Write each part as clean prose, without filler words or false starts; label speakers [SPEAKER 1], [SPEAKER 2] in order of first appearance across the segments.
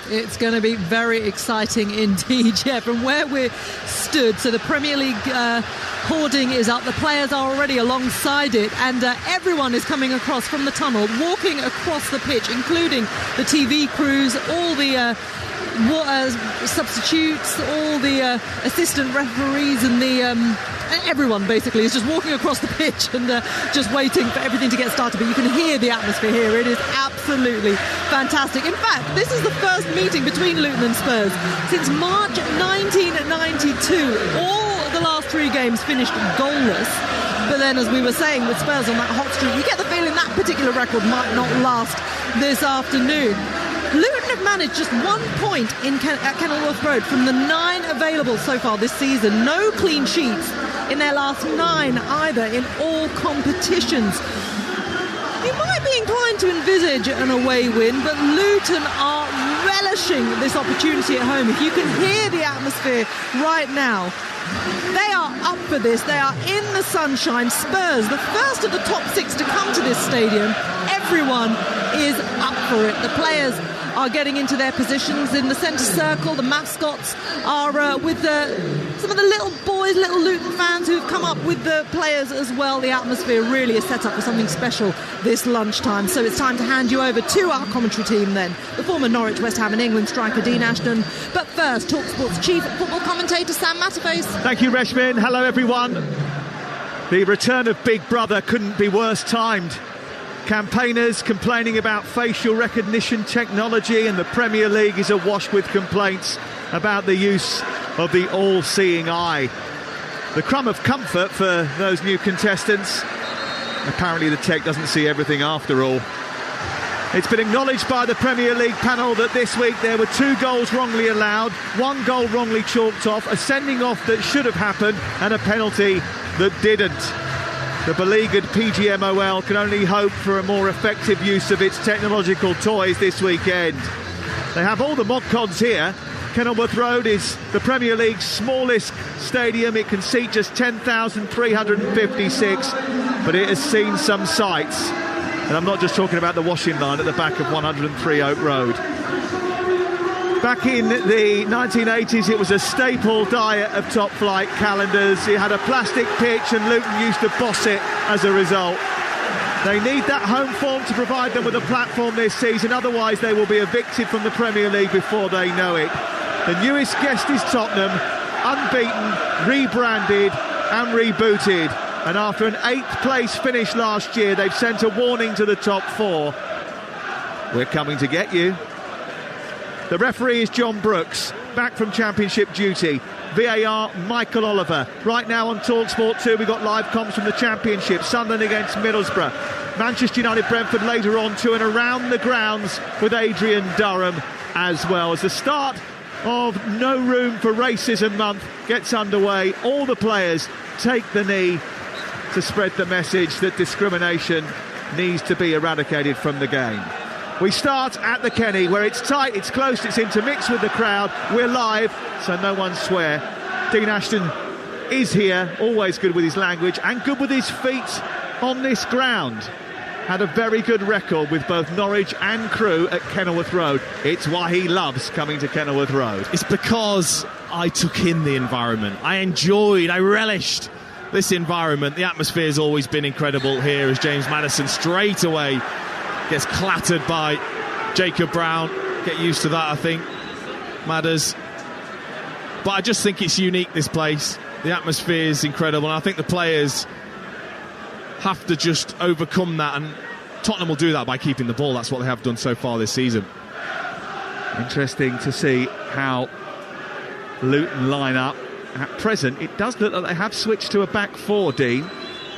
[SPEAKER 1] It's going to be very exciting indeed. Yeah, from where we're stood, so the Premier League hoarding is up. The players are already alongside it, and everyone is coming across from the tunnel, walking across the pitch, including the TV crews, all the substitutes, all the assistant referees, and the everyone basically is just walking across the pitch and just waiting for everything to get started. But you can hear the atmosphere here. It is absolutely fantastic. In fact, this is the first meeting between Luton and Spurs since March 1992. All the last 3 games finished goalless. But then, as we were saying, with Spurs on that hot streak, you get the feeling that particular record might not last this afternoon. Luton have managed just 1 point at Kenilworth Road from the 9 available so far this season. No clean sheets in their last 9 either, in all competitions. You might be inclined to envisage an away win, but Luton are relishing this opportunity at home. If you can hear the atmosphere right now, they are up for this. They are in the sunshine. Spurs, the first of the top 6 to come to this stadium. Everyone is up for it. The players are getting into their positions in the centre circle. The mascots are with some of the little boys, little Luton fans who've come up with the players as well. The atmosphere really is set up for something special this lunchtime. So it's time to hand you over to our commentary team then. The former Norwich, West Ham and England striker Dean Ashton. But first, Talksport's chief football commentator Sam Matterface.
[SPEAKER 2] Thank you, Reshmin. Hello, everyone. The return of Big Brother couldn't be worse timed. Campaigners complaining about facial recognition technology, and the Premier League is awash with complaints about the use of the all-seeing eye. The crumb of comfort for those new contestants: apparently the tech doesn't see everything after all. It's been acknowledged by the Premier League panel that this week there were 2 goals wrongly allowed, 1 goal wrongly chalked off, a sending off that should have happened, and a penalty that didn't. The beleaguered PGMOL can only hope for a more effective use of its technological toys this weekend. They have all the mod cons here. Kenilworth Road is the Premier League's smallest stadium. It can seat just 10,356, but it has seen some sights. And I'm not just talking about the washing line at the back of 103 Oak Road. Back in the 1980s, it was a staple diet of top-flight calendars. It had a plastic pitch, and Luton used to boss it as a result. They need that home form to provide them with a platform this season, otherwise they will be evicted from the Premier League before they know it. The newest guest is Tottenham, unbeaten, rebranded and rebooted. And after an 8th place finish last year, they've sent a warning to the top 4. We're coming to get you. The referee is John Brooks, back from Championship duty. VAR, Michael Oliver. Right now on Talksport 2, we've got live comms from the Championship. Sunderland against Middlesbrough. Manchester United, Brentford later on to and around the grounds with Adrian Durham as well. As the start of No Room for Racism Month gets underway, all the players take the knee to spread the message that discrimination needs to be eradicated from the game. We start at the Kenny, where it's tight, it's close, it's intermixed with the crowd. We're live, so no one swear. Dean Ashton is here, always good with his language and good with his feet on this ground. Had a very good record with both Norwich and Crewe at Kenilworth Road. It's why he loves coming to Kenilworth Road.
[SPEAKER 3] It's because I took in the environment. I relished this environment. The atmosphere has always been incredible here, as James Maddison straight away gets clattered by Jacob Brown. Get used to that, I think, Madders. But I just think it's unique, this place. The atmosphere is incredible, and I think the players have to just overcome that, and Tottenham will do that by keeping the ball. That's what they have done so far this season.
[SPEAKER 2] Interesting to see how Luton line up. At present, it does look like they have switched to a back 4, Dean,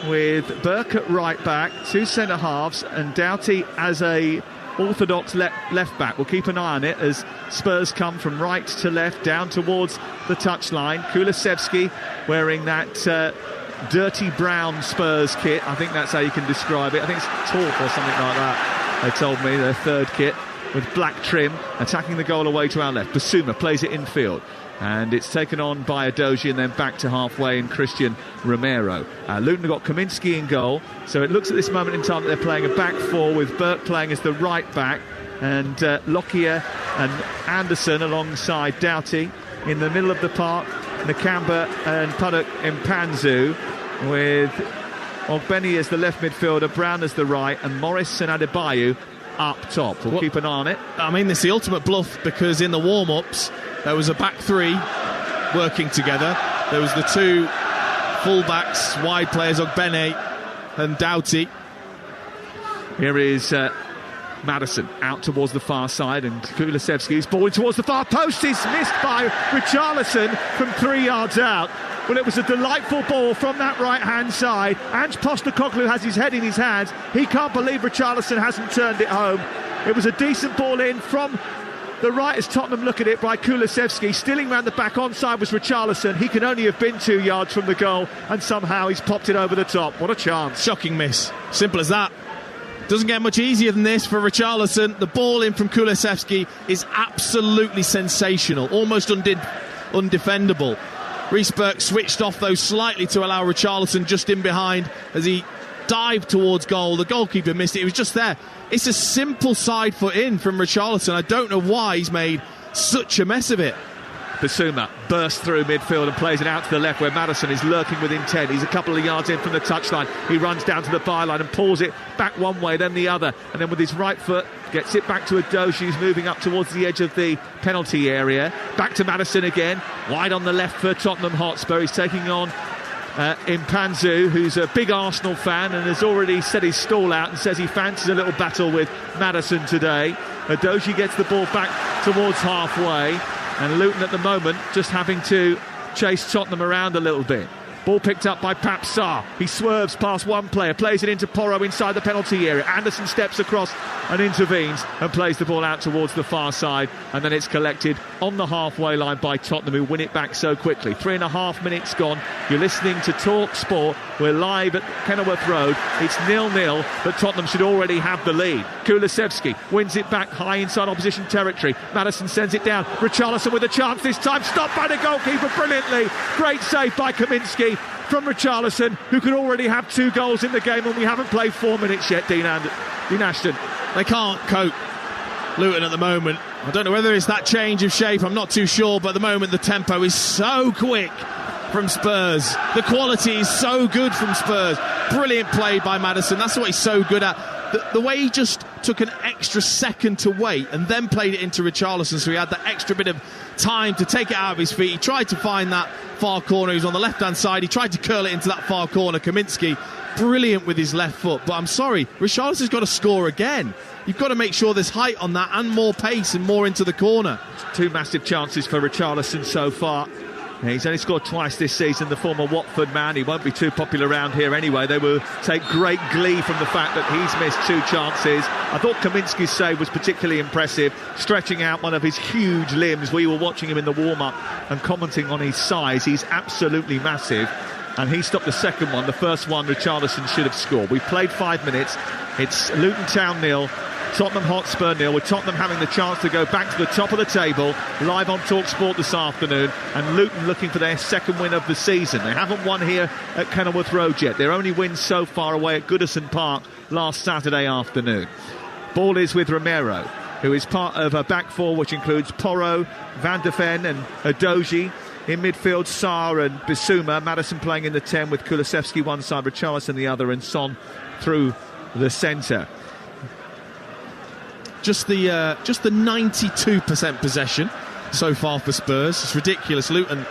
[SPEAKER 2] with Burke at right back, 2 centre-halves, and Doughty as a orthodox left back. We'll keep an eye on it as Spurs come from right to left, down towards the touchline. Kulusevski wearing that dirty brown Spurs kit. I think that's how you can describe it. I think it's taupe or something like that, they told me, their 3rd kit, with black trim, attacking the goal away to our left. Basuma plays it infield, and it's taken on by Adoji and then back to halfway in Christian Romero. Luton have got Kaminski in goal, so it looks at this moment in time that they're playing a back 4 with Burke playing as the right back, and Lockyer and Anderson alongside Doughty. In the middle of the park, Nakamba and Puddock Mpanzu, with Ogbeni as the left midfielder, Brown as the right, and Morris and Adebayo up top. We'll keep an eye on it.
[SPEAKER 3] I mean, it's the ultimate bluff, because in the warm-ups there was a back three working together. There was the two full-backs, wide players, Ogbeni and Doughty.
[SPEAKER 2] Here is Maddison out towards the far side, and Kulusevski's ball towards the far post is missed by Richarlison from 3 yards out. Well, it was a delightful ball from that right-hand side. Ange Postecoglou has his head in his hands. He can't believe Richarlison hasn't turned it home. It was a decent ball in from the right as Tottenham look at it by Kulusevski. Stealing round the back, onside was Richarlison. He can only have been 2 yards from the goal, and somehow he's popped it over the top. What a chance.
[SPEAKER 3] Shocking miss. Simple as that. Doesn't get much easier than this for Richarlison. The ball in from Kulusevski is absolutely sensational, almost undefendable. Reece Burke switched off, though, slightly to allow Richarlison just in behind as he dived towards goal. The goalkeeper missed it. It was just there. It's a simple side foot in from Richarlison. I don't know why he's made such a mess of it.
[SPEAKER 2] Bissouma bursts through midfield and plays it out to the left, where Maddison is lurking with intent. He's a couple of yards in from the touchline. He runs down to the byline and pulls it back one way, then the other, and then with his right foot gets it back to Adoshi, who's moving up towards the edge of the penalty area. Back to Maddison again, wide on the left for Tottenham Hotspur. He's taking on Mpanzu, who's a big Arsenal fan and has already set his stall out and says he fancies a little battle with Maddison today. Adoshi gets the ball back towards halfway, and Luton at the moment just having to chase Tottenham around a little bit. Ball picked up by Pape Sarr. He swerves past one player, plays it into Porro inside the penalty area. Anderson steps across and intervenes and plays the ball out towards the far side, and then it's collected on the halfway line by Tottenham, who win it back so quickly. 3.5 minutes gone. You're listening to Talksport. We're live at Kenilworth Road. It's 0-0, but Tottenham should already have the lead. Kulusevski wins it back high inside opposition territory. Maddison sends it down. Richarlison with a chance this time, stopped by the goalkeeper brilliantly. Great save by Kaminski from Richarlison, who could already have 2 goals in the game, and we haven't played 4 minutes yet. Dean Ashton.
[SPEAKER 3] They can't cope, Luton, at the moment. I don't know whether it's that change of shape, I'm not too sure, but at the moment the tempo is so quick from Spurs. The quality is so good from Spurs. Brilliant play by Maddison. That's what he's so good at. The way he just took an extra second to wait and then played it into Richarlison, so he had that extra bit of time to take it out of his feet. He tried to find that far corner. He was on the left-hand side. He tried to curl it into that far corner. Kaminski, brilliant with his left foot. But I'm sorry, Richarlison's got to score again. You've got to make sure there's height on that and more pace and more into the corner. 2 massive chances for Richarlison so far. He's only scored twice this season, the former Watford man. He won't be too popular around here anyway. They will take great glee from the fact that he's missed 2 chances. I thought Kaminski's save was particularly impressive, stretching out one of his huge limbs. We were watching him in the warm-up and commenting on his size. He's absolutely massive. And he stopped the second one. The first one, Richarlison should have scored. We've played 5 minutes. It's Luton Town 0. Tottenham Hotspur 0, with Tottenham having the chance to go back to the top of the table, live on Talksport this afternoon, and Luton looking for their second win of the season. They haven't won here at Kenilworth Road yet. Their only win so far away at Goodison Park last Saturday afternoon. Ball is with Romero, who is part of a back four which includes Porro, Van de Ven and Adoji. In midfield, Sarr and Bissouma. Maddison playing in the 10 with Kulusevski one side, Richarlison the other, and Son through the centre. Just the 92% possession so far for Spurs. It's ridiculous. Luton,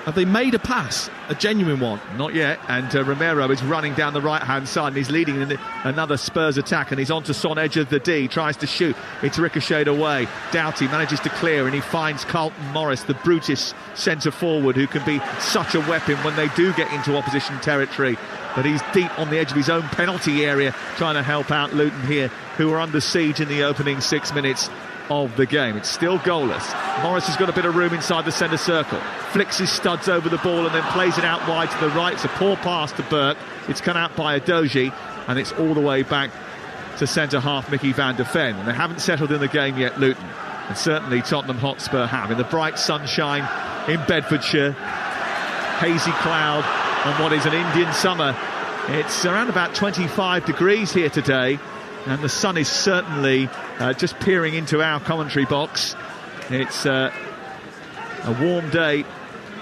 [SPEAKER 3] have they made a pass? A genuine one? Not yet. And Romero is running down the right-hand side, and he's leading in another Spurs attack, and he's onto Son, edge of the D, tries to shoot. It's ricocheted away. Doughty manages to clear, and he finds Carlton Morris, the brutish centre-forward, who can be such a weapon when they do get into opposition territory. But he's deep on the edge of his own penalty area, trying to help out Luton here, who are under siege in the opening 6 minutes of the game. It's still goalless. Morris has got a bit of room inside the centre circle, flicks his studs over the ball and then plays it out wide to the right. It's a poor pass to Burke. It's come out by Adoji, and it's all the way back to centre half Mickey Van de Ven. And they haven't settled in the game yet, Luton, and certainly Tottenham Hotspur have. In the bright sunshine in Bedfordshire, hazy cloud on what is an Indian summer. It's around about 25 degrees here today,
[SPEAKER 2] and the sun is certainly just peering into our commentary box. It's a warm day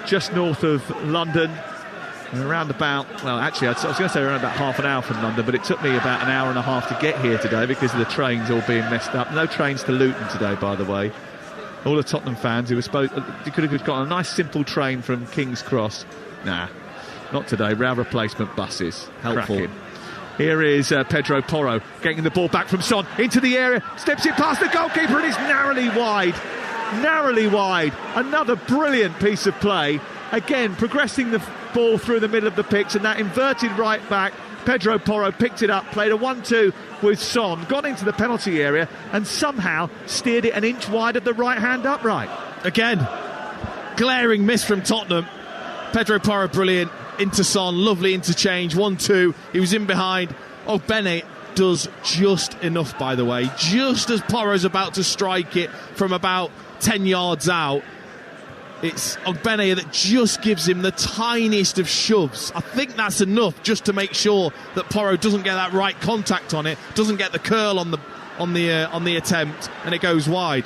[SPEAKER 2] just north of London, around about, well, actually I was going to say around about half an hour from London, but it took me about an hour and a half to get here today because of the trains all being messed up. No trains to Luton today, by the way. All the Tottenham fans who were supposed, you could have got a nice simple train from King's Cross. Nah, not today. Rail replacement buses.
[SPEAKER 3] Helpful.
[SPEAKER 2] Cracking. Here is Pedro Porro getting the ball back from Son into the area, steps it past the goalkeeper and is narrowly wide. Narrowly wide. Another brilliant piece of play. Again, progressing the ball through the middle of the pitch, and that inverted right back, Pedro Porro picked it up, played a 1-2 with Son, got into the penalty area and somehow steered it an inch wide of the right-hand upright.
[SPEAKER 3] Again, glaring miss from Tottenham. Pedro Porro brilliant, into Son, lovely interchange, 1-2, he was in behind. Ogbene does just enough, by the way, just as Porro's about to strike it from about 10 yards out. It's Ogbene that just gives him the tiniest of shoves. I think that's enough just to make sure that Porro doesn't get that right contact on it, doesn't get the curl on the attempt, and it goes wide.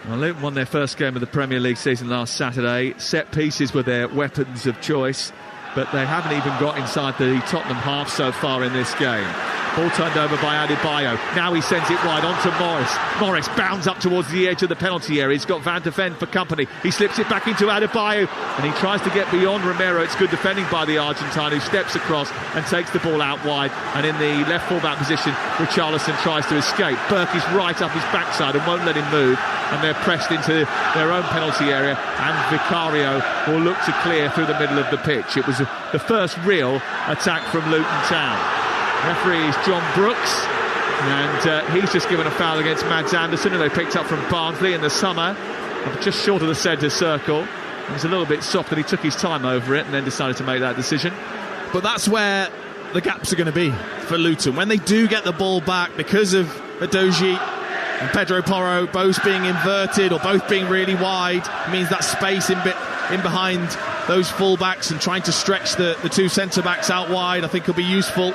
[SPEAKER 2] Well, Luton won their first game of the Premier League season last Saturday. Set pieces were their weapons of choice, but they haven't even got inside the Tottenham half so far in this game. Ball turned over by Adebayo. Now he sends it wide onto Morris. Morris bounds up towards the edge of the penalty area. He's got Van de Ven for company. He slips it back into Adebayo and he tries to get beyond Romero. It's good defending by the Argentine, who steps across and takes the ball out wide. And in the left full-back position, Richarlison tries to escape. Burke is right up his backside and won't let him move. And they're pressed into their own penalty area. And Vicario will look to clear through the middle of the pitch. It was the first real attack from Luton Town. Referee is John Brooks, and he's just given a foul against Mads Anderson, who they picked up from Barnsley in the summer, just short of the centre circle. He was a little bit soft, and he took his time over it and then decided to make that decision.
[SPEAKER 3] But that's where the gaps are going to be for Luton. When they do get the ball back, because of Udogie and Pedro Porro both being inverted or both being really wide, it means that space in behind those full-backs and trying to stretch the two centre-backs out wide, I think will be useful.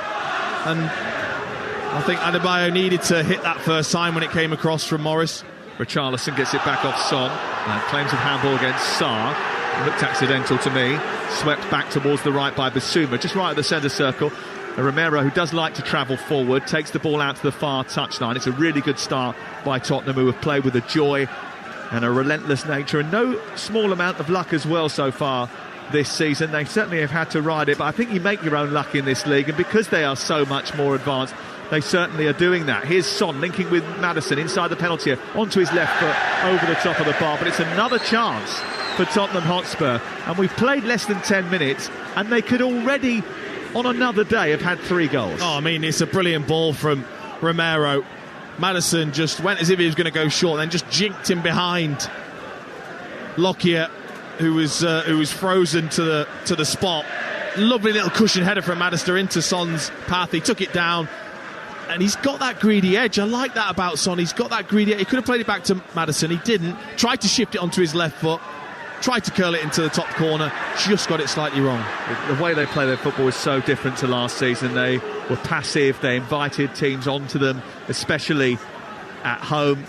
[SPEAKER 3] And I think Adebayo needed to hit that first time when it came across from Morris.
[SPEAKER 2] Richarlison gets it back off Son. Claims of handball against Sarr. Looked accidental to me. Swept back towards the right by Basuma, just right at the centre circle. Romero, who does like to travel forward, takes the ball out to the far touchline. It's a really good start by Tottenham, who have played with a joy and a relentless nature, and no small amount of luck as well so far this season. They certainly have had to ride it, but I think you make your own luck in this league, and because they are so much more advanced, they certainly are doing that. Here's Son linking with Maddison inside the penalty area, onto his left foot, over the top of the bar, but it's another chance for Tottenham Hotspur, and we've played less than 10 minutes, and they could already, on another day, have had 3 goals.
[SPEAKER 3] Oh, I mean, it's a brilliant ball from Romero. Maddison just went as if he was going to go short, then just jinked him behind Lockyer, who was frozen to the spot. Lovely little cushion header from Maddison into Son's path. He took it down, and he's got that greedy edge. I like that about Son. He's got that greedy edge. He could have played it back to Maddison. He didn't. Tried to shift it onto his left foot. Tried to curl it into the top corner. Just got it slightly wrong.
[SPEAKER 2] The way they play their football is so different to last season. They were passive. They invited teams onto them, especially at home.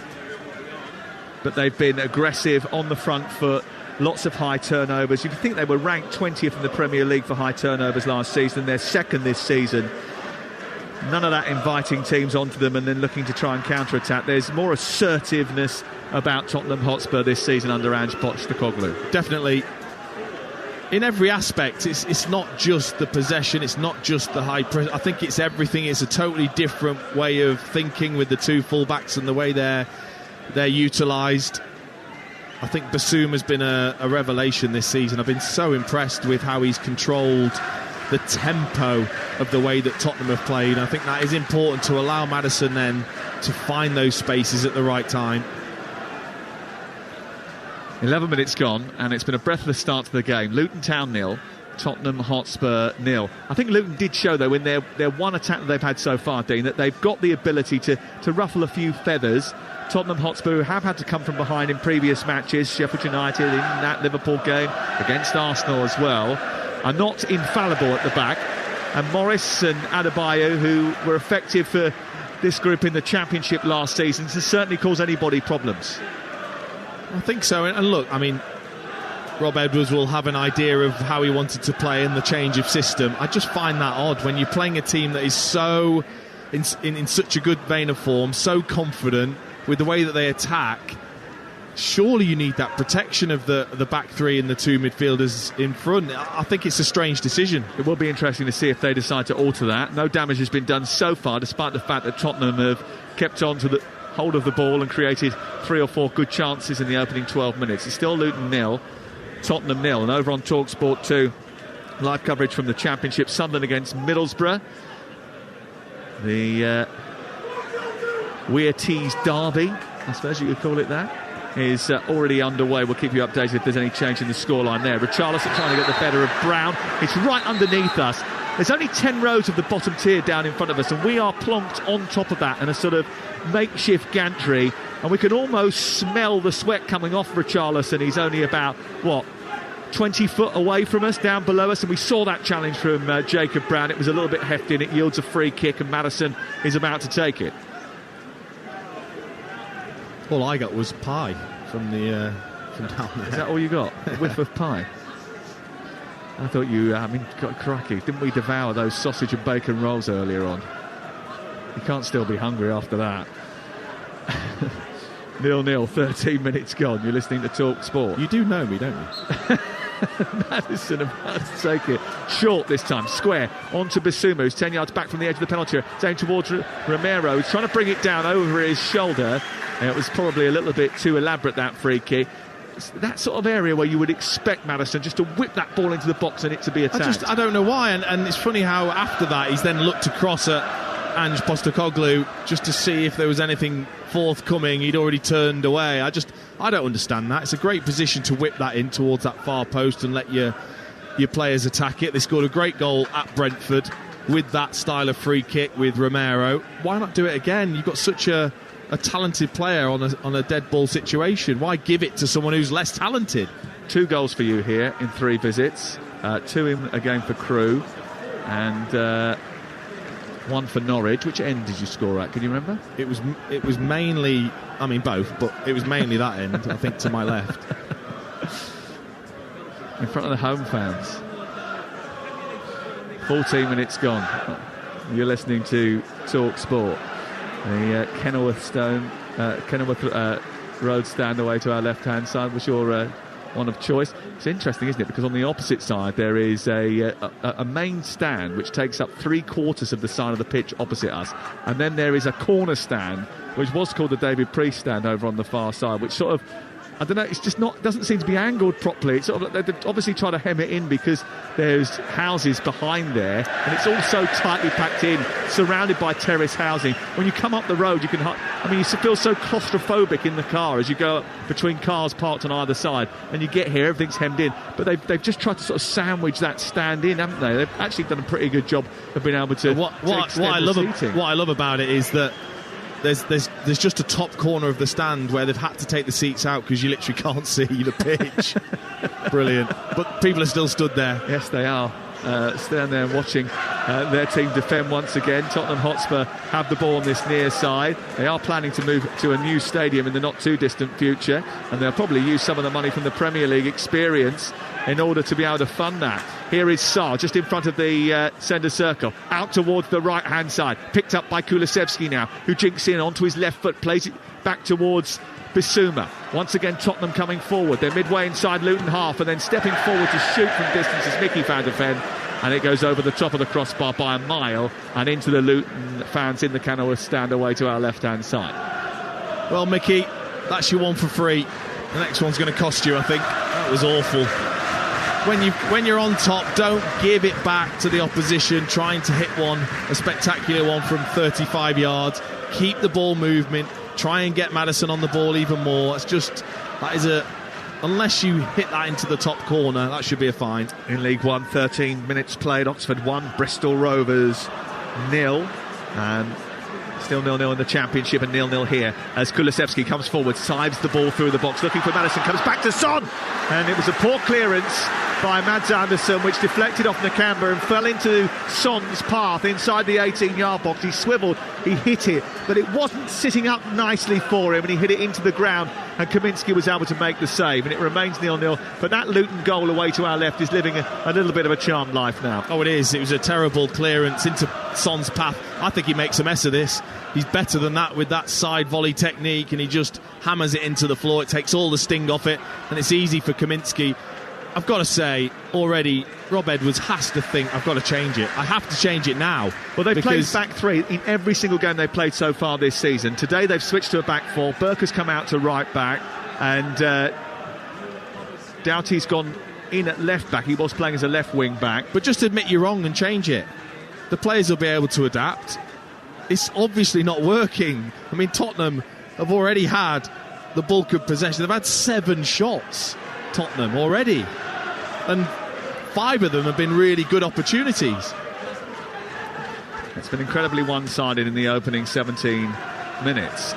[SPEAKER 2] But they've been aggressive on the front foot. Lots of high turnovers. You can think they were ranked 20th in the Premier League for high turnovers last season. They're second this season. None of that inviting teams onto them and then looking to try and counter-attack. There's more assertiveness about Tottenham Hotspur this season under Ange Postecoglou.
[SPEAKER 3] Definitely. In every aspect, it's not just the possession, it's not just the high press. I think it's everything. It's a totally different way of thinking with the two full-backs and the way they're utilised. I think Basuma has been a revelation this season. I've been so impressed with how he's controlled the tempo of the way that Tottenham have played. I think that is important to allow Maddison then to find those spaces at the right time.
[SPEAKER 2] 11 minutes gone, and it's been a breathless start to the game. Luton Town 0, Tottenham Hotspur 0. I think Luton did show, though, in their one attack that they've had so far, Dean, that they've got the ability to ruffle a few feathers. Tottenham Hotspur, who have had to come from behind in previous matches, Sheffield United in that Liverpool game, against Arsenal as well, are not infallible at the back. And Morris and Adebayo, who were effective for this group in the Championship last season to certainly cause anybody problems.
[SPEAKER 3] I think so. And look, I mean, Rob Edwards will have an idea of how he wanted to play in the change of system. I just find that odd when you're playing a team that is so in such a good vein of form, so confident with the way that they attack. Surely you need that protection of the back three and the two midfielders in front. I think it's a strange decision.
[SPEAKER 2] It will be interesting to see if they decide to alter that. No damage has been done so far, despite the fact that Tottenham have kept on to the hold of the ball and created 3 or 4 good chances in the opening 12 minutes. It's still Luton 0, Tottenham 0. And over on Talksport 2, live coverage from the Championship, Sunderland against Middlesbrough. The Weir-Tees derby, I suppose you could call it that, is already underway. We'll keep you updated if there's any change in the scoreline there. Richarlison trying to get the better of Brown. It's right underneath us. There's only 10 rows of the bottom tier down in front of us, and we are plonked on top of that in a sort of makeshift gantry, and we can almost smell the sweat coming off Richarlison. He's only about, 20 foot away from us, down below us, and we saw that challenge from Jacob Brown. It was a little bit hefty, and it yields a free kick, and Maddison is about to take it.
[SPEAKER 3] All I got was pie from down there.
[SPEAKER 2] Is that all you got? A whiff of pie? I thought you, got cracky. Didn't we devour those sausage and bacon rolls earlier on? You can't still be hungry after that. 0-0, 13 minutes gone. You're listening to Talk Sport.
[SPEAKER 3] You do know me, don't you?
[SPEAKER 2] Maddison about to take it. Short this time, square, onto Bissouma, who's 10 yards back from the edge of the penalty area. It's aimed towards Romero, who's trying to bring it down over his shoulder. It was probably a little bit too elaborate, that free kick. It's that sort of area where you would expect Maddison just to whip that ball into the box and it to be attacked.
[SPEAKER 3] I don't know why, and it's funny how after that he's then looked across at Ange Postecoglou just to see if there was anything forthcoming. He'd already turned away. I don't understand that. It's a great position to whip that in towards that far post and let your players attack it. They scored a great goal at Brentford with that style of free kick with Romero. Why not do it again? You've got such a talented player on a dead ball situation. Why give it to someone who's less talented? 2 goals for you here in 3 visits. 2 in a game for Crewe and 1 for Norwich. Which end did you score at? Can you remember? It was mainly, both, but it was mainly that end, I think, to my left.
[SPEAKER 2] In front of the home fans. 14 minutes gone. You're listening to Talk Sport. The Kenilworth Road stand away to our left-hand side was your one of choice. It's interesting, isn't it? Because on the opposite side there is a main stand which takes up 3/4 of the side of the pitch opposite us, and then there is a corner stand which was called the David Priest stand over on the far side, which sort of, I don't know, it's just not, doesn't seem to be angled properly. It's sort of, they obviously try to hem it in because there's houses behind there, and it's all so tightly packed in, surrounded by terrace housing. When you come up the road, you feel so claustrophobic in the car as you go between cars parked on either side, and you get here, everything's hemmed in. But they've just tried to sort of sandwich that stand in, haven't they? They've actually done a pretty good job of being able to.
[SPEAKER 3] What I love about it is that there's just a top corner of the stand where they've had to take the seats out because you literally can't see the pitch. Brilliant. But people are still stood there.
[SPEAKER 2] Yes, they are. Stand there watching their team defend once again. Tottenham Hotspur have the ball on this near side. They are planning to move to a new stadium in the not too distant future, and they'll probably use some of the money from the Premier League experience in order to be able to fund that. Here is Sarr just in front of the centre circle, out towards the right hand side, picked up by Kulusevski now, who jinks in onto his left foot, plays it back towards Bissouma. Once again Tottenham coming forward. They're midway inside Luton half, and then stepping forward to shoot from distance is Mickey van der Ven, and it goes over the top of the crossbar by a mile and into the Luton fans in the Kenilworth stand away to our left hand side.
[SPEAKER 3] Well, Mickey, that's your one for free. The next one's going to cost you, I think. That was awful. When you're on top, don't give it back to the opposition trying to hit a spectacular one from 35 yards. Keep the ball movement. Try and get Maddison on the ball even more. Unless you hit that into the top corner, that should be a fine.
[SPEAKER 2] In League One, 13 minutes played. Oxford 1, Bristol Rovers 0. Still 0-0 in the Championship and 0-0 here as Kulusevski comes forward, sides the ball through the box, looking for Maddison, comes back to Son, and it was a poor clearance by Mads Andersen, which deflected off Nakamba and fell into Son's path inside the 18-yard box. He swiveled, he hit it, but it wasn't sitting up nicely for him, and he hit it into the ground, and Kaminski was able to make the save, and it remains 0-0. But that Luton goal away to our left is living a little bit of a charmed life now.
[SPEAKER 3] Oh, it is. It was a terrible clearance into Son's path. I think he makes a mess of this. He's better than that with that side volley technique, and he just hammers it into the floor. It takes all the sting off it, and it's easy for Kaminski. I've got to say, already, Rob Edwards has to think, I've got to change it. I have to change it now.
[SPEAKER 2] Well, they've played back three in every single game they've played so far this season. Today they've switched to a back four. Burke has come out to right back, and Doughty's gone in at left back. He was playing as a left wing back.
[SPEAKER 3] But just admit you're wrong and change it. The players will be able to adapt. It's obviously not working. I mean, Tottenham have already had the bulk of possession. They've had 7 shots, Tottenham, already. And 5 of them have been really good opportunities.
[SPEAKER 2] It's been incredibly one-sided in the opening 17 minutes.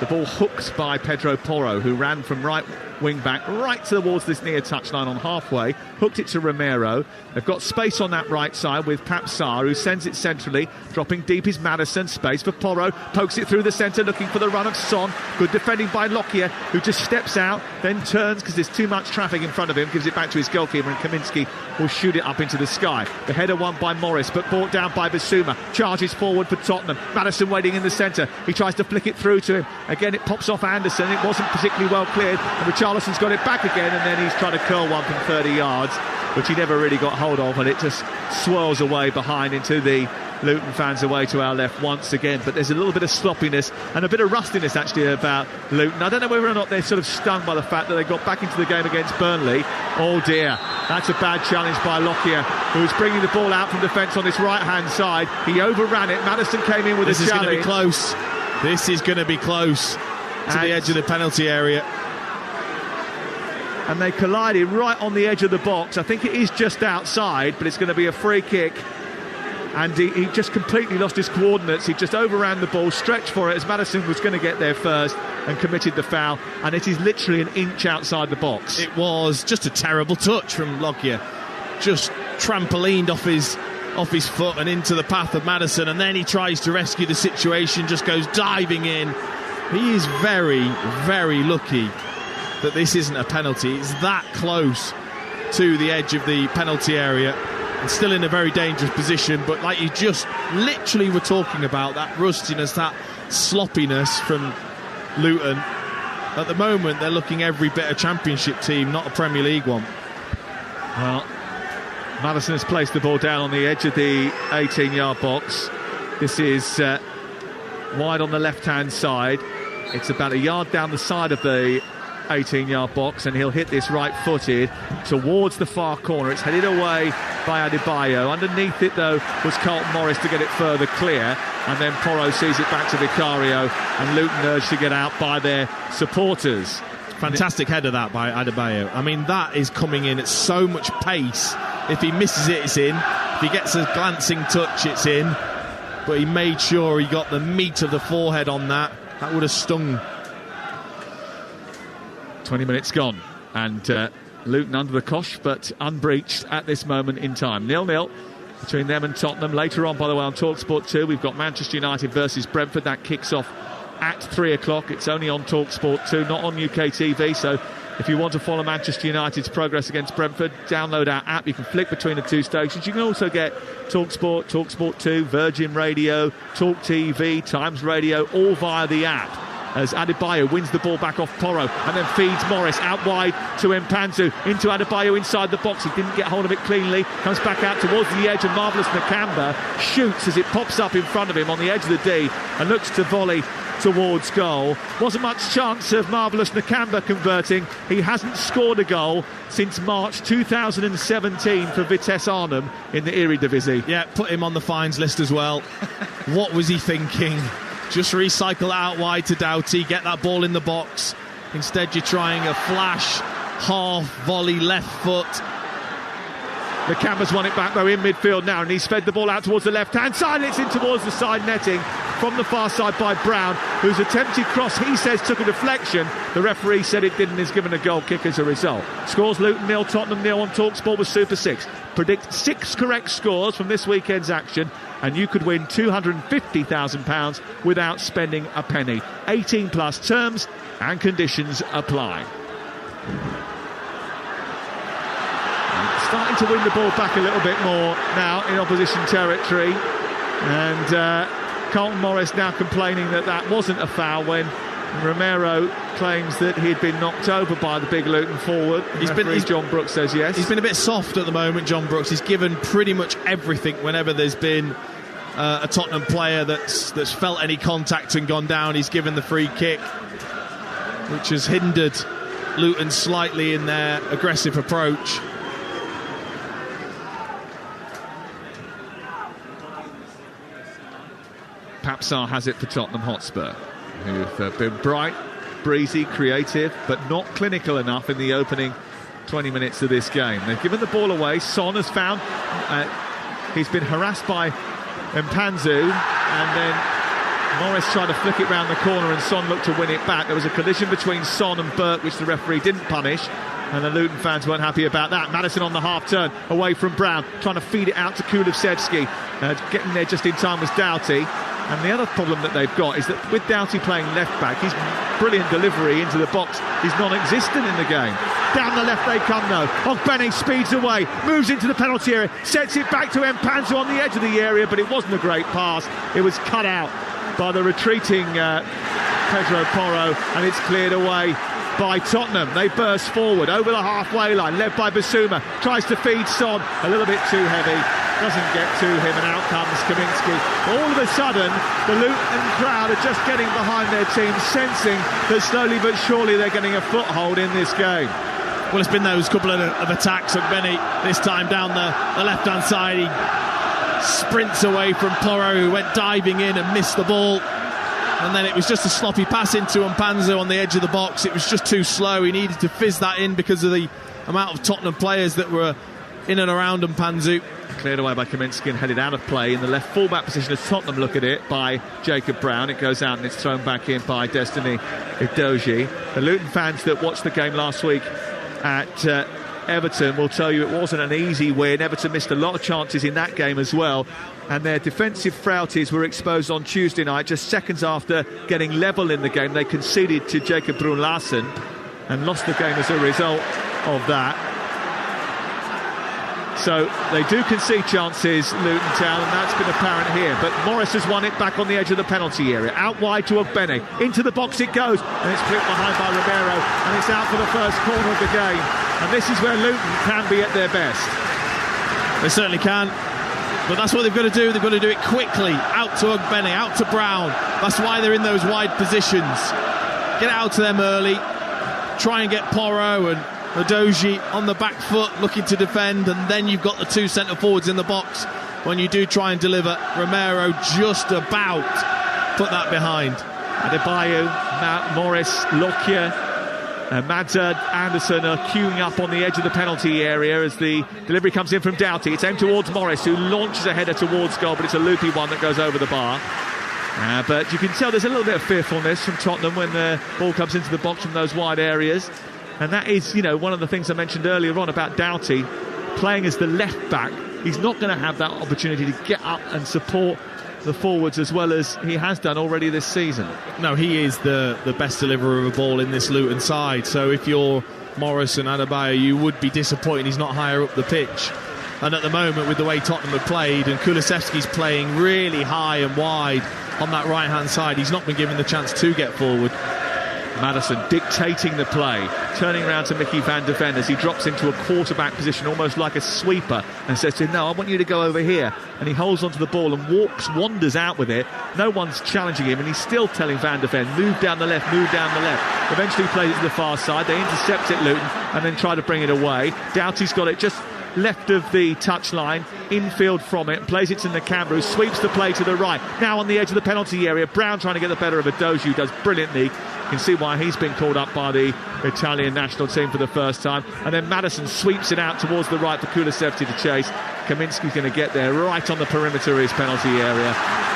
[SPEAKER 2] The ball hooked by Pedro Porro, who ran from right wing-back right towards this near touchline on halfway, hooked it to Romero. They've got space on that right side with Pap Sarr, who sends it centrally. Dropping deep is Maddison, space for Porro, pokes it through the centre, looking for the run of Son. Good defending by Lockyer, who just steps out, then turns because there's too much traffic in front of him, gives it back to his goalkeeper, and Kaminski will shoot it up into the sky. The header won by Morris, but brought down by Bissouma. Charges forward for Tottenham. Maddison waiting in the centre. He tries to flick it through to him. Again, it pops off Anderson. It wasn't particularly well cleared, and Richarlison's got it back again, and then he's trying to curl one from 30 yards, which he never really got hold of, and it just swirls away behind into the Luton fans away to our left once again. But there's a little bit of sloppiness and a bit of rustiness actually about Luton. I don't know whether or not they're sort of stung by the fact that they got back into the game against Burnley. Oh dear, that's a bad challenge by Lockyer, who was bringing the ball out from defence on this right-hand side. He overran it. Maddison came in with a challenge. This is going to be close.
[SPEAKER 3] This is going to be close to the edge of the penalty area.
[SPEAKER 2] And they collided right on the edge of the box. I think it is just outside, but it's going to be a free kick. And he just completely lost his coordinates. He just overran the ball, stretched for it as Maddison was going to get there first, and committed the foul. And it is literally an inch outside the box.
[SPEAKER 3] It was just a terrible touch from Lockyer. Just trampolined off his foot and into the path of Maddison, and then he tries to rescue the situation, just goes diving in. He is very, very lucky that this isn't a penalty. It's that close to the edge of the penalty area and still in a very dangerous position. But like you just literally were talking about, that rustiness, that sloppiness from Luton, at the moment they're looking every bit a Championship team, not a Premier League one.
[SPEAKER 2] Well, Maddison has placed the ball down on the edge of the 18-yard box. This is wide on the left-hand side. It's about a yard down the side of the 18-yard box, and he'll hit this right-footed towards the far corner. It's headed away by Adebayo. Underneath it, though, was Carlton Morris to get it further clear, and then Porro sees it back to Vicario, and Luton urged to get out by their supporters.
[SPEAKER 3] Fantastic header that by Adebayo. I mean, that is coming in at so much pace. If he misses it, it's in. If he gets a glancing touch, it's in. But he made sure he got the meat of the forehead on that. That would have stung.
[SPEAKER 2] 20 minutes gone, and Luton under the cosh, but unbreached at this moment in time. 0-0 between them and Tottenham. Later on, by the way, on Talksport 2, we've got Manchester United versus Brentford. That kicks off at 3 o'clock. It's only on Talksport 2, not on UK TV, so if you want to follow Manchester United's progress against Brentford, download our app. You can flick between the two stations. You can also get Talksport, Talksport 2, Virgin Radio, Talk TV, Times Radio, all via the app, as Adebayo wins the ball back off Porro and then feeds Morris out wide to Mpanzu, into Adebayo inside the box. He didn't get hold of it cleanly, comes back out towards the edge, and Marvellous Nakamba shoots as it pops up in front of him on the edge of the D and looks to volley towards goal. Wasn't much chance of Marvellous Nakamba converting. He hasn't scored a goal since March 2017 for Vitesse Arnhem in the Eredivisie.
[SPEAKER 3] Yeah, put him on the fines list as well. What was he thinking? Just recycle out wide to Doughty, get that ball in the box. Instead, you're trying a flash, half volley, left foot.
[SPEAKER 2] The Cameras won it back though in midfield now, and he's fed the ball out towards the left-hand side, and it's in towards the side netting from the far side by Brown. whose attempted cross, he says, took a deflection. The referee said it didn't, is given a goal kick as a result. Scores Luton 0, Tottenham 0 on Talksport with Super 6. Predict 6 correct scores from this weekend's action and you could win £250,000 without spending a penny. 18 plus, terms and conditions apply. Starting to win the ball back a little bit more now in opposition territory, and Carlton Morris now complaining that that wasn't a foul when Romero claims that he'd been knocked over by the big Luton forward. John Brooks says yes. He's
[SPEAKER 3] been a bit soft at the moment, John Brooks. He's given pretty much everything whenever there's been a Tottenham player that's felt any contact and gone down. He's given the free kick, which has hindered Luton slightly in their aggressive approach.
[SPEAKER 2] Papsar has it for Tottenham Hotspur, who've been bright, breezy, creative, but not clinical enough in the opening 20 minutes of this game. They've given the ball away. Son has found he's been harassed by Mpanzu, and then Morris tried to flick it round the corner and Son looked to win it back. There was a collision between Son and Burke, which the referee didn't punish, and the Luton fans weren't happy about that. Madison on the half turn, away from Brown, trying to feed it out to Kulusevski. Getting there just in time was Doughty. And the other problem that they've got is that with Doughty playing left-back, his brilliant delivery into the box is non-existent in the game. Down the left they come, though. Ogbene speeds away, moves into the penalty area, sets it back to Mpanzu on the edge of the area, but it wasn't a great pass. It was cut out by the retreating Pedro Porro, and it's cleared away by Tottenham. They burst forward over the halfway line, led by Basuma, tries to feed Son, a little bit too heavy, doesn't get to him, and out comes Kaminsky. All of a sudden, the Luton crowd are just getting behind their team, sensing that slowly but surely they're getting a foothold in this game.
[SPEAKER 3] Well, it's been those couple of attacks. Ogbene this time down the left-hand side. He sprints away from Porro, who went diving in and missed the ball. And then it was just a sloppy pass into Mpanzu on the edge of the box. It was just too slow. He needed to fizz that in because of the amount of Tottenham players that were in and around Mpanzu.
[SPEAKER 2] Cleared away by Kaminsky and headed out of play in the left full-back position as Tottenham look at it by Jacob Brown. It goes out and it's thrown back in by Destiny Udogie. The Luton fans that watched the game last week at Everton will tell you it wasn't an easy win. Everton missed a lot of chances in that game as well, and their defensive frailties were exposed on Tuesday night. Just seconds after getting level in the game, they conceded to Jacob Brun-Larsen and lost the game as a result of that. So they do concede chances, Luton Town, and that's been apparent here. But Morris has won it back on the edge of the penalty area. Out wide to Ogbene. Into the box it goes, and it's flipped behind by Romero, and it's out for the first corner of the game. And this is where Luton can be at their best.
[SPEAKER 3] They certainly can. But that's what they've got to do. They've got to do it quickly. Out to Ogbene, out to Brown. That's why they're in those wide positions. Get out to them early. Try and get Porro and Udogie on the back foot looking to defend, and then you've got the two centre forwards in the box when you do try and deliver. Romero just about put that behind.
[SPEAKER 2] Adebayo, Morris, Lockyer, Madsen, Anderson are queuing up on the edge of the penalty area as the delivery comes in from Doughty. It's aimed towards Morris, who launches a header towards goal, but it's a loopy one that goes over the bar. But you can tell there's a little bit of fearfulness from Tottenham when the ball comes into the box from those wide areas. And that is, you know, one of the things I mentioned earlier on about Doughty playing as the left back. He's not going to have that opportunity to get up and support the forwards as well as he has done already this season.
[SPEAKER 3] No, he is the best deliverer of a ball in this Luton side. So if you're Morris and Adebayo, you would be disappointed he's not higher up the pitch. And at the moment, with the way Tottenham have played, and Kulusevski's playing really high and wide on that right-hand side, he's not been given the chance to get forward.
[SPEAKER 2] Madison dictating the play, turning around to Mickey van de Ven as he drops into a quarterback position almost like a sweeper and says to him, no, I want you to go over here. And he holds onto the ball and wanders out with it. No one's challenging him, and he's still telling van de Ven, move down the left, move down the left. Eventually plays it to the far side. They intercept it, Luton, and then try to bring it away. Doughty's got it just left of the touchline, infield from it, plays it to Nakamura, who sweeps the play to the right. Now on the edge of the penalty area, Brown trying to get the better of Udogie, who does brilliantly. You can see why he's been called up by the Italian national team for the first time. And then Madison sweeps it out towards the right for Kulusevski to chase. Kaminsky's going to get there right on the perimeter of his penalty area.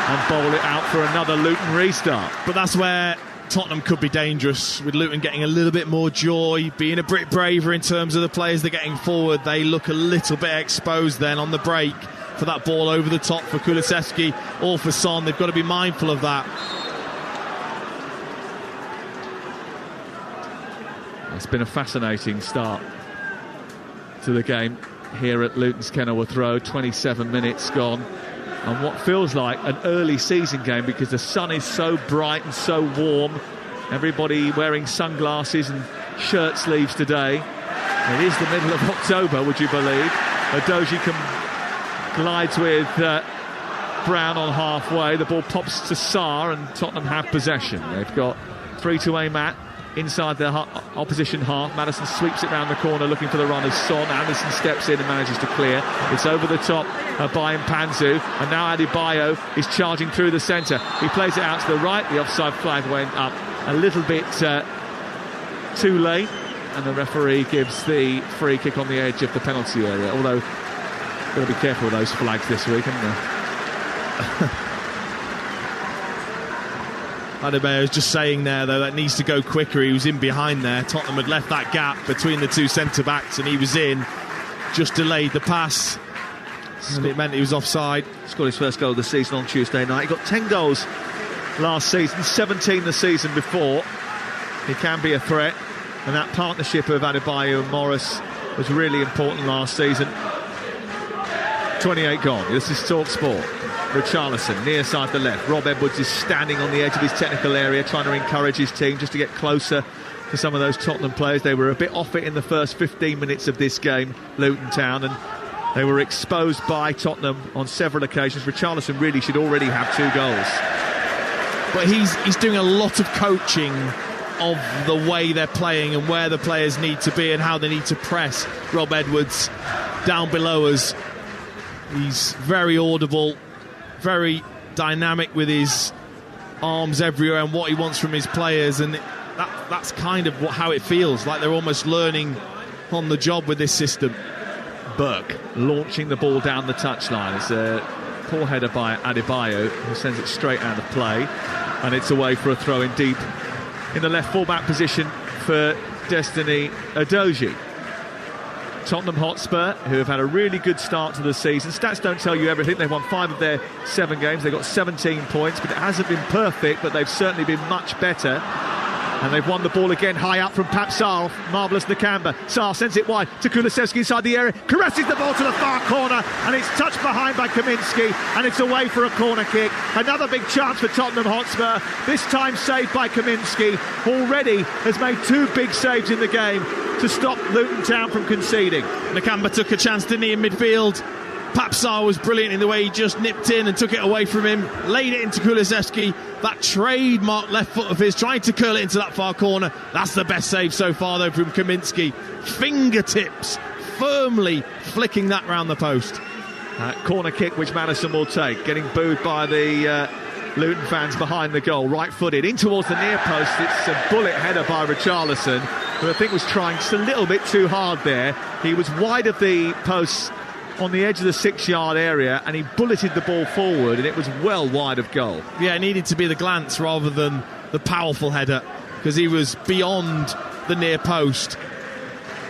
[SPEAKER 2] and bowl it out for another Luton restart.
[SPEAKER 3] But that's where Tottenham could be dangerous, with Luton getting a little bit more joy, being a bit braver in terms of the players they're getting forward. They look a little bit exposed then on the break for that ball over the top for Kulusevski or for Son. They've got to be mindful of that.
[SPEAKER 2] It's been a fascinating start to the game here at Luton's Kenilworth Road. 27 minutes gone, and what feels like an early season game because the sun is so bright and so warm. Everybody wearing sunglasses and shirt sleeves today. It is the middle of October, would you believe? Udogie glides with Brown on halfway. The ball pops to Sarr and Tottenham have possession. They've got 3 to aim at inside the opposition half. Maddison sweeps it round the corner looking for the run of Son. Anderson steps in and manages to clear. It's over the top by Mpanzu, and now Adebayo is charging through the centre. He plays it out to the right. The offside flag went up a little bit too late, and the referee gives the free kick on the edge of the penalty area, although got to be careful with those flags this week, haven't they?
[SPEAKER 3] Adebayo's just saying there, though, that needs to go quicker. He was in behind there. Tottenham had left that gap between the two centre-backs and he was in. Just delayed the pass, and it meant he was offside.
[SPEAKER 2] Scored his first goal of the season on Tuesday night. He got 10 goals last season, 17 the season before. He can be a threat, and that partnership of Adebayo and Morris was really important last season. 28 gone. This is Talksport. Richarlison near side the left. Rob Edwards is standing on the edge of his technical area trying to encourage his team just to get closer to some of those Tottenham players. They were a bit off it in the first 15 minutes of this game, Luton Town, and they were exposed by Tottenham on several occasions. Richarlison really should already have 2 goals.
[SPEAKER 3] But he's doing a lot of coaching of the way they're playing and where the players need to be and how they need to press Rob Edwards down below us. He's very audible, very dynamic with his arms everywhere and what he wants from his players, and that's kind of how it feels like they're almost learning on the job with this system.
[SPEAKER 2] Burke launching the ball down the touchline. It's a poor header by Adebayo, who sends it straight out of play, and it's away for a throw in deep in the left full-back position for Destiny Udogie. Tottenham Hotspur, who have had a really good start to the season. Stats don't tell you everything. They've won 5 of their 7 games. They've got 17 points, but it hasn't been perfect, but they've certainly been much better. And they've won the ball again high up from Pap Sarr. Marvellous Nakamba. Sarr sends it wide to Kulusevski inside the area. Caresses the ball to the far corner, and it's touched behind by Kaminski, and it's away for a corner kick. Another big chance for Tottenham Hotspur. This time saved by Kaminski. Already has made 2 big saves in the game to stop Luton Town from conceding.
[SPEAKER 3] Nakamba took a chance, didn't he, in midfield? Pap Sarr was brilliant in the way he just nipped in and took it away from him, laid it into Kulusevski. That trademark left foot of his, trying to curl it into that far corner. That's the best save so far, though, from Kaminski. Fingertips firmly flicking that round the post.
[SPEAKER 2] Corner kick which Maddison will take, getting booed by the Luton fans behind the goal. Right-footed in towards the near post. It's a bullet header by Richarlison, who I think was trying just a little bit too hard there. He was wide of the post on the edge of the 6-yard area, and he bulleted the ball forward, and it was well wide of goal.
[SPEAKER 3] Yeah, it needed to be the glance rather than the powerful header, because he was beyond the near post,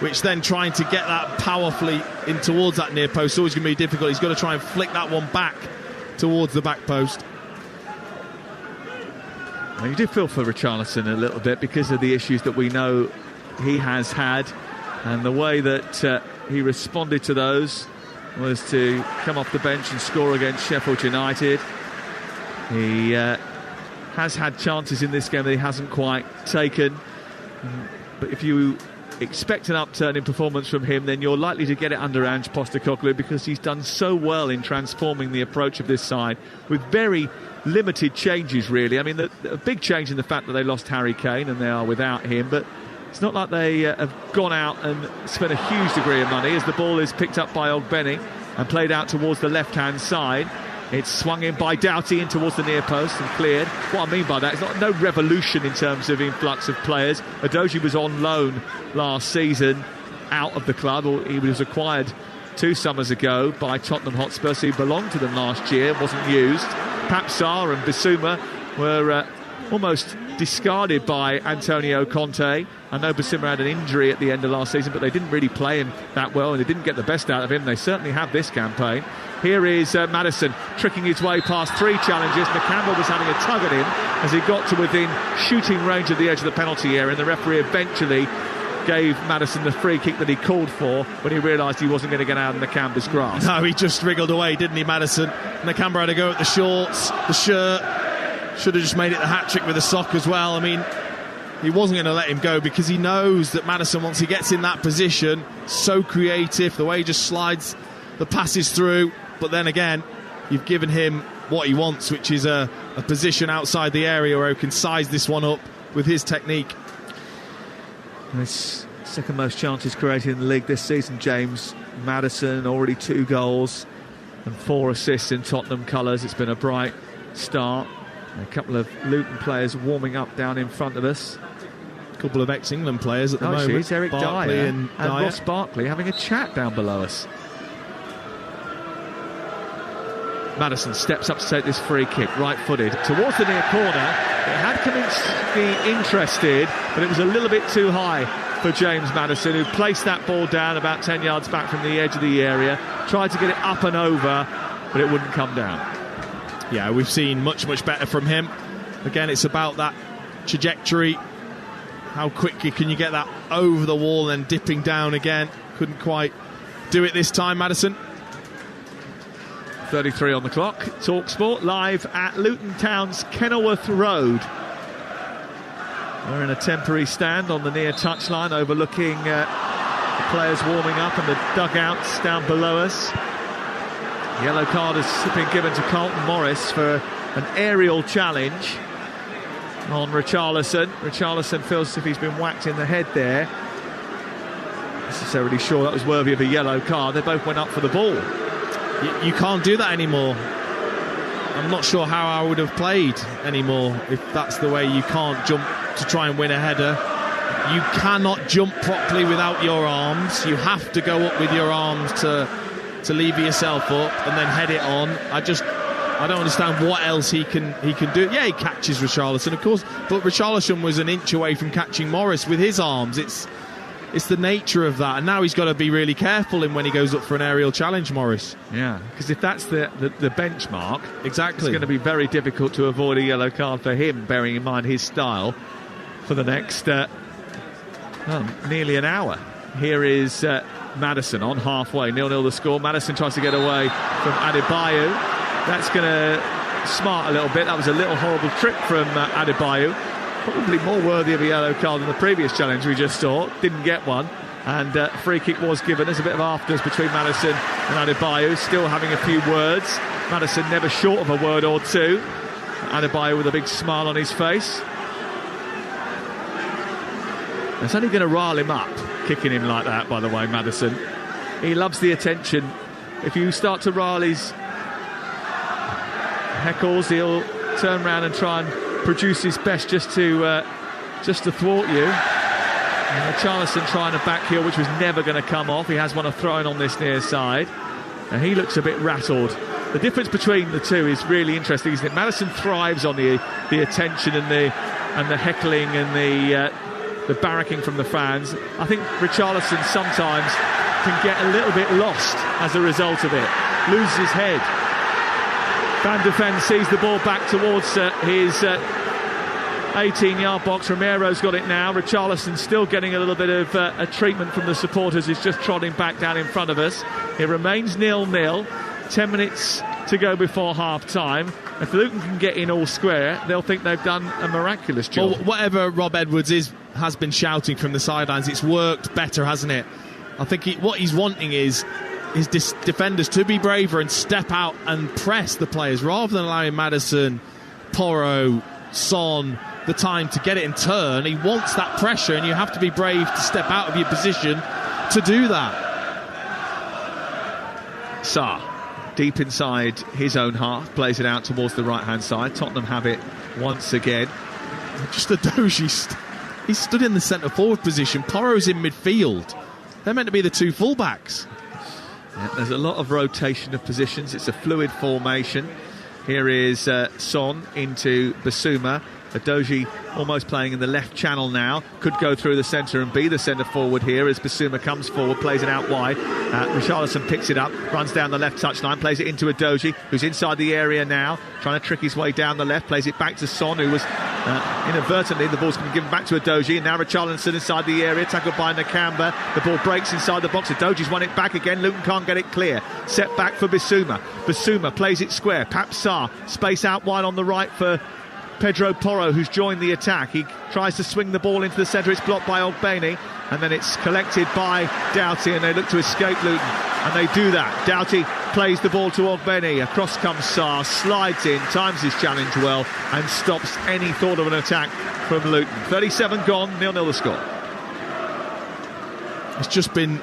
[SPEAKER 3] which then trying to get that powerfully in towards that near post is always going to be difficult. He's got to try and flick that one back towards the back post.
[SPEAKER 2] Well, you do feel for Richarlison a little bit because of the issues that we know he has had, and the way that he responded to those was to come off the bench and score against Sheffield United. He has had chances in this game that he hasn't quite taken, but if you expect an upturn in performance from him, then you're likely to get it under Ange Postecoglou, because he's done so well in transforming the approach of this side with very limited changes, really. I mean, a big change in the fact that they lost Harry Kane and they are without him, but it's not like they have gone out and spent a huge degree of money. As the ball is picked up by Ogbenny and played out towards the left-hand side, it's swung in by Doughty in towards the near post and cleared. What I mean by that is no revolution in terms of influx of players. Udogie was on loan last season out of the club, or he was acquired 2 summers ago by Tottenham Hotspur, so he belonged to them last year, wasn't used. Papsar and Bissouma were almost discarded by Antonio Conte. I know Bissouma had an injury at the end of last season, but they didn't really play him that well, and they didn't get the best out of him. They certainly have this campaign. Here is Maddison tricking his way past 3 challenges. McCampbell was having a tug at him as he got to within shooting range of the edge of the penalty area, and the referee eventually gave Maddison the free kick that he called for when he realised he wasn't going to get out in the Canberra's grass.
[SPEAKER 3] No, he just wriggled away, didn't he, Maddison? And the Canberra had to go at the shorts, the shirt. Should have just made it the hat-trick with the sock as well. I mean, he wasn't going to let him go because he knows that Maddison, once he gets in that position, so creative, the way he just slides the passes through. But then again, you've given him what he wants, which is a position outside the area where he can size this one up with his technique.
[SPEAKER 2] His second most chances created in the league this season, James Maddison, already 2 goals and 4 assists in Tottenham colours. It's been a bright start. A couple of Luton players warming up down in front of us.
[SPEAKER 3] A couple of ex-England players at the moment.
[SPEAKER 2] It's Eric
[SPEAKER 3] Barkley
[SPEAKER 2] Dyer
[SPEAKER 3] and
[SPEAKER 2] Ross Barkley having a chat down below us. Maddison steps up to take this free kick, right-footed, towards the near corner. It had Kaminsky interested, but it was a little bit too high for James Maddison, who placed that ball down about 10 yards back from the edge of the area, tried to get it up and over, but it wouldn't come down.
[SPEAKER 3] Yeah, we've seen much better from him. Again, it's about that trajectory. How quickly can you get that over the wall and dipping down again? Couldn't quite do it this time, Maddison.
[SPEAKER 2] 33 on the clock. Talksport live at Luton Town's Kenilworth Road. We're in a temporary stand on the near touchline overlooking the players warming up and the dugouts down below us. Yellow card has been given to Carlton Morris for an aerial challenge on Richarlison. Richarlison feels as if he's been whacked in the head there. Not necessarily sure that was worthy of a yellow card. They both went up for the ball.
[SPEAKER 3] You can't do that anymore. I'm not sure how I would have played anymore if that's the way. You can't jump to try and win a header. You cannot jump properly without your arms. You have to go up with your arms to lever yourself up and then head it on. I don't understand what else he can do. Yeah, he catches Richarlison, of course, but Richarlison was an inch away from catching Morris with his arms. It's the nature of that, and now he's got to be really careful in when he goes up for an aerial challenge, Morris. Yeah,
[SPEAKER 2] because if that's the benchmark,
[SPEAKER 3] exactly,
[SPEAKER 2] it's going to be very difficult to avoid a yellow card for him, bearing in mind his style, for the next nearly an hour. Here is Maddison on halfway, 0-0 the score. Maddison tries to get away from Adebayo. That's going to smart a little bit. That was a little horrible trick from Adebayo. Probably more worthy of a yellow card than the previous challenge we just saw. Didn't get one, and free kick was given. There's a bit of afters between Maddison and Adebayo, still having a few words. Maddison never short of a word or two. Adebayo with a big smile on his face. It's only going to rile him up, kicking him like that, by the way, Maddison. He loves the attention. If you start to rile his heckles, he'll turn around and try and produce his best just to thwart you. Richarlison trying a back heel, which was never going to come off. He has one of throwing on this near side, and he looks a bit rattled. The difference between the two is really interesting, isn't it? Maddison thrives on the attention and the heckling and the barracking from the fans. I think Richarlison sometimes can get a little bit lost as a result of it, loses his head. Van de Ven sees the ball back towards his 18-yard box. Romero's got it now. Richarlison still getting a little bit of a treatment from the supporters. He's just trotting back down in front of us. It remains 0-0. 10 minutes to go before half-time. If Luton can get in all square, they'll think they've done a miraculous job.
[SPEAKER 3] Well, whatever Rob Edwards has been shouting from the sidelines, it's worked better, hasn't it? I think what he's wanting is his defenders to be braver and step out and press the players rather than allowing Maddison, Porro, Son the time to get it and turn. He wants that pressure, and you have to be brave to step out of your position to do that.
[SPEAKER 2] Sarr, deep inside his own half, plays it out towards the right-hand side. Tottenham have it once again.
[SPEAKER 3] Just a doji. He stood in the centre-forward position. Porro's in midfield. They're meant to be the two full-backs.
[SPEAKER 2] Yeah, there's a lot of rotation of positions. It's a fluid formation. Here is Son into Basuma. Adoji almost playing in the left channel now. Could go through the centre and be the centre forward here as Basuma comes forward, plays it out wide. Richarlison picks it up, runs down the left touchline, plays it into Adoji, who's inside the area now, trying to trick his way down the left, plays it back to Son, who was inadvertently, the ball's going to be given back to Adoji, and now Richarlison inside the area, tackled by Nakamba. The ball breaks inside the box. Adoji's won it back again. Luton can't get it clear. Set back for Basuma. Basuma plays it square. Pap Sarr, space out wide on the right for Pedro Porro, who's joined the attack. He tries to swing the ball into the centre. It's blocked by Ogbeni, and then it's collected by Doughty, and they look to escape Luton, and they do that. Doughty plays the ball to Ogbeni. Across comes Sarr, slides in, times his challenge well, and stops any thought of an attack from Luton. 37 gone, 0-0 the score.
[SPEAKER 3] It's just been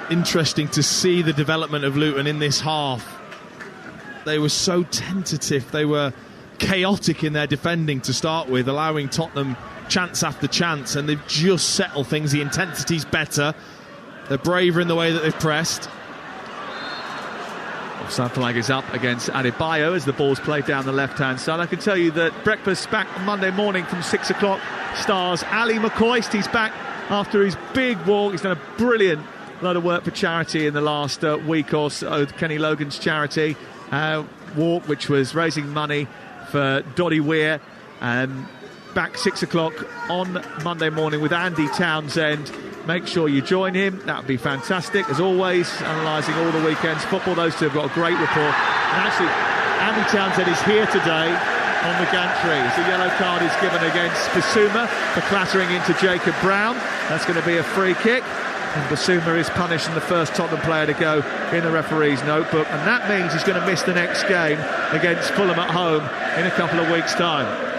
[SPEAKER 3] interesting to see the development of Luton in this half. They were so tentative. They were chaotic in their defending to start with, allowing Tottenham chance after chance, and they've just settled things. The intensity's better. They're braver in the way that they've pressed.
[SPEAKER 2] Offside flag is up against Adebayo as the ball's played down the left-hand side. I can tell you that breakfast back on Monday morning from 6 o'clock stars Ali McCoist. He's back after his big walk. He's done a brilliant lot of work for charity in the last week or so. Kenny Logan's charity walk, which was raising money for Doddy Weir. Back 6 o'clock on Monday morning with Andy Townsend. Make sure you join him. That would be fantastic. As always, analysing all the weekend's football. Those two have got a great report. And actually, Andy Townsend is here today on the gantry. So a yellow card is given against Basuma for clattering into Jacob Brown. That's going to be a free kick. And Basuma is punished and the first Tottenham player to go in the referee's notebook. And that means he's going to miss the next game against Fulham at home in a couple of weeks' time.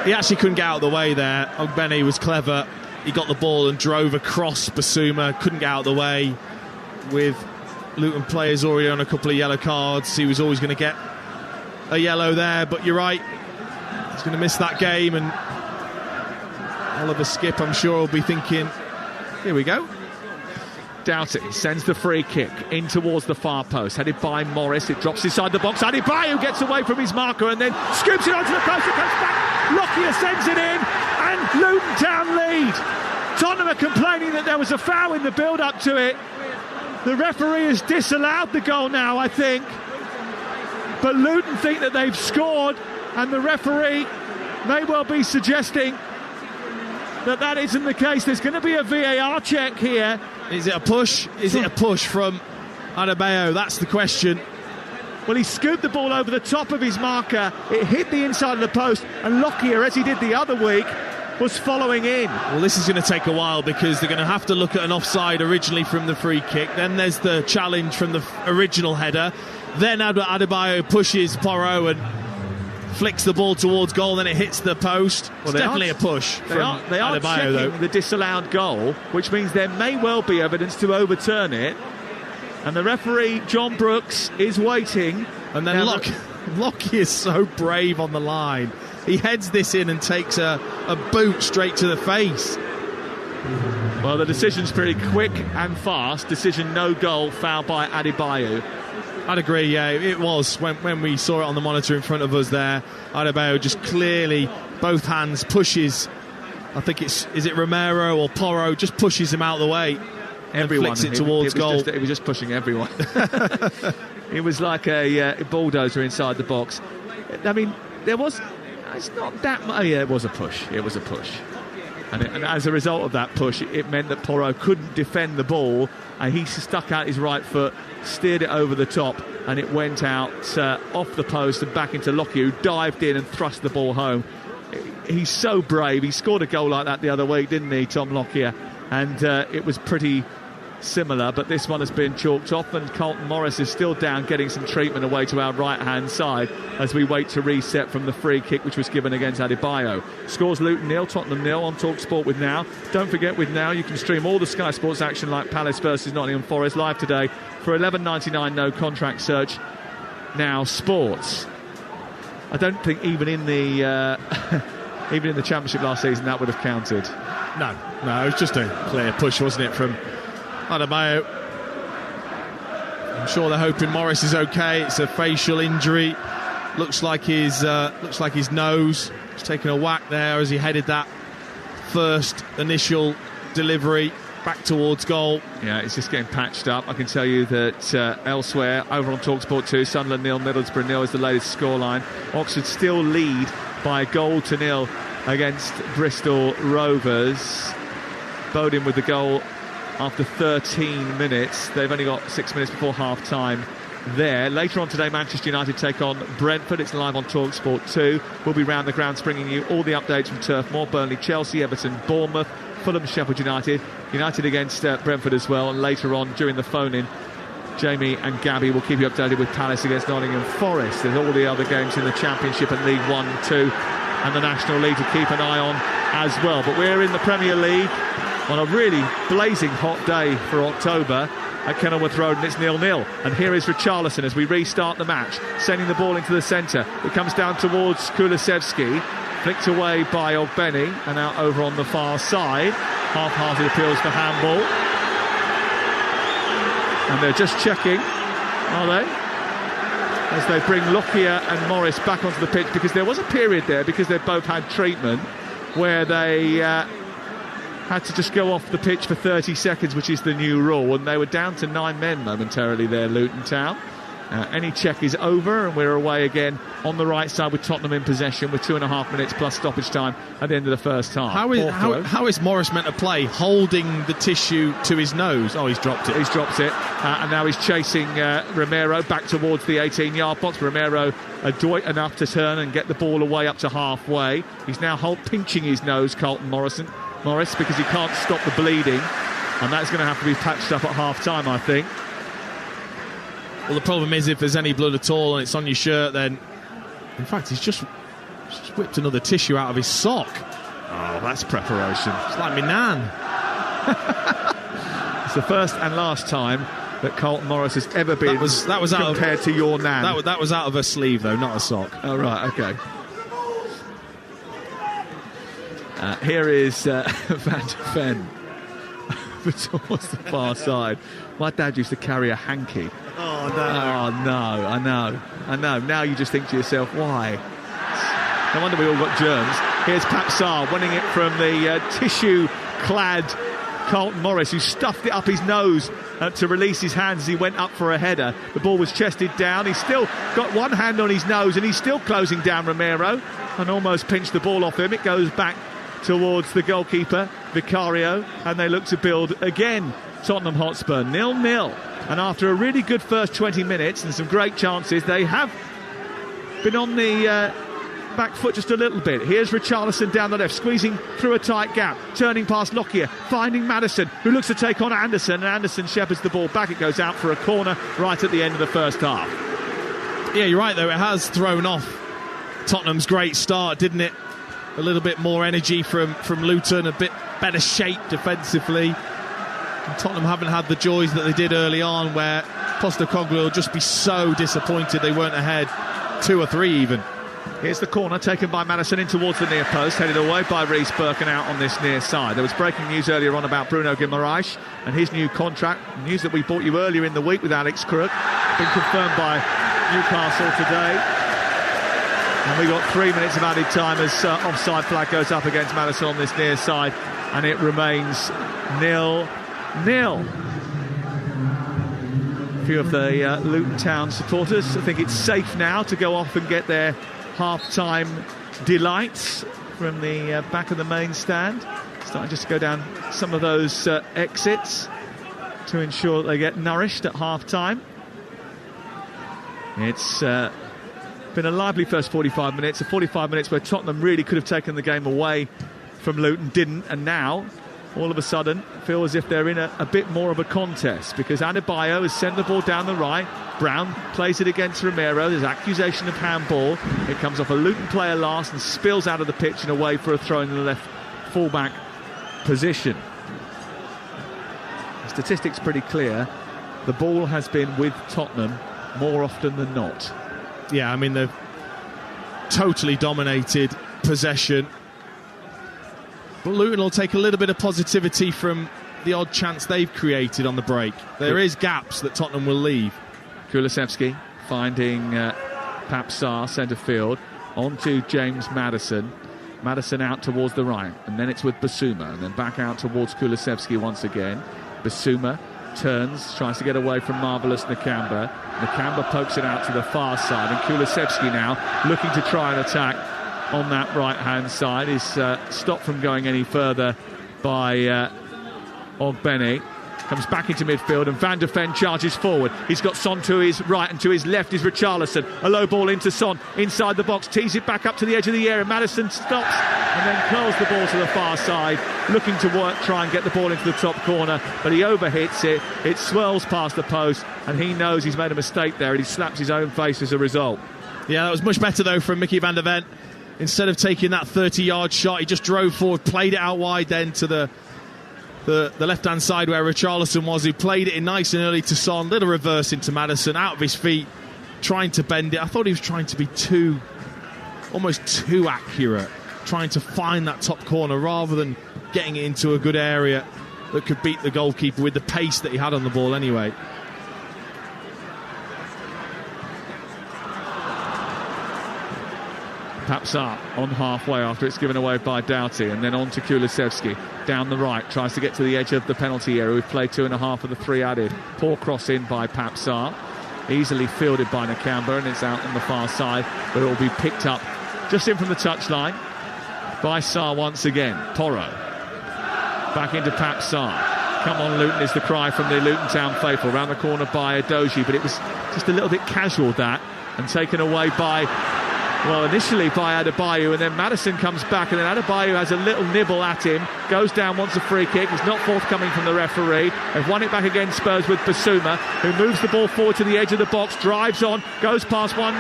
[SPEAKER 3] He actually couldn't get out of the way there. Ogbeni was clever. He got the ball and drove across Basuma. Couldn't get out of the way. With Luton players already on a couple of yellow cards, he was always going to get a yellow there. But you're right, he's going to miss that game. And Oliver Skipp, I'm sure, will be thinking, here we go.
[SPEAKER 2] Doughty sends the free kick in towards the far post, headed by Morris. It drops inside the box. Adebayo gets away from his marker and then scoops it onto the post. It comes back. Lockyer sends it in, and Luton Town lead. Tottenham are complaining that there was a foul in the build-up to it. The referee has disallowed the goal now, I think. But Luton think that they've scored, and the referee may well be suggesting that isn't the case. There's going to be a VAR check here.
[SPEAKER 3] Is it a push? Is it a push from Adebayo? That's the question.
[SPEAKER 2] Well, he scooped the ball over the top of his marker. It hit the inside of the post, and Lockyer, as he did the other week, was following in.
[SPEAKER 3] Well, this is going to take a while because they're going to have to look at an offside originally from the free kick. Then there's the challenge from the original header. Then Adebayo pushes Porro and flicks the ball towards goal, then it hits the post. Well, it's definitely a push from
[SPEAKER 2] they are
[SPEAKER 3] Adebayo,
[SPEAKER 2] checking
[SPEAKER 3] though.
[SPEAKER 2] The disallowed goal, which means there may well be evidence to overturn it. And the referee, John Brooks, is waiting.
[SPEAKER 3] And then Lockie is so brave on the line. He heads this in and takes a boot straight to the face.
[SPEAKER 2] Well, the decision's pretty quick and fast. Decision no goal, foul by Adebayo.
[SPEAKER 3] I'd agree, yeah, it was. When we saw it on the monitor in front of us there, Adebayo just clearly, both hands, pushes, I think is it Romero or Porro, just pushes him out of the way. Everyone. And flicks it towards goal.
[SPEAKER 2] He was just pushing everyone. It was like a bulldozer inside the box. I mean, it's not that much. Yeah, it was a push. And as a result of that push, it meant that Porro couldn't defend the ball, and he stuck out his right foot, steered it over the top, and it went out off the post and back into Lockyer, who dived in and thrust the ball home. He's so brave. He scored a goal like that the other week, didn't he, Tom Lockyer? And it was pretty similar, but this one has been chalked off, and Carlton Morris is still down, getting some treatment away to our right-hand side as we wait to reset from the free kick which was given against Adebayo. Scores Luton 0, Tottenham 0 on Talksport with Now. Don't forget, with Now you can stream all the Sky Sports action like Palace versus Nottingham Forest live today for $11.99 no contract search. Now Sports. I don't think even in the Championship last season that would have counted.
[SPEAKER 3] No, it was just a clear push, wasn't it, from Adebayo. I'm sure they're hoping Morris is okay. It's a facial injury. Looks like his nose. He's taken a whack there as he headed that first initial delivery back towards goal.
[SPEAKER 2] Yeah, it's just getting patched up. I can tell you that elsewhere, over on Talksport 2, Sunderland 0, Middlesbrough 0 is the latest scoreline. Oxford still lead by 1-0 against Bristol Rovers. Bowden with the goal after 13 minutes. They've only got 6 minutes before half-time there. Later on today, Manchester United take on Brentford. It's live on Talksport 2. We'll be round the grounds bringing you all the updates from Turf Moor, Burnley, Chelsea, Everton, Bournemouth, Fulham, Sheffield United against Brentford as well. And later on during the phone-in, Jamie and Gabby will keep you updated with Palace against Nottingham Forest. There's all the other games in the Championship and League 1, 2 and the National League to keep an eye on as well. But we're in the Premier League on a really blazing hot day for October at Kenilworth Road, and it's 0-0. And here is Richarlison as we restart the match, sending the ball into the centre. It comes down towards Kulusevski, flicked away by Ogbeni, and out over on the far side. Half-hearted appeals for handball. And they're just checking, are they? As they bring Lockyer and Morris back onto the pitch, because there was a period there, because they both had treatment, where they had to just go off the pitch for 30 seconds, which is the new rule, and they were down to 9 men momentarily there, Luton Town. Any check is over, and we're away again on the right side with Tottenham in possession with 2.5 minutes plus stoppage time at the end of the first half.
[SPEAKER 3] How is Morris meant to play holding the tissue to his nose? Oh, he's dropped it.
[SPEAKER 2] He's dropped it, and now he's chasing Romero back towards the 18-yard box. Romero adroit enough to turn and get the ball away up to halfway. He's now pinching his nose, Carlton Morris, because he can't stop the bleeding, and that's going to have to be patched up at half-time, I think.
[SPEAKER 3] Well, the problem is if there's any blood at all and it's on your shirt, then... In fact, he's just whipped another tissue out of his sock.
[SPEAKER 2] Oh, that's preparation.
[SPEAKER 3] It's like me nan.
[SPEAKER 2] It's the first and last time that Carlton Morris has ever been compared to your nan.
[SPEAKER 3] That was out of her sleeve, though, not a sock.
[SPEAKER 2] Oh, right, OK. Here is Van de Ven towards the far side. My dad used to carry a hanky.
[SPEAKER 3] Oh, no.
[SPEAKER 2] Oh, no, I know. Now you just think to yourself, why? No wonder we all got germs. Here's Papsar winning it from the tissue-clad Carlton Morris, who stuffed it up his nose to release his hands as he went up for a header. The ball was chested down. He's still got one hand on his nose, and he's still closing down Romero and almost pinched the ball off him. It goes back towards the goalkeeper, Vicario, and they look to build again. Tottenham Hotspur 0-0, and after a really good first 20 minutes and some great chances, they have been on the back foot just a little bit. Here's Richarlison down the left, squeezing through a tight gap, turning past Lockyer, finding Maddison, who looks to take on Anderson, and Anderson shepherds the ball back. It goes out for a corner right at the end of the first half.
[SPEAKER 3] Yeah, you're right, though. It has thrown off Tottenham's great start, didn't it? A little bit more energy from Luton, a bit better shape defensively. And Tottenham haven't had the joys that they did early on, where Postecoglou will just be so disappointed they weren't ahead 2 or 3 even.
[SPEAKER 2] Here's the corner taken by Maddison in towards the near post, headed away by Reece Burke and out on this near side. There was breaking news earlier on about Bruno Guimaraes and his new contract. News that we brought you earlier in the week with Alex Crook, been confirmed by Newcastle today. And we got 3 minutes of added time as offside flag goes up against Maddison on this near side, and it remains 0-0. A few of the Luton Town supporters think it's safe now to go off and get their half-time delights from the back of the main stand. Starting just to go down some of those exits to ensure that they get nourished at half-time. It's been a lively first 45 minutes, a 45 minutes where Tottenham really could have taken the game away from Luton, didn't, and now all of a sudden feel as if they're in a bit more of a contest, because Adebayo has sent the ball down the right. Brown plays it against Romero. There's accusation of handball. It comes off a Luton player last and spills out of the pitch and away for a throw in the left fullback position. The statistics pretty clear. The ball has been with Tottenham more often than not.
[SPEAKER 3] Yeah, I mean, they've totally dominated possession. But Luton will take a little bit of positivity from the odd chance they've created on the break. There is gaps that Tottenham will leave.
[SPEAKER 2] Kulusevski finding Papsar, centre field, onto James Maddison. Maddison out towards the right, and then it's with Basuma, and then back out towards Kulusevski once again. Basuma turns, tries to get away from Marvellous Nakamba. Nakamba pokes it out to the far side, and Kulusevski now looking to try and attack on that right-hand side. Is stopped from going any further by Ogbene. Comes back into midfield, and Van de Ven charges forward. He's got Son to his right, and to his left is Richarlison. A low ball into Son, inside the box, tees it back up to the edge of the area. Maddison stops and then curls the ball to the far side, looking to try and get the ball into the top corner, but he overhits it. It swirls past the post, and he knows he's made a mistake there, and he slaps his own face as a result.
[SPEAKER 3] Yeah, that was much better though from Mickey van der Ven. Instead of taking that 30-yard shot, he just drove forward, played it out wide then to the left-hand side where Richarlison was, who played it in nice and early to Son. Little reverse into Maddison, out of his feet, trying to bend it. I thought he was trying to be almost too accurate, trying to find that top corner rather than getting it into a good area that could beat the goalkeeper with the pace that he had on the ball anyway.
[SPEAKER 2] Papsar on halfway after it's given away by Doughty, and then on to Kulusevski down the right, tries to get to the edge of the penalty area. We've played 2.5 of the 3 added. Poor cross in by Papsar, easily fielded by Nakamba, and it's out on the far side, but it will be picked up just in from the touchline by Sarr once again. Porro back into Papsar. Come on Luton is the cry from the Luton Town faithful, round the corner by Edoji, but it was just a little bit casual, that, and taken away by, well, initially by Adebayo, and then Maddison comes back, and then Adebayo has a little nibble at him, goes down, wants a free kick. It's not forthcoming from the referee. They've won it back again, Spurs, with Basuma, who moves the ball forward to the edge of the box, drives on, goes past one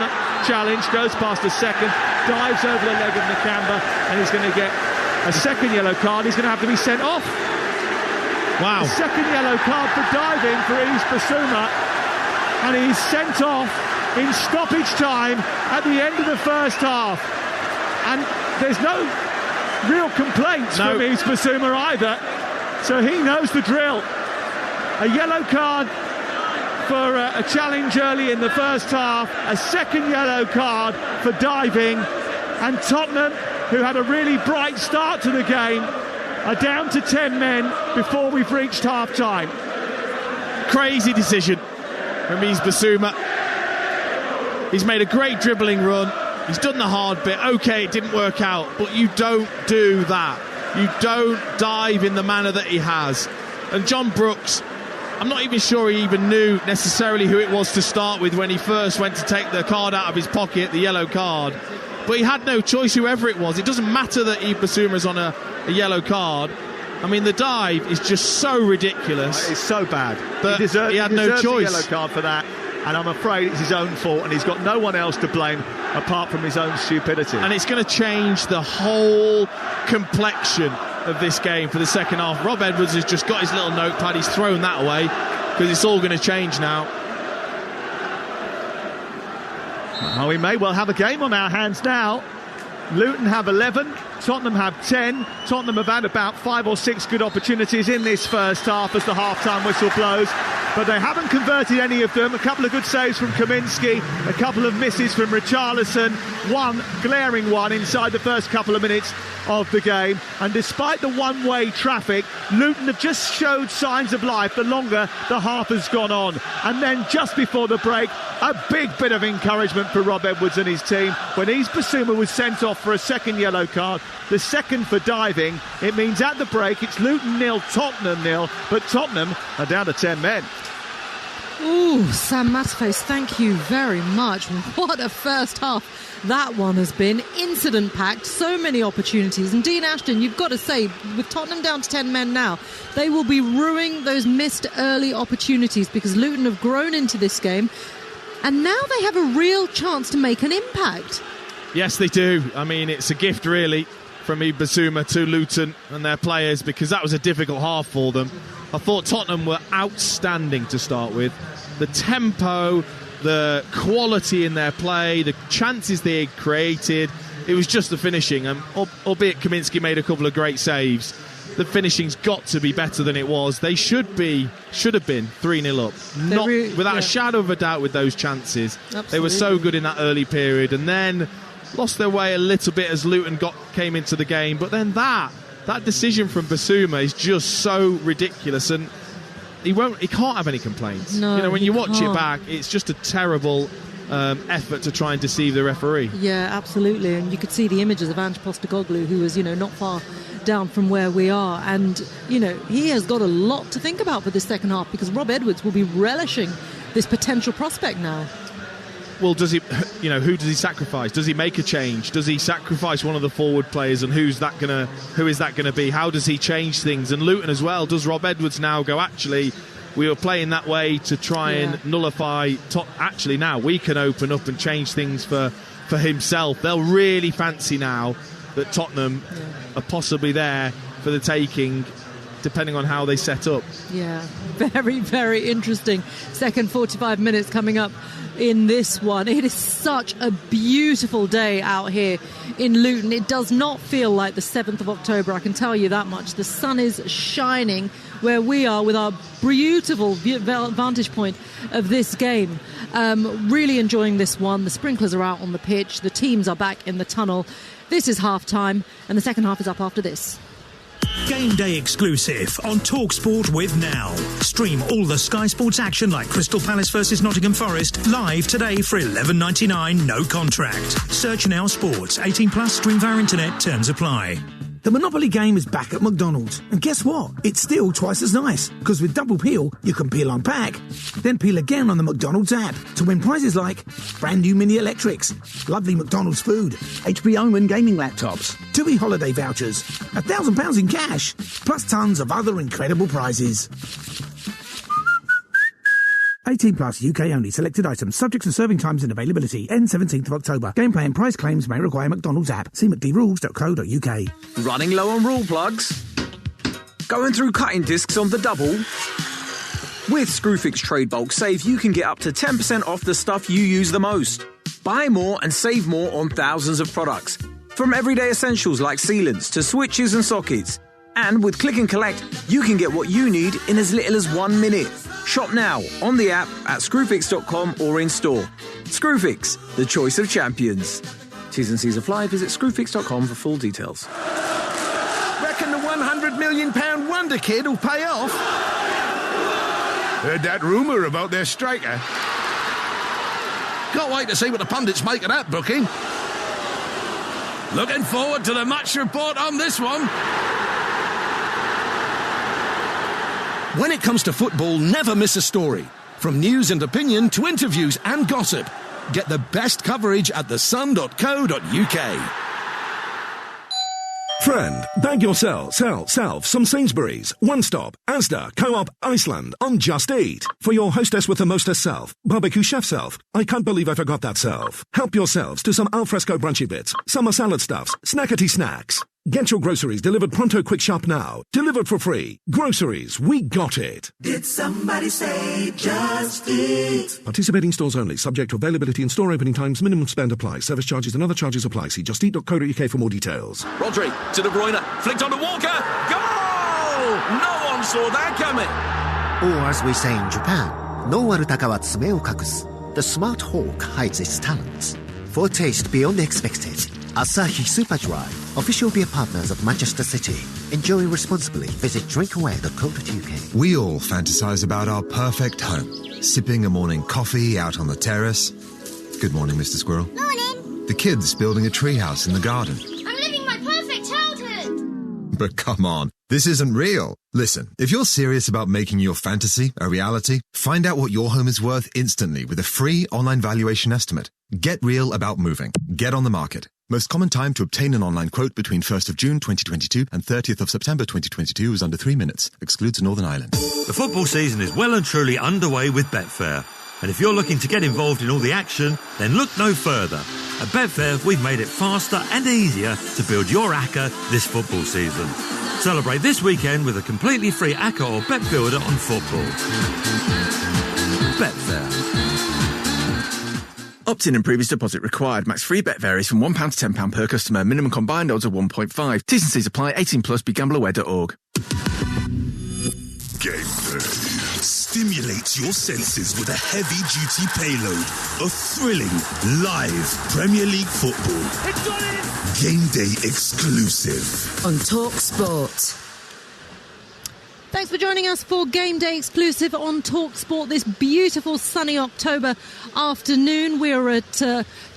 [SPEAKER 2] challenge, goes past a second, dives over the leg of Nakamba, and he's going to get a second yellow card. He's going to have to be sent off.
[SPEAKER 3] Wow.
[SPEAKER 2] A second yellow card for diving for Yves Basuma, and he's sent off in stoppage time at the end of the first half, and there's no real complaints from Yves Basuma either, so he knows the drill. A yellow card for a challenge early in the first half, a second yellow card for diving, and Tottenham, who had a really bright start to the game, are down to 10 men before we've reached half time.
[SPEAKER 3] Crazy decision from Yves Basuma. He's made a great dribbling run. He's done the hard bit. OK, it didn't work out, but you don't do that. You don't dive in the manner that he has. And John Brooks, I'm not even sure he even knew necessarily who it was to start with when he first went to take the card out of his pocket, the yellow card. But he had no choice, whoever it was. It doesn't matter that Yves Basuma is on a yellow card. I mean, the dive is just so ridiculous.
[SPEAKER 2] It's so bad.
[SPEAKER 3] He had no choice.
[SPEAKER 2] A yellow card for that. And I'm afraid it's his own fault, and he's got no one else to blame apart from his own stupidity.
[SPEAKER 3] And it's going to change the whole complexion of this game for the second half. Rob Edwards has just got his little notepad, he's thrown that away, because it's all going to change now.
[SPEAKER 2] Well, we may well have a game on our hands now. Luton have 11, Tottenham have 10. Tottenham have had about 5 or 6 good opportunities in this first half as the half-time whistle blows, but they haven't converted any of them. A couple of good saves from Kaminsky, a couple of misses from Richarlison, one glaring one inside the first couple of minutes of the game. And despite the one-way traffic, Luton have just showed signs of life the longer the half has gone on. And then just before the break, a big bit of encouragement for Rob Edwards and his team when Yves Basuma was sent off for a second yellow card, the second for diving. It means at the break it's Luton 0, Tottenham 0, but Tottenham are down to 10 men.
[SPEAKER 1] Ooh, Sam Matterface, thank you very much. What a first half that one has been. Incident-packed, so many opportunities. And Dean Ashton, you've got to say, with Tottenham down to 10 men now, they will be ruining those missed early opportunities because Luton have grown into this game, and now they have a real chance to make an impact.
[SPEAKER 3] Yes, they do. I mean, it's a gift, really, from Yves Basuma to Luton and their players, because that was a difficult half for them. I thought Tottenham were outstanding to start with. The tempo, the quality in their play, the chances they created, it was just the finishing. Albeit Kaminsky made a couple of great saves. the finishing's got to be better than it was. They should have been 3-0 up. Without a shadow of a doubt with those chances.
[SPEAKER 1] Absolutely.
[SPEAKER 3] They were so good in that early period, and then lost their way a little bit as Luton came into the game. But then that decision from Basuma is just so ridiculous, and he can't have any complaints.
[SPEAKER 1] No,
[SPEAKER 3] when you watch it back, it's just a terrible effort to try and deceive the referee.
[SPEAKER 1] Yeah, absolutely. And you could see the images of Ange Postecoglou, who was, not far down from where we are. And, he has got a lot to think about for this second half, because Rob Edwards will be relishing this potential prospect now.
[SPEAKER 3] Well, does he, who does he sacrifice? Does he make a change? Does he sacrifice one of the forward players? And who is that going to be? How does he change things? And Luton as well. Does Rob Edwards now go, actually, we were playing that way to try and nullify... Actually, now we can open up and change things for himself. They'll really fancy now that Tottenham are possibly there for the taking, depending on how they set up.
[SPEAKER 1] Yeah, very, very interesting. Second 45 minutes coming up in this one. It is such a beautiful day out here in Luton. It does not feel like the 7th of October, I can tell you that much. The sun is shining where we are with our beautiful vantage point of this game. Really enjoying this one. The sprinklers are out on the pitch. The teams are back in the tunnel. This is half-time, and the second half is up after this.
[SPEAKER 4] Game day exclusive on Talksport with Now. Stream all the Sky Sports action like Crystal Palace versus Nottingham Forest live today for $11.99, no contract. Search Now Sports. 18+, stream via internet, terms apply.
[SPEAKER 5] The Monopoly game is back at McDonald's. And guess what? It's still twice as nice. Because with double peel, you can peel on pack, then peel again on the McDonald's app to win prizes like brand new mini electrics, lovely McDonald's food, HP Omen gaming laptops, TUI holiday vouchers, £1,000 in cash, plus tons of other incredible prizes. 18+, UK only. Selected items. Subject to serving times and availability. End 17th of October. Gameplay and price claims may require McDonald's app. See mcdrules.co.uk.
[SPEAKER 6] Running low on rule plugs? Going through cutting discs on the double? With Screwfix Trade Bulk Save, you can get up to 10% off the stuff you use the most. Buy more and save more on thousands of products. From everyday essentials like sealants to switches and sockets. And with Click and Collect, you can get what you need in as little as 1 minute. Shop now on the app at screwfix.com or in store. Screwfix, the choice of champions. T's and C's apply. Visit screwfix.com for full details.
[SPEAKER 7] Reckon the £100 million wonder kid will pay off? Heard that rumour about their striker. Can't wait to see what the pundits make of that booking. Looking forward to the match report on this one. When it comes to football, never miss a story. From news and opinion to interviews and gossip. Get the best coverage at thesun.co.uk.
[SPEAKER 8] Friend, bag yourself some Sainsbury's, One Stop, Asda, Co-op, Iceland on Just Eat. For your hostess with the mostest self, barbecue chef self. I can't believe I forgot that self. Help yourselves to some alfresco brunchy bits, summer salad stuffs, snackety snacks. Get your groceries delivered pronto quick shop now. Delivered for free. Groceries, we got it.
[SPEAKER 9] Did somebody say Just Eat?
[SPEAKER 8] Participating stores only. Subject to availability and store opening times. Minimum spend applies. Service charges and other charges apply. See justeat.co.uk for more details.
[SPEAKER 10] Rodri to De Bruyne. Flicked on to Walker. Goal! No one saw that coming.
[SPEAKER 11] Or as we say in Japan, no warutaka wa tsume o kakusu. The smart hawk hides its talents. For a taste beyond expected, Asahi Super Dry, official beer partners of Manchester City. Enjoy responsibly. Visit drinkaway.co.uk.
[SPEAKER 12] We all fantasize about our perfect home. Sipping a morning coffee out on the terrace. Good morning, Mr. Squirrel.
[SPEAKER 13] Morning.
[SPEAKER 12] The kids building a treehouse in the garden.
[SPEAKER 13] I'm living my perfect childhood.
[SPEAKER 12] But come on, this isn't real. Listen, if you're serious about making your fantasy a reality, find out what your home is worth instantly with a free online valuation estimate. Get real about moving. Get on the market. Most common time to obtain an online quote between 1st of June 2022 and 30th of September 2022 is under 3 minutes. Excludes Northern Ireland.
[SPEAKER 14] The football season is well and truly underway with Betfair. And if you're looking to get involved in all the action, then look no further. At Betfair, we've made it faster and easier to build your ACCA this football season. Celebrate this weekend with a completely free ACCA or Bet Builder on football. Betfair.
[SPEAKER 6] Opt-in and previous deposit required. Max free bet varies from £1 to £10 per customer. Minimum combined odds of 1.5. T's and C's apply. 18 plus. BeGambleAware.org.
[SPEAKER 15] Game day. Stimulate your senses with a heavy-duty payload of thrilling, live Premier League football.
[SPEAKER 9] It's got it!
[SPEAKER 15] Game day exclusive.
[SPEAKER 16] On Talksport.
[SPEAKER 1] Thanks for joining us for Game Day exclusive on Talksport this beautiful sunny October afternoon. We're at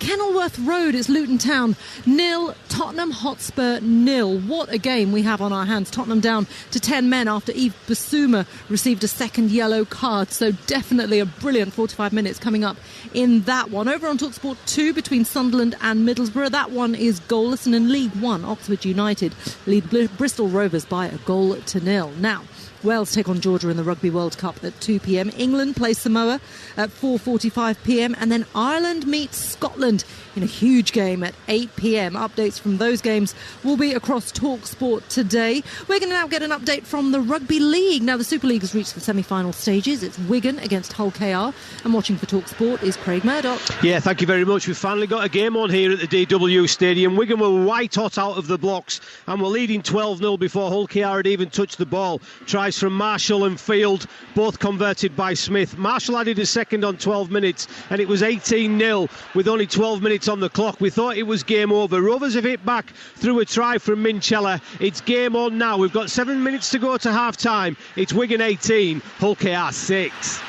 [SPEAKER 1] Kenilworth Road. It's Luton Town 0, Tottenham Hotspur 0. What a game we have on our hands. Tottenham down to 10 men after Yves Bissouma received a second yellow card. So definitely a brilliant 45 minutes coming up in that one. Over on Talksport 2 between Sunderland and Middlesbrough. That one is goalless. And in League 1, Oxford United lead Bristol Rovers by a goal to 0. Now, Wales take on Georgia in the Rugby World Cup at 2 p.m. England play Samoa at 4:45 p.m. And then Ireland meets Scotland in a huge game at 8 p.m. Updates from those games will be across Talksport today. We're going to now get an update from the Rugby League. Now, the Super League has reached the semi-final stages. It's Wigan against Hull KR. And watching for Talksport is Craig Murdoch.
[SPEAKER 17] Yeah, thank you very much. We've finally got a game on here at the DW Stadium. Wigan were white hot out of the blocks and were leading 12-0 before Hull KR had even touched the ball. Tries from Marshall and Field, both converted by Smith. Marshall added a second on 12 minutes and it was 18-0 with only 12 minutes on the clock. We thought it was game over. Rovers have hit back through a try from Minchella. It's game on now. We've got 7 minutes to go to half-time. It's Wigan 18, Hull KR 6.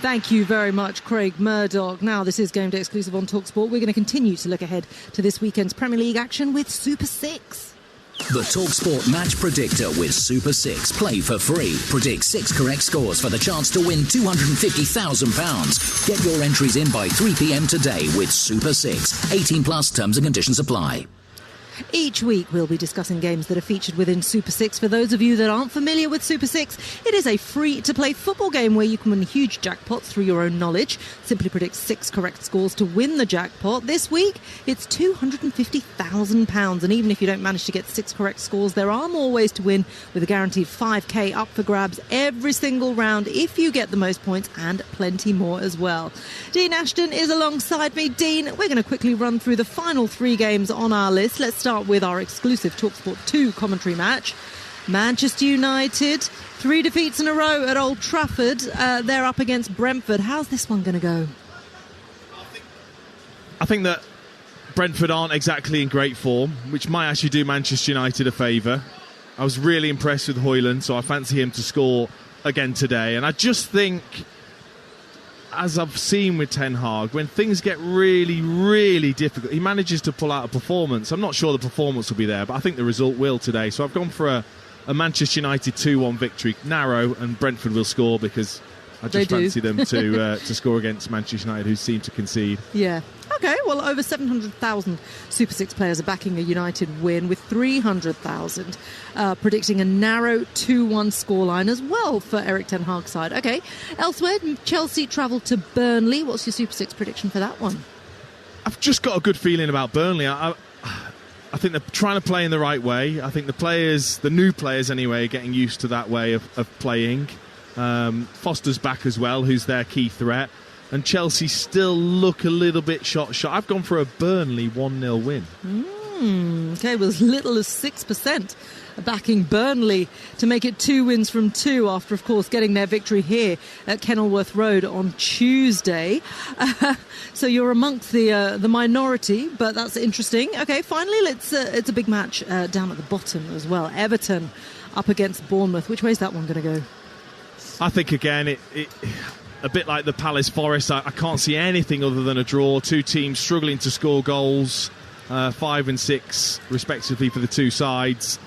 [SPEAKER 1] Thank you very much, Craig Murdoch. Now, this is Game Day exclusive on Talksport. We're going to continue to look ahead to this weekend's Premier League action with Super 6.
[SPEAKER 18] The Talksport Match Predictor with Super 6. Play for free. Predict 6 correct scores for the chance to win £250,000. Get your entries in by 3 p.m. today with Super 6. 18 plus terms and conditions apply.
[SPEAKER 1] Each week we'll be discussing games that are featured within Super 6. For those of you that aren't familiar with Super 6, it is a free-to-play football game where you can win huge jackpots through your own knowledge. Simply predict 6 correct scores to win the jackpot. This week, it's £250,000. And even if you don't manage to get 6 correct scores, there are more ways to win with a guaranteed 5k up for grabs every single round if you get the most points, and plenty more as well. Dean Ashton is alongside me. Dean, we're going to quickly run through the final 3 games on our list. Let's start with our exclusive Talksport 2 commentary match. Manchester United, 3 defeats in a row at Old Trafford. They're up against Brentford. How's this one going to go?
[SPEAKER 3] I think that Brentford aren't exactly in great form, which might actually do Manchester United a favour. I was really impressed with Højlund, so I fancy him to score again today. And I just think, as I've seen with Ten Hag, when things get really, really difficult, he manages to pull out a performance. I'm not sure the performance will be there, but I think the result will today. So I've gone for a Manchester United 2-1 victory. Narrow, and Brentford will score because I just fancy them to score against Manchester United, who seem to concede.
[SPEAKER 1] Yeah. OK, well, over 700,000 Super 6 players are backing a United win, with 300,000 predicting a narrow 2-1 scoreline as well for Eric Ten Hag's side. OK, elsewhere, Chelsea travel to Burnley. What's your Super 6 prediction for that one?
[SPEAKER 3] I've just got a good feeling about Burnley. I think they're trying to play in the right way. I think the players, the new players anyway, are getting used to that way of playing. Foster's back as well, who's their key threat. And Chelsea still look a little bit shot. I've gone for a Burnley 1-0 win.
[SPEAKER 1] OK, with as little as 6% backing Burnley to make it 2 wins from 2 after, of course, getting their victory here at Kenilworth Road on Tuesday. So you're amongst the minority, but that's interesting. OK, finally, it's a big match down at the bottom as well. Everton up against Bournemouth. Which way is that one going to go?
[SPEAKER 3] I think, again, it a bit like the Palace Forest, I can't see anything other than a draw. 2 teams struggling to score goals, 5 and 6 respectively for the 2 sides.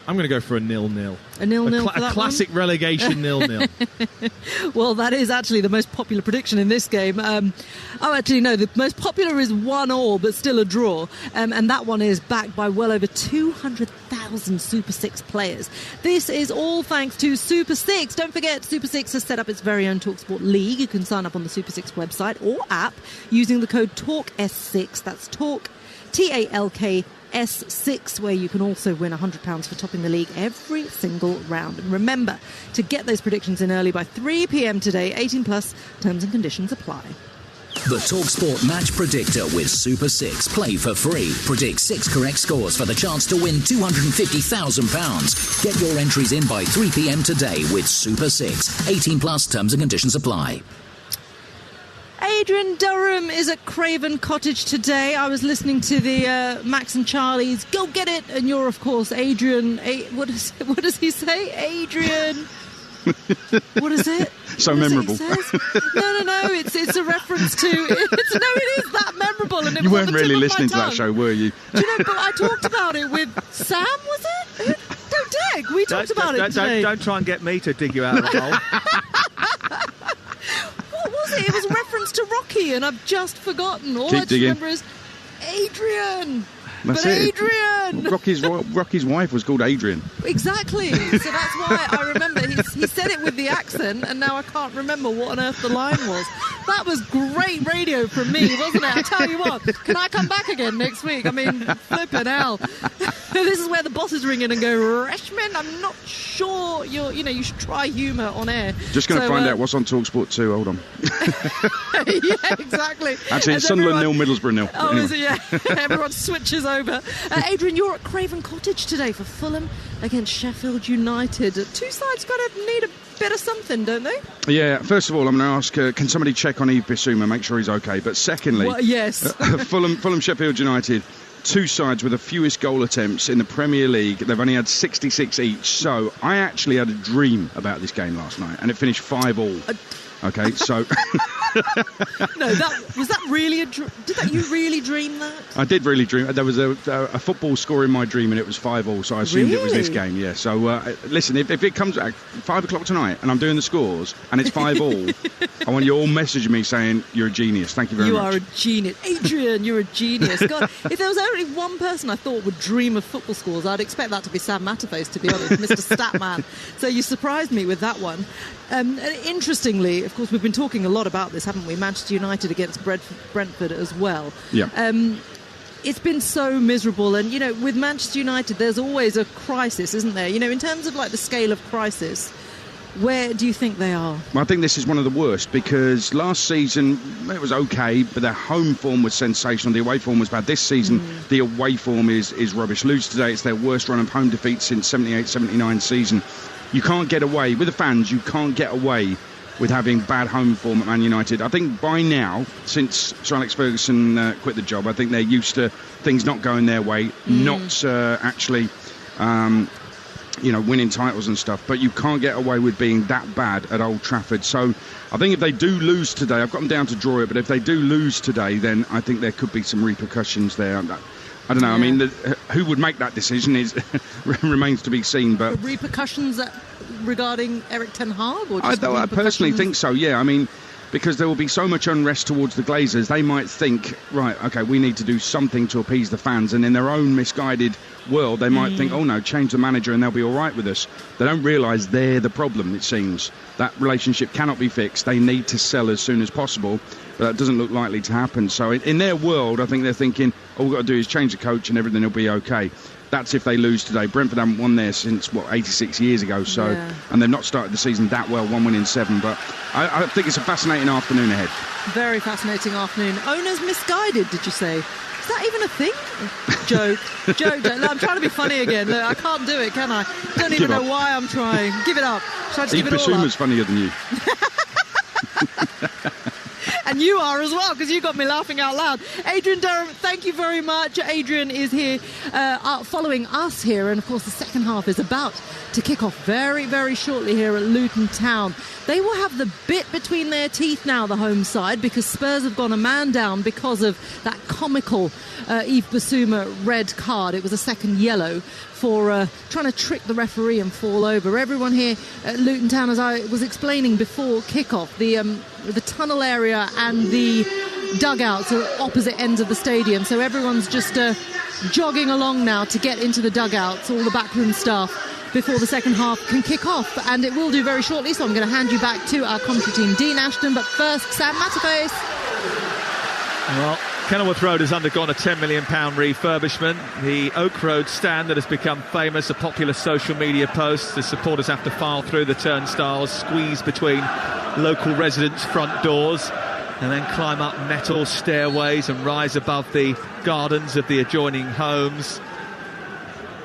[SPEAKER 3] I'm going to go for a 0-0.
[SPEAKER 1] A 0-0 for that
[SPEAKER 3] classic
[SPEAKER 1] one?
[SPEAKER 3] relegation 0-0.
[SPEAKER 1] Well, that is actually the most popular prediction in this game. Actually, no, the most popular is 1-1, but still a draw. And that one is backed by well over 200,000 Super 6 players. This is all thanks to Super 6. Don't forget, Super 6 has set up its very own TalkSport League. You can sign up on the Super 6 website or app using the code TALKS6. That's TALK, TALK S6, where you can also win £100 for topping the league every single round. And remember to get those predictions in early by 3 p.m. today. 18 plus, terms and conditions apply.
[SPEAKER 18] The Talksport Match Predictor with Super 6. Play for free. Predict 6 correct scores for the chance to win £250,000. Get your entries in by 3 p.m. today with Super 6. 18 plus terms and conditions apply.
[SPEAKER 1] Adrian Durham is at Craven Cottage today. I was listening to the Max and Charlie's Go Get It, and you're, of course, Adrian. What does he say? Adrian. What is it?
[SPEAKER 16] So memorable.
[SPEAKER 1] No. It's a reference to. It is that memorable, and
[SPEAKER 16] you weren't really listening to that show, were you?
[SPEAKER 1] Do you know? But I talked about it with Sam. Was it? Don't dig. We talked about it today.
[SPEAKER 2] Don't try and get me to dig you out of the hole.
[SPEAKER 1] What was it? It was a reference to Rocky, and I've just forgotten. All I just remember is Adrian.
[SPEAKER 16] That's
[SPEAKER 1] but
[SPEAKER 16] it.
[SPEAKER 1] Adrian!
[SPEAKER 16] Rocky's wife was called Adrian.
[SPEAKER 1] Exactly. So that's why I remember. He said it with the accent, and now I can't remember what on earth the line was. That was great radio from me, wasn't it? I tell you what, can I come back again next week? I mean, flipping hell. This is where the bosses ring in and go, Reshman, I'm not sure you should try humour on air.
[SPEAKER 16] Just going to find out what's on Talksport 2. Hold on.
[SPEAKER 1] Yeah, exactly.
[SPEAKER 16] Actually, it's Sunderland 0, Middlesbrough 0.
[SPEAKER 1] Oh,
[SPEAKER 16] anyway.
[SPEAKER 1] is it? Yeah. Everyone switches over. Adrian, you're at Craven Cottage today for Fulham against Sheffield United. Two sides kind of need a bit of something, don't they?
[SPEAKER 16] Yeah, first of all, I'm going to ask, can somebody check on Yves Bissouma, make sure he's okay? But secondly,
[SPEAKER 1] yes.
[SPEAKER 16] Fulham Sheffield United, two sides with the fewest goal attempts in the Premier League. They've only had 66 each. So I actually had a dream about this game last night, and it finished 5-5. Okay, so...
[SPEAKER 1] No, was that really a dream? Did you really dream that?
[SPEAKER 16] I did really dream. There was a football score in my dream, and it was 5-5, so I assumed it was this game, yeah. So, listen, if it comes at 5 o'clock tonight, and I'm doing the scores, and it's 5-5, I want you all messaging me saying, you're a genius. Thank you very much.
[SPEAKER 1] You are a genius. Adrian, you're a genius. God, if there was only one person I thought would dream of football scores, I'd expect that to be Sam Matterface, to be honest, Mr. Statman. So you surprised me with that one. And interestingly, of course, we've been talking a lot about this, haven't we? Manchester United against Brentford as well.
[SPEAKER 16] Yeah.
[SPEAKER 1] It's been so miserable, and with Manchester United, there's always a crisis, isn't there? In terms of like the scale of crisis, where do you think they are?
[SPEAKER 16] Well, I think this is one of the worst, because last season it was okay, but their home form was sensational. The away form was bad. This season, the away form is rubbish. Lose today, it's their worst run of home defeats since 78-79 season. You can't get away, with the fans, you can't get away with having bad home form at Man United. I think by now, since Sir Alex Ferguson quit the job, I think they're used to things not going their way, not actually, winning titles and stuff. But you can't get away with being that bad at Old Trafford. So I think if they do lose today, I've got them down to draw it, but if they do lose today, then I think there could be some repercussions there. I don't know. Yeah. I mean, who would make that decision remains to be seen. But
[SPEAKER 1] the repercussions regarding Eric Ten Hag, or just
[SPEAKER 16] I personally think so. Yeah, I mean, because there will be so much unrest towards the Glazers, they might think, right, okay, we need to do something to appease the fans, and in their own misguided world, they might think, oh no, change the manager and they'll be all right with us. They don't realise they're the problem. It seems that relationship cannot be fixed. They need to sell as soon as possible. But that doesn't look likely to happen. So in their world, I think they're thinking, all we've got to do is change the coach and everything will be okay. That's if they lose today. Brentford haven't won there since, 86 years ago. So, and they've not started the season that well, 1 win in 7. But I think it's a fascinating afternoon ahead.
[SPEAKER 1] Very fascinating afternoon. Owners misguided, did you say? Is that even a thing? Joke. Look, I'm trying to be funny again. Look, I can't do it, can I? Don't even know why I'm trying. Give it up. Should I just give it all up?
[SPEAKER 16] Basuma's funnier than you.
[SPEAKER 1] And you are as well, because you got me laughing out loud. Adrian Durham, thank you very much. Adrian is here following us here, and of course the second half is about to kick off very, very shortly here at Luton Town. They will have the bit between their teeth now, the home side, because Spurs have gone a man down because of that comical Yves Bissouma red card. It was a second yellow for trying to trick the referee and fall over. Everyone here at Luton Town, as I was explaining before kick-off, the tunnel area and the dugouts are opposite ends of the stadium, so everyone's just jogging along now to get into the dugouts, all the backroom staff, before the second half can kick off, and it will do very shortly. So I'm going to hand you back to our commentary team, Dean Ashton, but first, Sam Matterface.
[SPEAKER 2] Well, Kenilworth Road has undergone a £10 million refurbishment. The Oak Road stand that has become famous, a popular social media post. The supporters have to file through the turnstiles, squeeze between local residents' front doors. and then climb up metal stairways and rise above the gardens of the adjoining homes.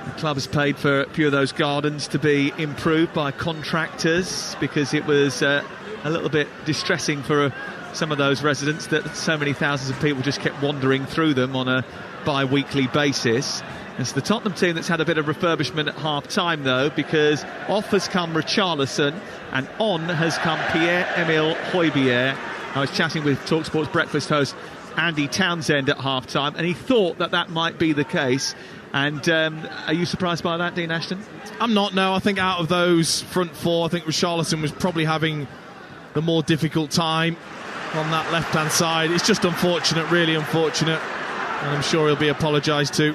[SPEAKER 2] The club has paid for a few of those gardens to be improved by contractors because it was a little bit distressing for some of those residents that so many thousands of people just kept wandering through them on a bi-weekly basis. It's the Tottenham team that's had a bit of refurbishment at half-time, though, because off has come Richarlison and on has come Pierre-Emile Højbjerg. I was chatting with Talksport's breakfast host Andy Townsend at half-time, and he thought that might be the case. And are you surprised by that, Dean Ashton?
[SPEAKER 3] I'm not, no. I think out of those front four, I think Richarlison was probably having the more difficult time on that left-hand side. It's just unfortunate, really unfortunate, and I'm sure he'll be apologised to.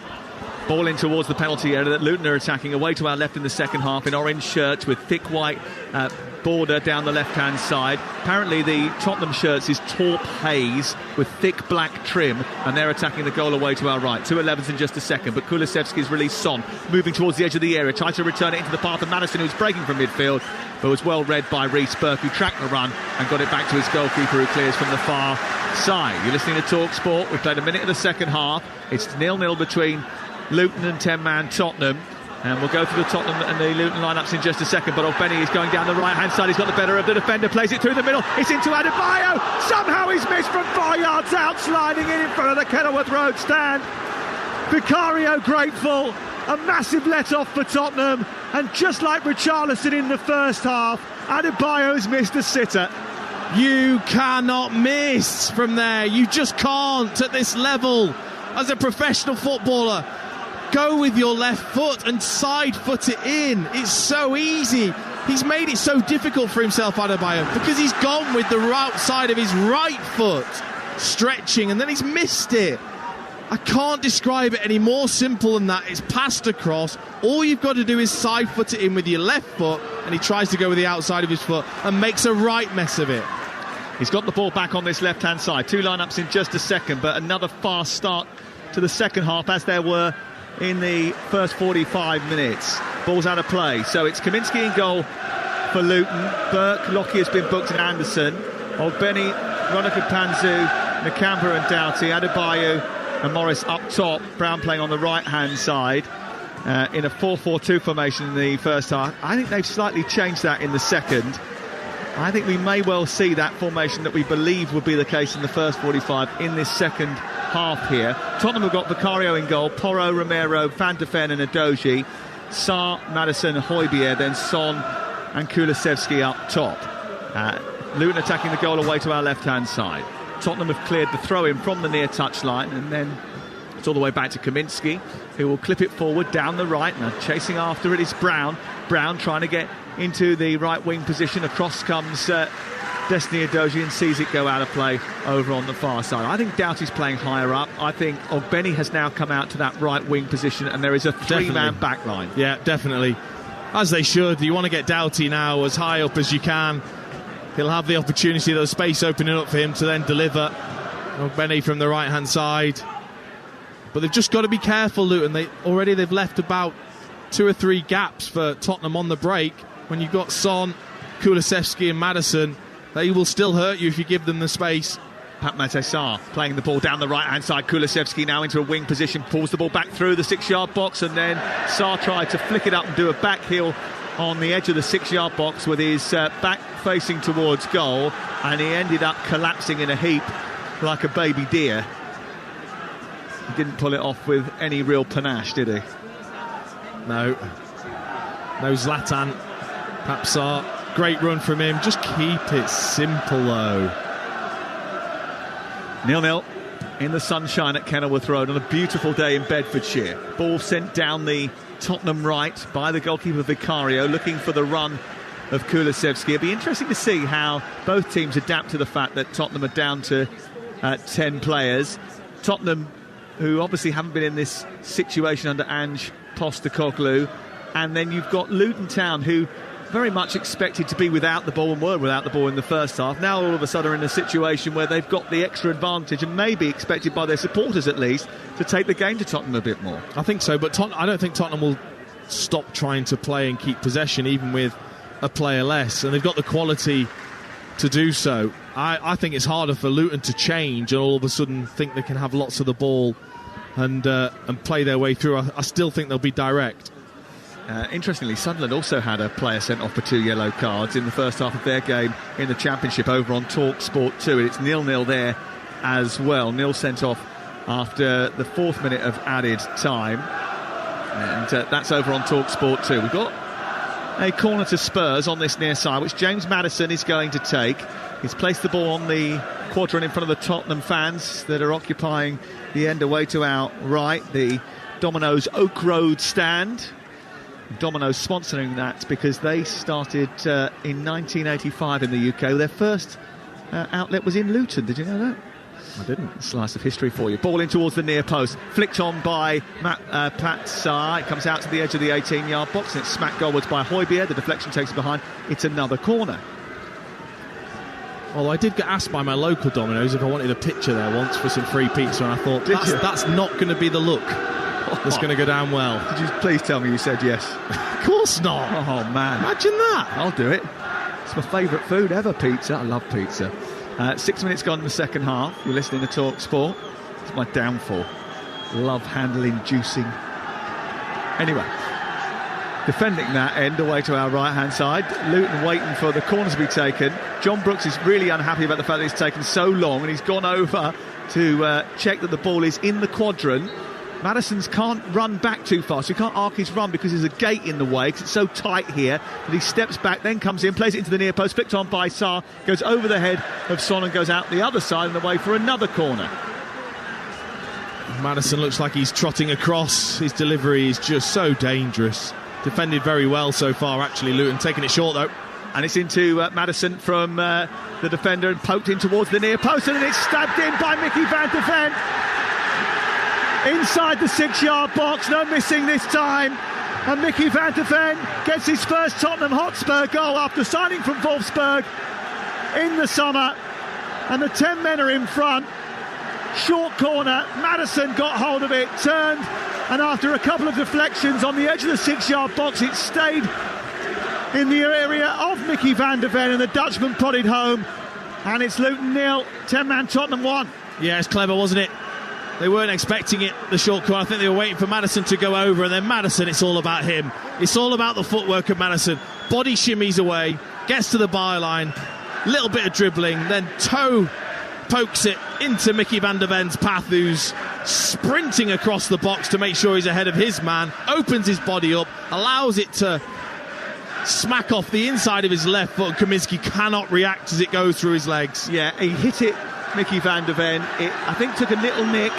[SPEAKER 2] Ball in towards the penalty area that Luton are attacking away to our left in the second half in orange shirts with thick white border down the left-hand side. Apparently the Tottenham shirts is taupe haze with thick black trim, and they're attacking the goal away to our right. 2-11s in just a second, but Kulusevski's released Son, moving towards the edge of the area, tries to return it into the path of Maddison, who's breaking from midfield, but was well read by Reece Burke, who tracked the run and got it back to his goalkeeper, who clears from the far side. You're listening to Talksport. We've played a minute of the second half. It's 0-0 between Luton and 10-man Tottenham, and we'll go through the Tottenham and the Luton lineups in just a second. But Ogbeni is going down the right hand side. He's got the better of the defender, plays it through the middle, it's into Adebayo. Somehow he's missed from 5 yards out, sliding in front of the Kenilworth Road stand. Vicario grateful, a massive let off for Tottenham, and just like Richarlison in the first half, Adebayo's missed a sitter.
[SPEAKER 3] You cannot miss from there. You just can't at this level. As a professional footballer, go with your left foot and side foot it in. It's so easy. He's made it so difficult for himself, Adebayo, because he's gone with the right side of his right foot, stretching, and then he's missed it. I can't describe it any more simple than that. It's passed across. All you've got to do is side foot it in with your left foot, and he tries to go with the outside of his foot and makes a right mess of it.
[SPEAKER 2] He's got the ball back on this left-hand side. Two lineups in just a second, but another fast start to the second half, as there were in the first 45 minutes. Ball's out of play, so it's Kaminski in goal for Luton. Burke, Lockie has been booked, and Anderson. Ogbeni, Ronica Panzu, Nakampa and Doughty, Adebayo and Morris up top. Brown playing on the right-hand side in a 4-4-2 formation in the first half. I think they've slightly changed that in the second. I think we may well see that formation that we believe would be the case in the first 45 in this second half here. Tottenham have got Vicario in goal, Porro, Romero, Van de Ven and Adoji, Sarr, Maddison, Højbjerg, then Son and Kulusevski up top. Luton attacking the goal away to our left-hand side. Tottenham have cleared the throw-in from the near touchline, and then it's all the way back to Kaminski, who will clip it forward down the right. Now chasing after it is Brown. Brown trying to get into the right wing position. Across comes Destiny Adoji and sees it go out of play over on the far side. I think Doughty's playing higher up. I think Ogbeni has now come out to that right wing position, and there is a three-man back line.
[SPEAKER 3] Yeah, definitely. As they should. You want to get Doughty now as high up as you can. He'll have the opportunity, there's space opening up for him to then deliver. Ogbeni from the right-hand side. But they've just got to be careful, Luton. They've left about 2 or 3 gaps for Tottenham on the break. When you've got Son, Kulusevski and Maddison, they will still hurt you if you give them the space.
[SPEAKER 2] Pape Sarr playing the ball down the right-hand side. Kulusevski now into a wing position, pulls the ball back through the 6-yard box, and then Sarr tried to flick it up and do a back heel on the edge of the 6-yard box with his back facing towards goal, and he ended up collapsing in a heap like a baby deer. He didn't pull it off with any real panache, did he?
[SPEAKER 3] No Zlatan. Pape Sarr, great run from him. Just keep it simple, though.
[SPEAKER 2] 0-0 in the sunshine at Kenilworth Road on a beautiful day in Bedfordshire. Ball sent down the Tottenham right by the goalkeeper Vicario, looking for the run of Kulusevski. It'll be interesting to see how both teams adapt to the fact that Tottenham are down to 10 players. Tottenham, who obviously haven't been in this situation under Ange Postecoglou, and then you've got Luton Town, who very much expected to be without the ball and were without the ball in the first half. Now all of a sudden are in a situation where they've got the extra advantage and maybe expected by their supporters at least to take the game to Tottenham a bit more.
[SPEAKER 3] I think so, but I don't think Tottenham will stop trying to play and keep possession even with a player less, and they've got the quality to do so. I think it's harder for Luton to change and all of a sudden think they can have lots of the ball and play their way through. I still think they'll be direct.
[SPEAKER 2] Interestingly, Sunderland also had a player sent off for 2 yellow cards in the first half of their game in the Championship over on Talksport 2. It's 0-0 there as well. Nil sent off after the 4th minute of added time. And that's over on Talksport 2. We've got a corner to Spurs on this near side, which James Maddison is going to take. He's placed the ball on the quadrant in front of the Tottenham fans that are occupying the end away to our right, the Domino's Oak Road stand. Domino's sponsoring that because they started in 1985 in the UK. Their first outlet was in Luton. Did you know that? I didn't. A slice of history for you. Ball in towards the near post. Flicked on by Pat Sarr. It comes out to the edge of the 18-yard box and it's smacked goalwards by Højbjerg. The deflection takes it behind. It's another corner.
[SPEAKER 3] Well, I did get asked by my local Domino's if I wanted a picture there once for some free pizza, and I thought that's not going to be the look that's going to go down well.
[SPEAKER 2] Could you please tell me you said yes?
[SPEAKER 3] Of course not.
[SPEAKER 2] Oh, man.
[SPEAKER 3] Imagine that.
[SPEAKER 2] I'll do it. It's my favourite food ever, pizza. I love pizza. 6 minutes gone in the second half. You're listening to Talk Sport. It's my downfall. Love handle-inducing. Anyway, defending that end away to our right-hand side. Luton waiting for the corner to be taken. John Brooks is really unhappy about the fact that it's taken so long, and he's gone over to check that the ball is in the quadrant. Maddison's can't run back too fast. He can't arc his run because there's a gate in the way because it's so tight here that he steps back, then comes in, plays it into the near post, flicked on by Sarr, goes over the head of Son and goes out the other side and away for another corner.
[SPEAKER 3] Maddison looks like he's trotting across. His delivery is just so dangerous. Defended very well so far, actually. Luton taking it short, though.
[SPEAKER 2] And it's into Maddison from the defender and poked in towards the near post, and it's stabbed in by Mickey van de Ven. Inside the 6-yard box, no missing this time. And Mickey van de Ven gets his first Tottenham Hotspur goal after signing from Wolfsburg in the summer. And the 10 men are in front. Short corner, Maddison got hold of it, turned, and after a couple of deflections on the edge of the 6-yard box, it stayed in the area of Mickey van de Ven, and the Dutchman prodded home. And it's Luton 0, 10-man Tottenham 1.
[SPEAKER 3] Yeah, it's clever, wasn't it? They weren't expecting it, the short corner. I think they were waiting for Maddison to go over, and then Maddison, it's all about him. It's all about the footwork of Maddison. Body shimmies away, gets to the byline, little bit of dribbling, then toe pokes it into Mickey van de Ven's path, who's sprinting across the box to make sure he's ahead of his man, opens his body up, allows it to smack off the inside of his left foot. Kaminski cannot react as it goes through his legs.
[SPEAKER 2] Yeah, he hit it, Mickey van de Ven. It, I think, took a little nick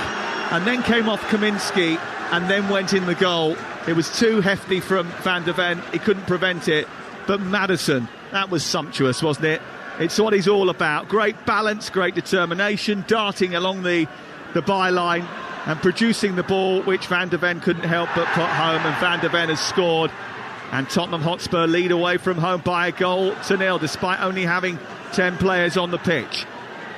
[SPEAKER 2] and then came off Kaminski and then went in the goal. It was too hefty from van de Ven. He couldn't prevent it. But Maddison, that was sumptuous, wasn't it? It's what he's all about. Great balance, great determination, darting along the byline and producing the ball, which van de Ven couldn't help but put home. And van de Ven has scored. And Tottenham Hotspur lead away from home by 1-0, despite only having 10 players on the pitch.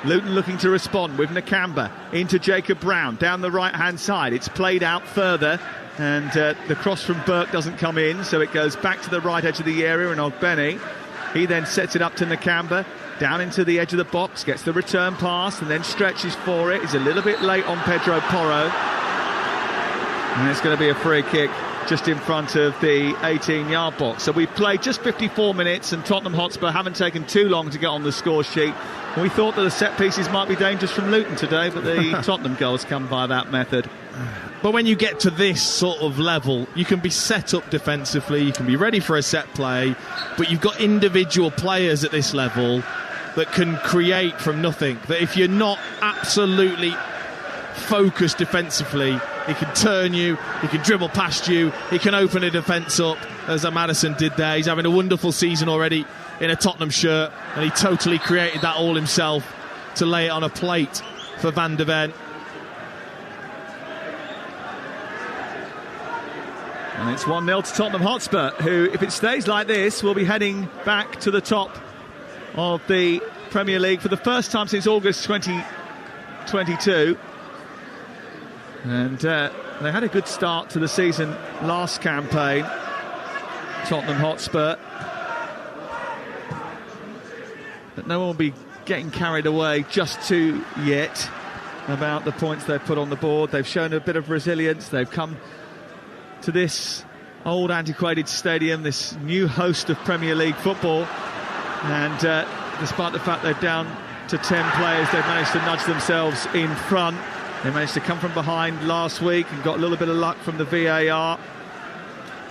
[SPEAKER 2] Luton looking to respond with Nakamba into Jacob Brown down the right-hand side. It's played out further, and the cross from Burke doesn't come in, so it goes back to the right edge of the area, and Ogbeni. He then sets it up to Nakamba, down into the edge of the box, gets the return pass, and then stretches for it. He's a little bit late on Pedro Porro. And it's going to be a free kick just in front of the 18-yard box. So we've played just 54 minutes, and Tottenham Hotspur haven't taken too long to get on the score sheet. We thought that the set pieces might be dangerous from Luton today, but the Tottenham goals come by that method.
[SPEAKER 3] But when you get to this sort of level, you can be set up defensively, you can be ready for a set play, but you've got individual players at this level that can create from nothing. That if you're not absolutely focused defensively, he can turn you, he can dribble past you, he can open a defence up, as Maddison did there. He's having a wonderful season already in a Tottenham shirt, and he totally created that all himself to lay it on a plate for Van de Ven.
[SPEAKER 2] And it's 1-0 to Tottenham Hotspur, who, if it stays like this, will be heading back to the top of the Premier League for the first time since August 2022. And they had a good start to the season last campaign, Tottenham Hotspur. But no one will be getting carried away just too yet about the points they've put on the board. They've shown a bit of resilience. They've come to this old antiquated stadium, this new host of Premier League football, and despite the fact they're down to 10 players, they've managed to nudge themselves in front. They managed to come from behind last week and got a little bit of luck from the VAR,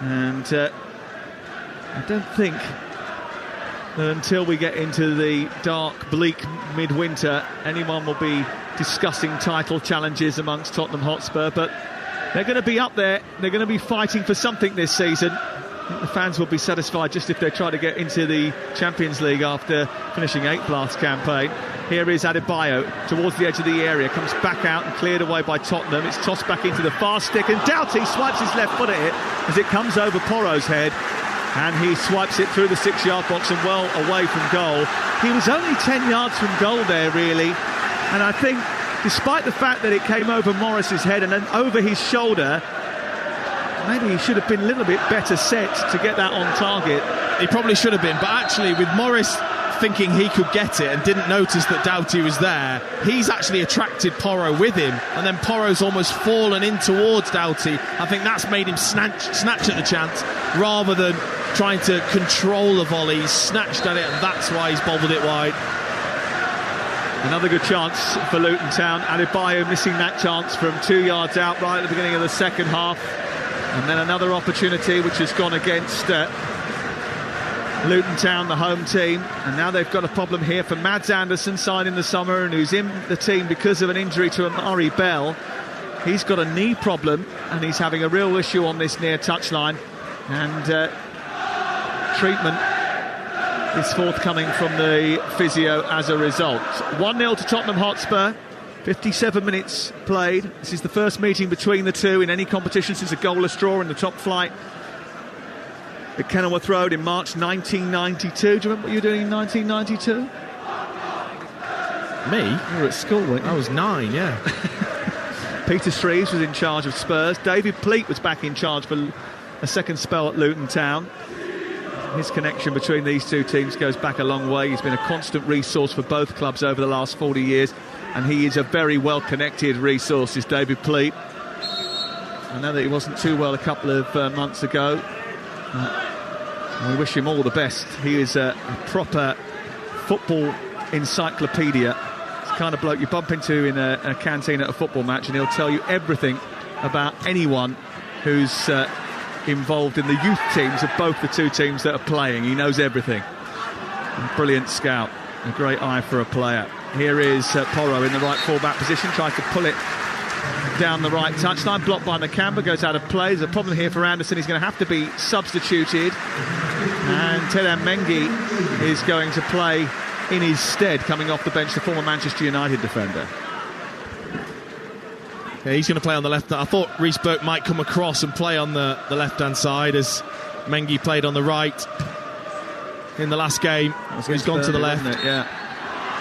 [SPEAKER 2] and I don't think that until we get into the dark, bleak midwinter, anyone will be discussing title challenges amongst Tottenham Hotspur, but they're going to be up there. They're going to be fighting for something this season. I think the fans will be satisfied just if they try to get into the Champions League after finishing 8th last campaign. Here is Adebayo towards the edge of the area, comes back out and cleared away by Tottenham. It's tossed back into the far stick, and Doughty swipes his left foot at it as it comes over Porro's head, and he swipes it through the 6-yard box and well away from goal. He was only 10 yards from goal there, really, and I think despite the fact that it came over Morris's head and then over his shoulder, maybe he should have been a little bit better set to get that on target.
[SPEAKER 3] He probably should have been, but actually with Morris thinking he could get it and didn't notice that Doughty was there, he's actually attracted Porro with him, and then Porro's almost fallen in towards Doughty. I think that's made him snatch at the chance rather than trying to control the volley. He's snatched at it, and that's why he's bobbled it wide.
[SPEAKER 2] Another good chance for Luton Town. Adebayo missing that chance from 2 yards out right at the beginning of the second half. And then another opportunity which has gone against Luton Town, the home team. And now they've got a problem here for Mads Anderson, signed in the summer and who's in the team because of an injury to Amari Bell. He's got a knee problem and he's having a real issue on this near touchline. And treatment is forthcoming from the physio as a result. 1-0 to Tottenham Hotspur. 57 minutes played. This is the first meeting between the two in any competition since a goalless draw in the top flight at Kenilworth Road in March 1992. Do you remember what you were doing in 1992?
[SPEAKER 3] Me?
[SPEAKER 2] You were at school, weren't you?
[SPEAKER 3] I was 9, yeah.
[SPEAKER 2] Peter Streaves was in charge of Spurs. David Pleat was back in charge for a second spell at Luton Town. His connection between these two teams goes back a long way. He's been a constant resource for both clubs over the last 40 years, and he is a very well-connected resource, is David Pleat. I know that he wasn't too well a couple of months ago. We wish him all the best. He is a proper football encyclopedia. It's the kind of bloke you bump into in a canteen at a football match, and he'll tell you everything about anyone who's involved in the youth teams of both the two teams that are playing. He knows everything. A brilliant scout, a great eye for a player. Here is Porro in the right full-back position, tries to pull it down the right touchline, blocked by Nakamba, goes out of play. There's a problem here for Anderson. He's going to have to be substituted, and Tedem Mengi is going to play in his stead, coming off the bench, the former Manchester United defender.
[SPEAKER 3] Yeah, he's going to play on the left. I thought Reece Burke might come across and play on the left-hand side as Mengi played on the right in the last game. He's gone to the left.
[SPEAKER 2] Yeah.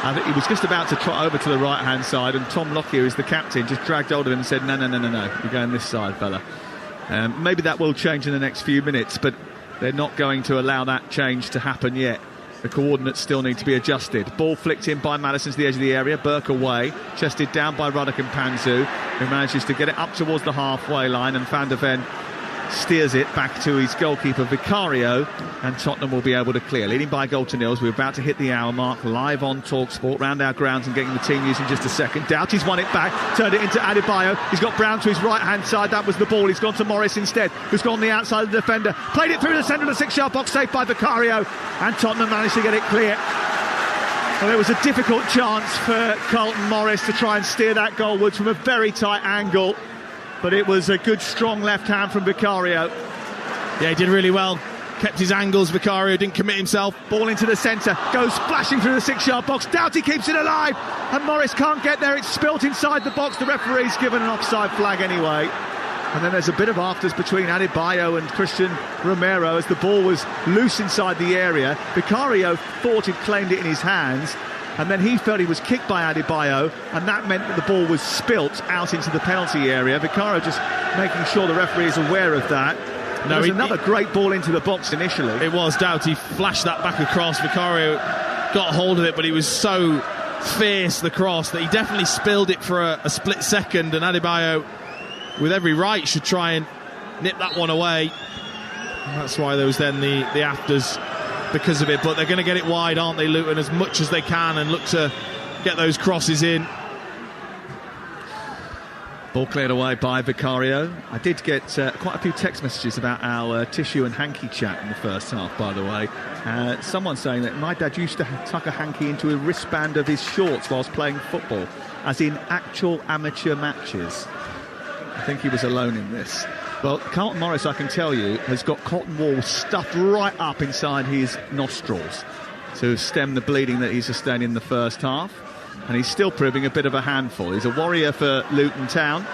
[SPEAKER 2] I think he was just about to trot over to the right-hand side, and Tom Lockyer, who's the captain, just dragged hold of him and said, no, you're going this side, fella. Maybe that will change in the next few minutes, but they're not going to allow that change to happen yet. The coordinates still need to be adjusted. Ball flicked in by Maddison to the edge of the area. Burke away. Chested down by Ruddock and Panzu, who manages to get it up towards the halfway line, and Van der Ven steers it back to his goalkeeper Vicario, and Tottenham will be able to clear. Leading by a goal to nil. We're about to hit the hour mark, live on Talksport, round our grounds and getting the team news in just a second. Doughty's won it back, turned it into Adebayo. He's got Brown to his right-hand side. That was the ball. He's gone to Morris instead, who's gone on the outside of the defender. Played it through the centre of the 6-yard box, saved by Vicario, and Tottenham managed to get it clear. Well, there was a difficult chance for Carlton Morris to try and steer that goalwards from a very tight angle, but it was a good, strong left hand from Vicario.
[SPEAKER 3] Yeah, he did really well. Kept his angles. Vicario didn't commit himself.
[SPEAKER 2] Ball into the centre. Goes splashing through the 6-yard box. Doughty keeps it alive. And Morris can't get there. It's spilt inside the box. The referee's given an offside flag anyway. And then there's a bit of afters between Adebayo and Christian Romero as the ball was loose inside the area. Vicario thought he'd claimed it in his hands, and then he felt he was kicked by Adebayo, and that meant that the ball was spilt out into the penalty area. Vicario just making sure the referee is aware of that. There was another great ball into the box initially.
[SPEAKER 3] It was. Doughty flashed that back across. Vicario got hold of it, but he was so fierce, the cross, that he definitely spilled it for a split second, and Adebayo, with every right, should try and nip that one away. And that's why there was then the afters because of it. But they're going to get it wide, aren't they, Luton, as much as they can, and look to get those crosses in.
[SPEAKER 2] Ball cleared away by Vicario. I did get quite a few text messages about our tissue and hanky chat in the first half, by the way. Someone saying that my dad used to tuck a hanky into a wristband of his shorts whilst playing football, as in actual amateur matches. I think he was alone in this. Well, Carlton Morris, I can tell you, has got cotton wool stuffed right up inside his nostrils to stem the bleeding that he sustained in the first half. And he's still proving a bit of a handful. He's a warrior for Luton Town.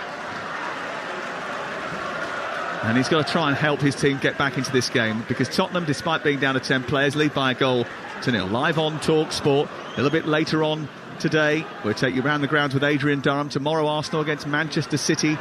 [SPEAKER 2] And he's got to try and help his team get back into this game, because Tottenham, despite being down to 10 players, lead by a goal to nil. Live on Talksport. A little bit later on today, we'll take you around the grounds with Adrian Durham. Tomorrow, Arsenal against Manchester City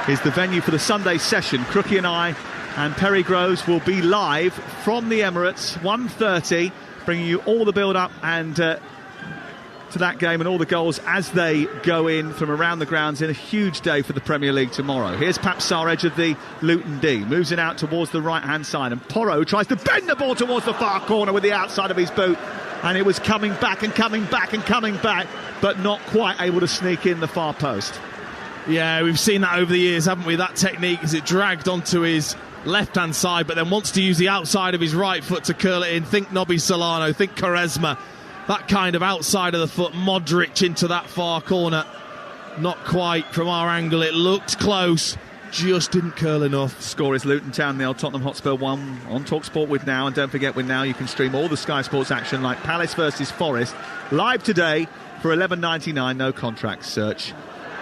[SPEAKER 2] is the venue for the Sunday session. Crookie and I and Perry Groves will be live from the Emirates, 1:30, bringing you all the build-up and to that game and all the goals as they go in from around the grounds in a huge day for the Premier League tomorrow. Here's Papsar, edge of the Luton D, moves it out towards the right-hand side, and Porro tries to bend the ball towards the far corner with the outside of his boot, and it was coming back and coming back and coming back, but not quite able to sneak in the far post.
[SPEAKER 3] Yeah, we've seen that over the years, haven't we? That technique as it dragged onto his left-hand side, but then wants to use the outside of his right foot to curl it in. Think Nobby Solano, think Quaresma. That kind of outside of the foot, Modric into that far corner. Not quite from our angle. It looked close, just didn't curl enough.
[SPEAKER 2] Score is Luton Town 0, Tottenham Hotspur 1 on Talksport with Now. And don't forget, with Now you can stream all the Sky Sports action like Palace versus Forest live today for $11.99, no contract. Search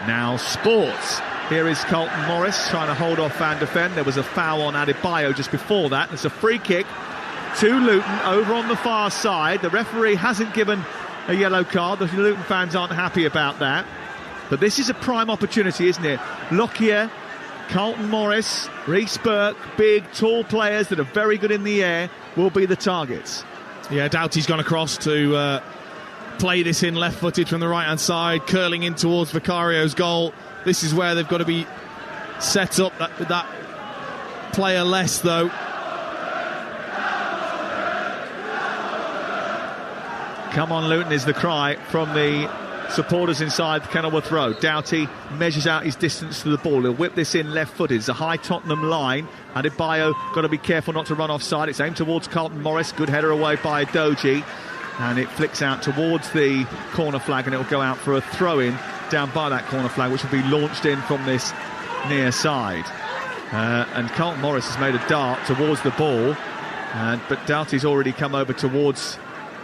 [SPEAKER 2] Now Sports. Here is Carlton Morris trying to hold off Van de Ven. There was a foul on Adebayo just before that. It's a free kick to Luton over on the far side. The referee hasn't given a yellow card. The Luton fans aren't happy about that. But this is a prime opportunity, isn't it? Lockyer, Carlton Morris, Reece Burke, big, tall players that are very good in the air will be the targets.
[SPEAKER 3] Yeah, Doughty's gone across to play this in left-footed from the right-hand side, curling in towards Vicario's goal. This is where they've got to be set up, that player less, though.
[SPEAKER 2] Come on, Luton is the cry from the supporters inside Kenilworth Road. Doughty measures out his distance to the ball. He'll whip this in left-footed. It's a high Tottenham line. Adebayo got to be careful not to run offside. It's aimed towards Carlton Morris. Good header away by Doji. And it flicks out towards the corner flag, and it'll go out for a throw-in down by that corner flag, which will be launched in from this near side. And Carlton Morris has made a dart towards the ball. But Doughty's already come over towards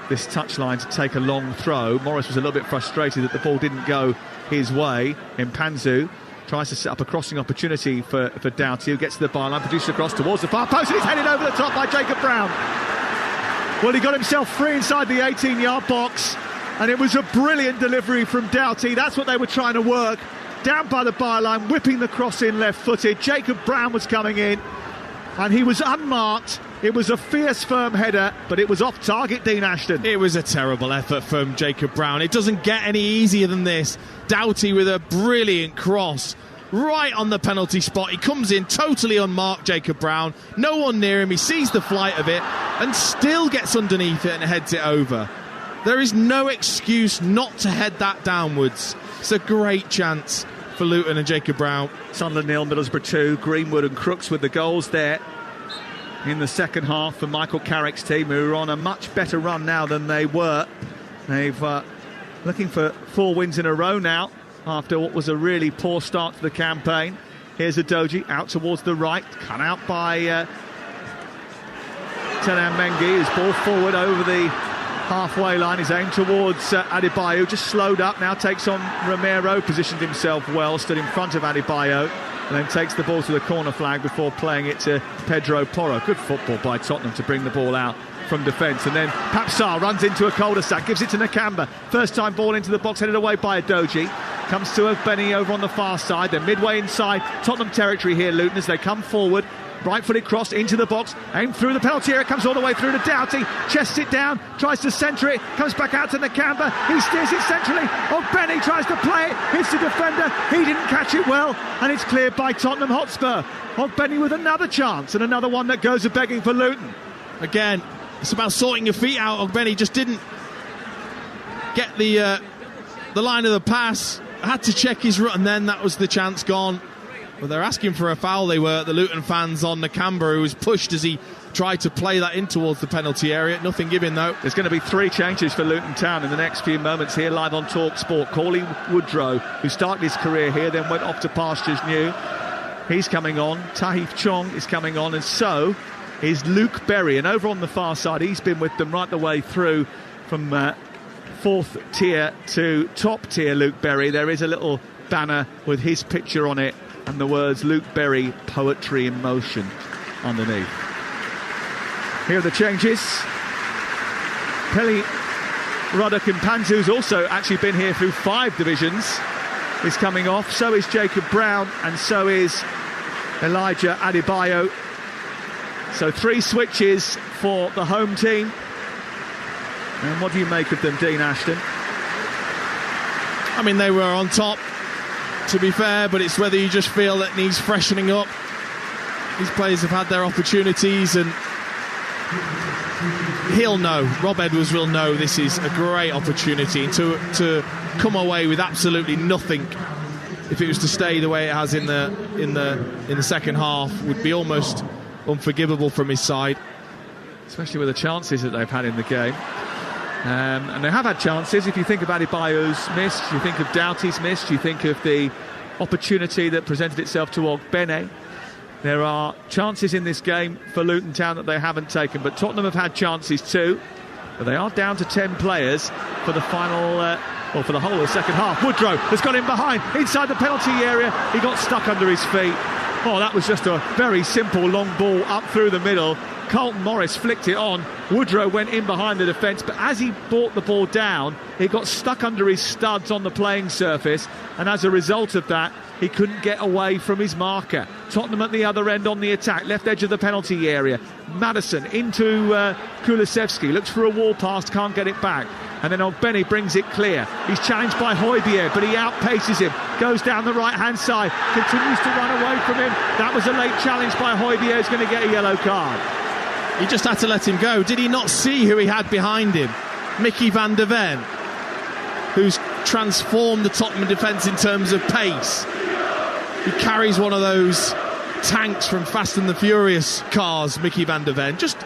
[SPEAKER 2] this touchline to take a long throw. Morris was a little bit frustrated that the ball didn't go his way. Mpanzu tries to set up a crossing opportunity for Doughty, who gets to the byline, produces a cross towards the far post, and it's headed over the top by Jacob Brown. Well, he got himself free inside the 18-yard box, and it was a brilliant delivery from Doughty. That's what they were trying to work. Down by the byline, whipping the cross in left-footed. Jacob Brown was coming in, and he was unmarked. It was a fierce, firm header, but it was off target, Dean Ashton.
[SPEAKER 3] It was a terrible effort from Jacob Brown. It doesn't get any easier than this. Doughty with a brilliant cross right on the penalty spot. He comes in totally unmarked, Jacob Brown. No one near him. He sees the flight of it and still gets underneath it and heads it over. There is no excuse not to head that downwards. It's a great chance for Luton and Jacob Brown.
[SPEAKER 2] Sunderland 0, Middlesbrough 2. Greenwood and Crooks with the goals there in the second half for Michael Carrick's team, who are on a much better run now than they were. They've looking for 4 wins in a row now after what was a really poor start to the campaign. Here's Adoji out towards the right, cut out by Tenan Mengi, who's ball forward over the halfway line. He's aimed towards Adebayo, just slowed up, now takes on Romero, positioned himself well, stood in front of Adebayo, and then takes the ball to the corner flag before playing it to Pedro Porro. Good football by Tottenham to bring the ball out from defence. And then Papsar runs into a cul-de-sac, gives it to Nakamba. First time ball into the box, headed away by Adoji. Comes to Benny over on the far side. They're midway inside Tottenham territory here, Luton, as they come forward. Right-footed cross into the box, aimed through the penalty area, comes all the way through to Doughty, chests it down, tries to centre it, comes back out to Nakamba, he steers it centrally, Benny tries to play it, hits the defender, he didn't catch it well, and it's cleared by Tottenham Hotspur. Benny with another chance, and another one that goes a-begging for Luton.
[SPEAKER 3] Again, it's about sorting your feet out. Benny just didn't get the line of the pass, had to check his run, and then that was the chance gone. Well, they're asking for a foul, they were, the Luton fans, on Nakamba, who was pushed as he tried to play that in towards the penalty area. Nothing given, though.
[SPEAKER 2] There's going to be 3 changes for Luton Town in the next few moments here live on Talksport. Cauley Woodrow, who started his career here, then went off to pastures new. He's coming on. Tahith Chong is coming on, and so is Luke Berry. And over on the far side, he's been with them right the way through from 4th tier to top tier, Luke Berry. There is a little banner with his picture on it and the words Luke Berry, poetry in motion underneath. Here are the changes. Peli Ruddock-Mpanzu, who's also actually been here through 5 divisions, is coming off. So is Jacob Brown, and so is Elijah Adebayo. So 3 switches for the home team. And what do you make of them, Dean Ashton?
[SPEAKER 3] I mean, they were on top, to be fair, but it's whether you just feel that needs freshening up. These players have had their opportunities, and he'll know, Rob Edwards will know this is a great opportunity. To come away with absolutely nothing, if it was to stay the way it has in the second half, would be almost unforgivable from his side.
[SPEAKER 2] Especially with the chances that they've had in the game. And they have had chances. If you think about Adebayo's missed, you think of Doughty's missed, you think of the opportunity that presented itself to Ogbene. There are chances in this game for Luton Town that they haven't taken, but Tottenham have had chances too. But they are down to 10 players for the final, for the whole of the second half. Woodrow has got in behind, inside the penalty area. He got stuck under his feet. Oh, that was just a very simple long ball up through the middle. Carlton Morris flicked it on. Woodrow went in behind the defence, but as he brought the ball down, it got stuck under his studs on the playing surface, and as a result of that, he couldn't get away from his marker. Tottenham at the other end on the attack, left edge of the penalty area. Madison into Kulusevski, looks for a wall pass, can't get it back. And then Ogbene brings it clear. He's challenged by Højbjerg, but he outpaces him. Goes down the right-hand side, continues to run away from him. That was a late challenge by Højbjerg, he's going to get a yellow card.
[SPEAKER 3] He just had to let him go. Did he not see who he had behind him? Mickey van der Ven, who's transformed the Tottenham defence in terms of pace. He carries one of those tanks from Fast and the Furious cars, Mickey van der Ven. Just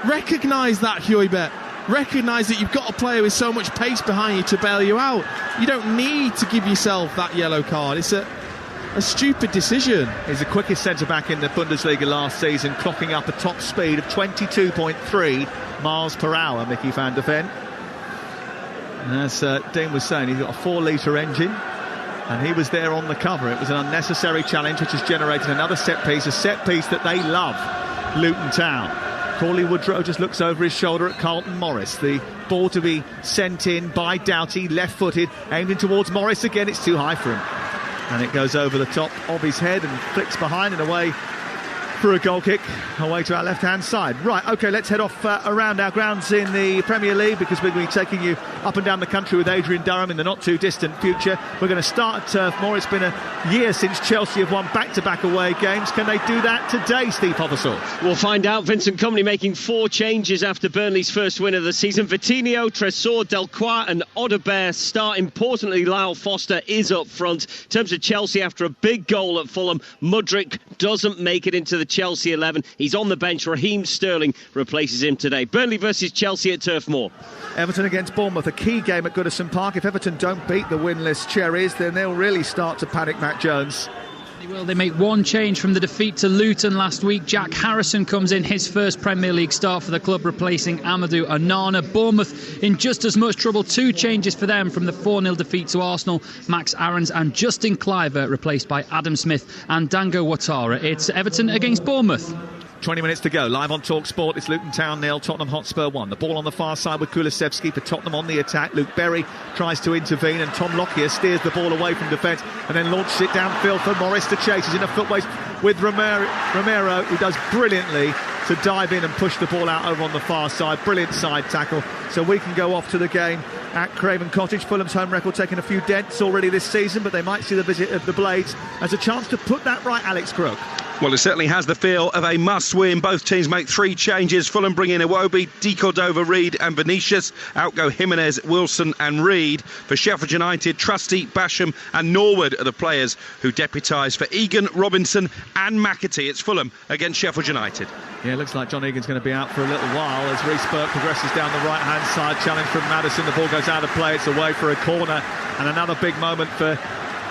[SPEAKER 3] recognise that, Højbjerg. Recognise that you've got a player with so much pace behind you to bail you out. You don't need to give yourself that yellow card. It's a stupid decision.
[SPEAKER 2] He's the quickest centre-back in the Bundesliga last season, clocking up a top speed of 22.3 miles per hour, Mickey van der Ven. And as Dean was saying, he's got a 4-litre engine, and he was there on the cover. It was an unnecessary challenge, which has generated another set piece, a set piece that they love, Luton Town. Cauley Woodrow just looks over his shoulder at Carlton Morris. The ball to be sent in by Doughty, left-footed, aimed in towards Morris again. It's too high for him. And it goes over the top of his head and flicks behind and away for a goal kick, away to our left-hand side. Right, OK, let's head off around our grounds in the Premier League, because we're going to be taking you up and down the country with Adrian Durham in the not-too-distant future. We're going to start at Turf Moor. It's been a year since Chelsea have won back-to-back away games. Can they do that today, Steve Hobbersall?
[SPEAKER 19] We'll find out. Vincent Kompany making 4 changes after Burnley's first win of the season. Vitinho, Tresor, Delcroix and Audebert start. Importantly, Lyle Foster is up front. In terms of Chelsea, after a big goal at Fulham, Mudryk doesn't make it into the Chelsea 11. He's on the bench. Raheem Sterling replaces him today. Burnley versus Chelsea at Turf Moor.
[SPEAKER 2] Everton against Bournemouth, a key game at Goodison Park. If Everton don't beat the winless Cherries, then they'll really start to panic Matt Jones.
[SPEAKER 20] Well, they make one change from the defeat to Luton last week. Jack Harrison comes in, his first Premier League start for the club, replacing Amadou Onana. Bournemouth in just as much trouble. 2 changes for them from the 4-0 defeat to Arsenal. Max Aarons and Justin Kluivert replaced by Adam Smith and Dango Ouattara. It's Everton against Bournemouth.
[SPEAKER 2] 20 minutes to go, live on Talksport. It's Luton Town 0, Tottenham Hotspur 1. The ball on the far side with Kulusevski for Tottenham on the attack. Luke Berry tries to intervene, and Tom Lockyer steers the ball away from defence and then launches it downfield for Morris to chase. He's in a footways with Romero, who does brilliantly to dive in and push the ball out over on the far side. Brilliant side tackle. So we can go off to the game at Craven Cottage. Fulham's home record taking a few dents already this season, but they might see the visit of the Blades as a chance to put that right, Alex Crook.
[SPEAKER 16] Well, it certainly has the feel of a must-win. Both teams make 3 changes. Fulham bring in Iwobi, De Cordova, Reed and Vinicius. Out go Jimenez, Wilson and Reed. For Sheffield United, Trusty, Basham and Norwood are the players who deputise for Egan, Robinson and McAtee. It's Fulham against Sheffield United.
[SPEAKER 2] Yeah, it looks like John Egan's going to be out for a little while as Reece Burke progresses down the right-hand side. Challenge from Maddison. The ball goes out of play. It's away for a corner. And another big moment for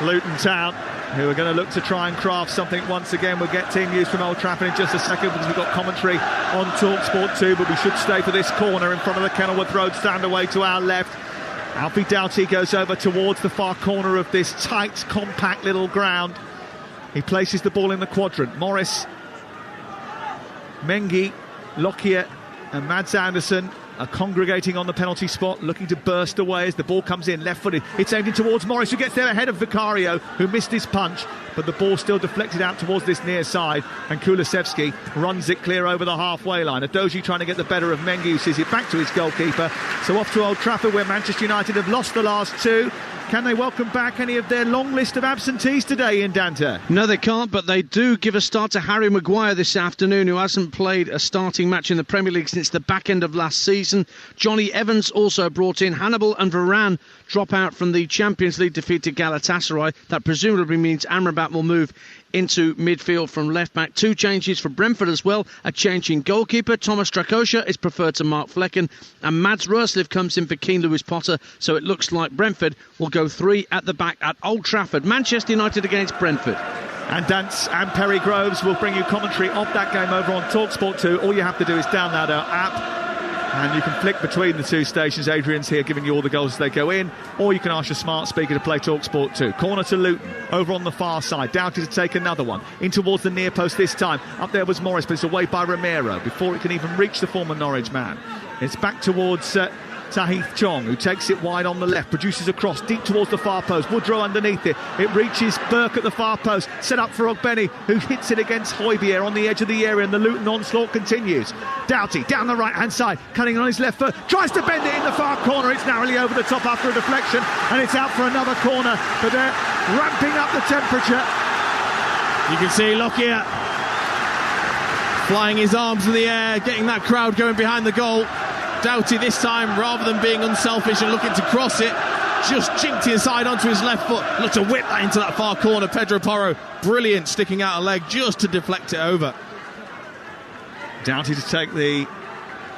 [SPEAKER 2] Luton Town, who are going to look to try and craft something once again. We'll get team news from Old Trafford in just a second because we've got commentary on Talksport too, but we should stay for this corner in front of the Kenilworth Road stand away to our left. Alfie Doughty goes over towards the far corner of this tight, compact little ground. He places the ball in the quadrant. Morris, Mengi, Lockyer and Mads Anderson are congregating on the penalty spot, looking to burst away as the ball comes in, left-footed. It's aimed in towards Morris, who gets there ahead of Vicario, who missed his punch, but the ball still deflected out towards this near side, and Kulusevski runs it clear over the halfway line. Adoji trying to get the better of Mengi, who sees it back to his goalkeeper. So off to Old Trafford, where Manchester United have lost the last 2. Can they welcome back any of their long list of absentees today in Danta?
[SPEAKER 17] No, they can't, but they do give a start to Harry Maguire this afternoon, who hasn't played a starting match in the Premier League since the back end of last season. Johnny Evans also brought in. Hannibal and Varane drop out from the Champions League defeat to Galatasaray. That presumably means Amrabat will move into midfield from left back. 2 changes for Brentford as well. A change in goalkeeper. Thomas Strakosha is preferred to Mark Flecken, and Mads Roerslev comes in for Keane Lewis Potter. So it looks like Brentford will go 3 at the back at Old Trafford. Manchester United against Brentford.
[SPEAKER 2] And Dance and Perry Groves will bring you commentary of that game over on Talksport 2. All you have to do is download our app, and you can flick between the 2 stations. Adrian's here giving you all the goals as they go in, or you can ask your smart speaker to play Talksport 2. Corner to Luton, over on the far side. Doughty to take another one, in towards the near post this time. Up there was Morris, but it's away by Romero before it can even reach the former Norwich man. It's back towards Tahith Chong, who takes it wide on the left, produces a cross deep towards the far post. Woodrow underneath it. It reaches Burke at the far post, set up for Ogbeni, who hits it against Højbjerg on the edge of the area, and the Luton onslaught continues. Doughty down the right hand side, cutting on his left foot, tries to bend it in the far corner. It's narrowly over the top after a deflection, and it's out for another corner, but they're ramping up the temperature.
[SPEAKER 3] You can see Lockyer flying his arms in the air, getting that crowd going behind the goal. Doughty this time, rather than being unselfish and looking to cross it, just jinked inside onto his left foot, looked to whip that into that far corner. Pedro Porro, brilliant, sticking out a leg just to deflect it over.
[SPEAKER 2] Doughty to take the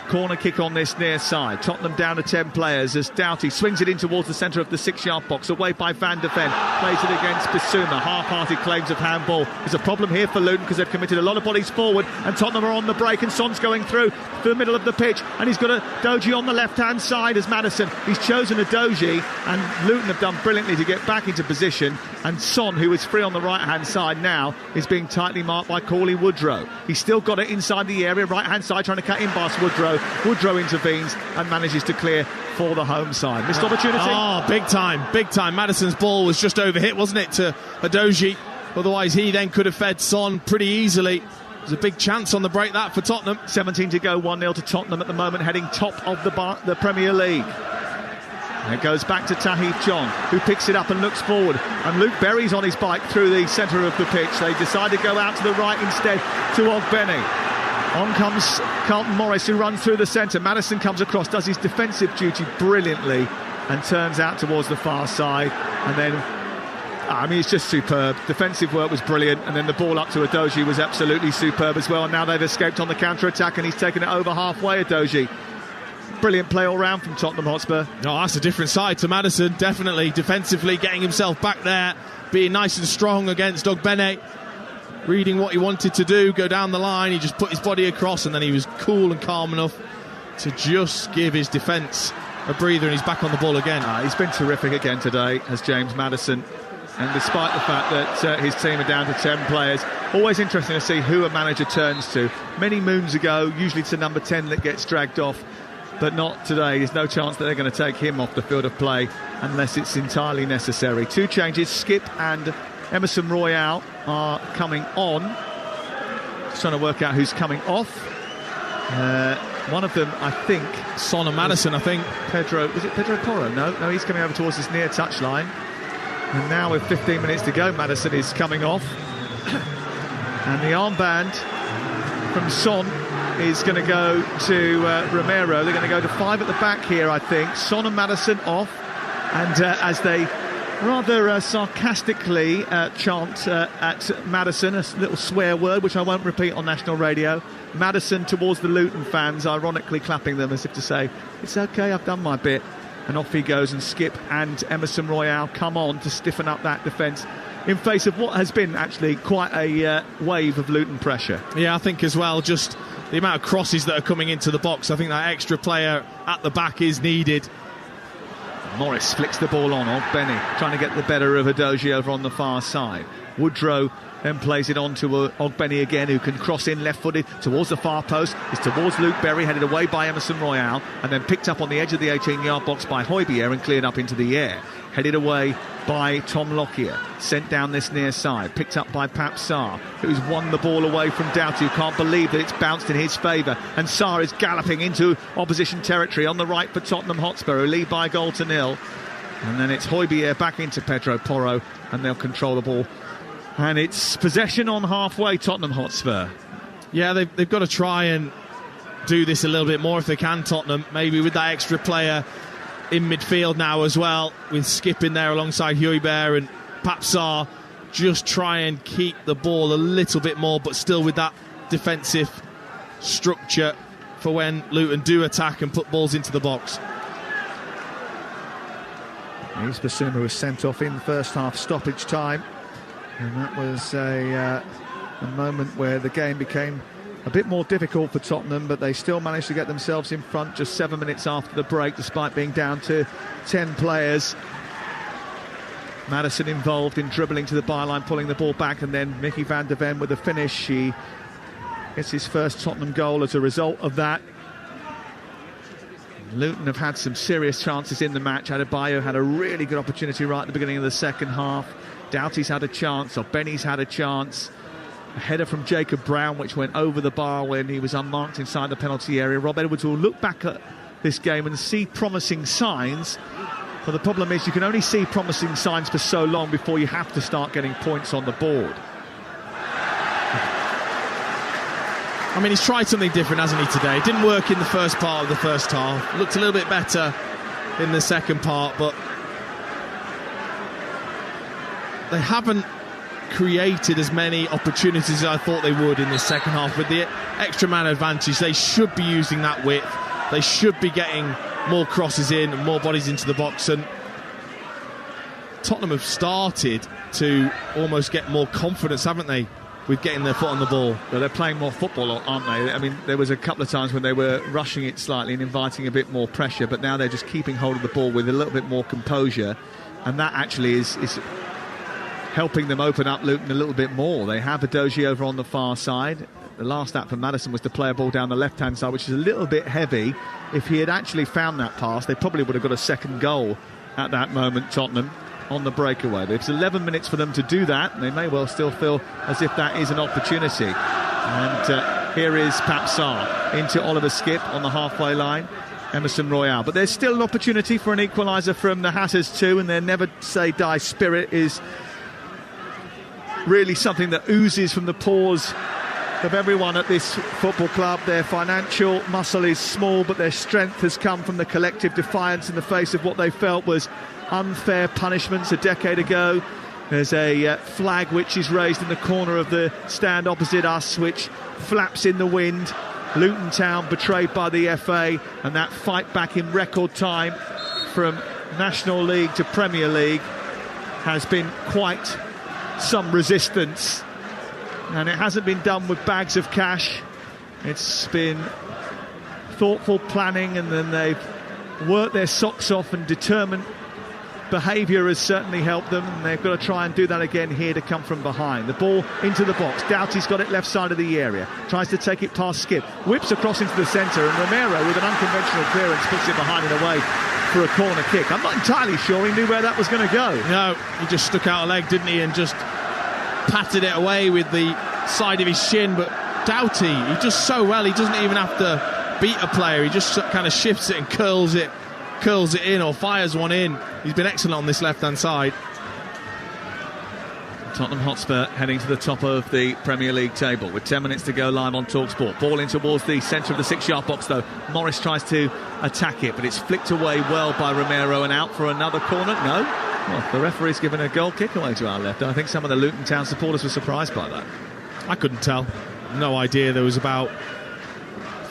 [SPEAKER 2] corner kick on this near side. Tottenham down to 10 players as Doughty swings it in towards the centre of the 6-yard box, away by Van de Ven, plays it against Bissouma. Half-hearted claims of handball. There's a problem here for Luton because they've committed a lot of bodies forward, and Tottenham are on the break, and Son's going through the middle of the pitch, and he's got a Doji on the left-hand side as Maddison. He's chosen a Doji, and Luton have done brilliantly to get back into position, and Son, who is free on the right-hand side now, is being tightly marked by Cauley Woodrow. He's still got it inside the area, right-hand side, trying to cut in past Woodrow. Woodrow intervenes and manages to clear for the home side. Missed opportunity.
[SPEAKER 3] Oh, big time, big time. Madison's ball was just overhit, wasn't it, to Adoji? Otherwise, he then could have fed Son pretty easily. There's a big chance on the break that for Tottenham.
[SPEAKER 2] 17 to go, 1-0 to Tottenham at the moment, heading top of the Premier League. And it goes back to Tahith John, who picks it up and looks forward. And Luke Berry's on his bike through the centre of the pitch. They decide to go out to the right instead to Ogbeni. On comes Carlton Morris, who runs through the centre. Maddison comes across, does his defensive duty brilliantly, and turns out towards the far side. And then, I mean, it's just superb. Defensive work was brilliant, and then the ball up to Adoji was absolutely superb as well. And now they've escaped on the counter-attack, and he's taken it over halfway, Adoji. Brilliant play all round from Tottenham Hotspur.
[SPEAKER 3] No, that's a different side to Maddison, definitely. Defensively, getting himself back there, being nice and strong against Ogbene. Reading what he wanted to do, go down the line. He just put his body across, and then he was cool and calm enough to just give his defence a breather, and he's back on the ball again.
[SPEAKER 2] He's been terrific again today as James Maddison, and despite the fact that his team are down to 10 players, always interesting to see who a manager turns to. Many moons ago, usually it's the number 10 that gets dragged off, but not today. There's no chance that they're going to take him off the field of play unless it's entirely necessary. 2 changes, Skip and Emerson Royale are coming on. Just trying to work out who's coming off. One of them, I think,
[SPEAKER 3] Son and Maddison, I think.
[SPEAKER 2] Was it Pedro Porro? No, he's coming over towards this near touchline. And now with 15 minutes to go, Maddison is coming off. And the armband from Son is going to go to Romero. They're going to go to 5 at the back here, I think. Son and Maddison off. And as they rather sarcastically chant at Maddison, a little swear word, which I won't repeat on national radio. Maddison towards the Luton fans, ironically clapping them as if to say, it's OK, I've done my bit. And off he goes, and Skip and Emerson Royale come on to stiffen up that defence in face of what has been actually quite a wave of Luton pressure.
[SPEAKER 3] Yeah, I think as well, just the amount of crosses that are coming into the box. I think that extra player at the back is needed.
[SPEAKER 2] Morris flicks the ball on Benny, trying to get the better of Adoji over on the far side. Woodrow then plays it on to Ogbenny again, who can cross in left-footed towards the far post. It's towards Luke Berry, headed away by Emerson Royale, and then picked up on the edge of the 18-yard box by Højbjerg and cleared up into the air. Headed away by Tom Lockyer, sent down this near side, picked up by Pap Sarr, who's won the ball away from Doughty, who can't believe that it's bounced in his favour, and Sarr is galloping into opposition territory on the right for Tottenham Hotspur, who lead by a goal to nil. And then it's Højbjerg back into Pedro Porro, and they'll control the ball. And it's possession on halfway, Tottenham Hotspur.
[SPEAKER 3] Yeah, they've got to try and do this a little bit more if they can, Tottenham. Maybe with that extra player in midfield now as well, with Skip in there alongside Højbjerg and Pap Sarr. Just try and keep the ball a little bit more, but still with that defensive structure for when Luton do attack and put balls into the box.
[SPEAKER 2] Here's Basuma, who was sent off in the first half stoppage time. And that was a moment where the game became a bit more difficult for Tottenham, but they still managed to get themselves in front just 7 minutes after the break, despite being down to 10 players. Maddison involved in dribbling to the byline, pulling the ball back, and then Mickey van der Ven with a finish. He gets his first Tottenham goal as a result of that. Luton have had some serious chances in the match. Adebayo had a really good opportunity right at the beginning of the second half. Doughty's had a chance, or Benny's had a chance. A header from Jacob Brown, which went over the bar when he was unmarked inside the penalty area. Rob Edwards will look back at this game and see promising signs. But the problem is you can only see promising signs for so long before you have to start getting points on the board.
[SPEAKER 3] I mean, he's tried something different, hasn't he, today? It didn't work in the first part of the first half. Looked a little bit better in the second part, but they haven't created as many opportunities as I thought they would in this second half. With the extra man advantage, they should be using that width. They should be getting more crosses in and more bodies into the box. And Tottenham have started to almost get more confidence, haven't they, with getting their foot on the ball?
[SPEAKER 2] Well, they're playing more football, aren't they? I mean, there was a couple of times when they were rushing it slightly and inviting a bit more pressure, but now they're just keeping hold of the ball with a little bit more composure. And that actually is helping them open up Luton a little bit more. They have Adoji over on the far side. The last act for Maddison was to play a ball down the left-hand side, which is a little bit heavy. If he had actually found that pass, they probably would have got a second goal at that moment, Tottenham, on the breakaway. There's 11 minutes for them to do that, and they may well still feel as if that is an opportunity. And here is Pap Sarr into Oliver Skip on the halfway line. Emerson Royale. But there's still an opportunity for an equaliser from the Hatters too, and their never-say-die spirit is really something that oozes from the pores of everyone at this football club. Their financial muscle is small, but their strength has come from the collective defiance in the face of what they felt was unfair punishments a decade ago. There's a flag which is raised in the corner of the stand opposite us, which flaps in the wind. Luton Town betrayed by the FA, and that fight back in record time from National League to Premier League has been quite some resistance, and it hasn't been done with bags of cash. It's been thoughtful planning, and then they've worked their socks off, and determined behaviour has certainly helped them, and they've got to try and do that again here to come from behind. The ball into the box. Doughty's got it left side of the area, tries to take it past Skip, whips across into the centre, and Romero with an unconventional clearance puts it behind and away for a corner kick. I'm not entirely sure he knew where that was going to go.
[SPEAKER 3] No, he just stuck out a leg, didn't he, and just patted it away with the side of his shin, but Doughty, he does so well. He doesn't even have to beat a player. He just kind of shifts it and curls it in or fires one in. He's been excellent on this left-hand side.
[SPEAKER 2] Tottenham Hotspur heading to the top of the Premier League table with 10 minutes to go live on Talksport. Ball in towards the centre of the 6-yard box though. Morris tries to attack it, but it's flicked away well by Romero and out for another corner. No. Well, the referee's given a goal kick away to our left. I think some of the Luton Town supporters were surprised by that.
[SPEAKER 3] I couldn't tell. No idea. There was about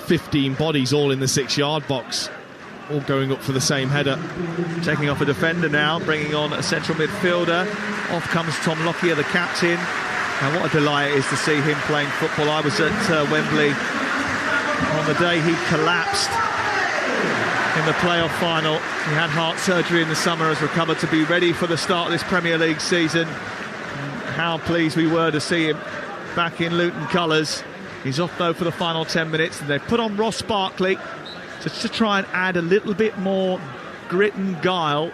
[SPEAKER 3] 15 bodies all in the 6-yard box, all going up for the same header.
[SPEAKER 2] Taking off a defender now, bringing on a central midfielder. Off comes Tom Lockyer, the captain. And what a delight it is to see him playing football. I was at Wembley on the day he collapsed in the playoff final. He had heart surgery in the summer, has recovered to be ready for the start of this Premier League season. How pleased we were to see him back in Luton colours. He's off though for the final 10 minutes, and they've put on Ross Barkley just to try and add a little bit more grit and guile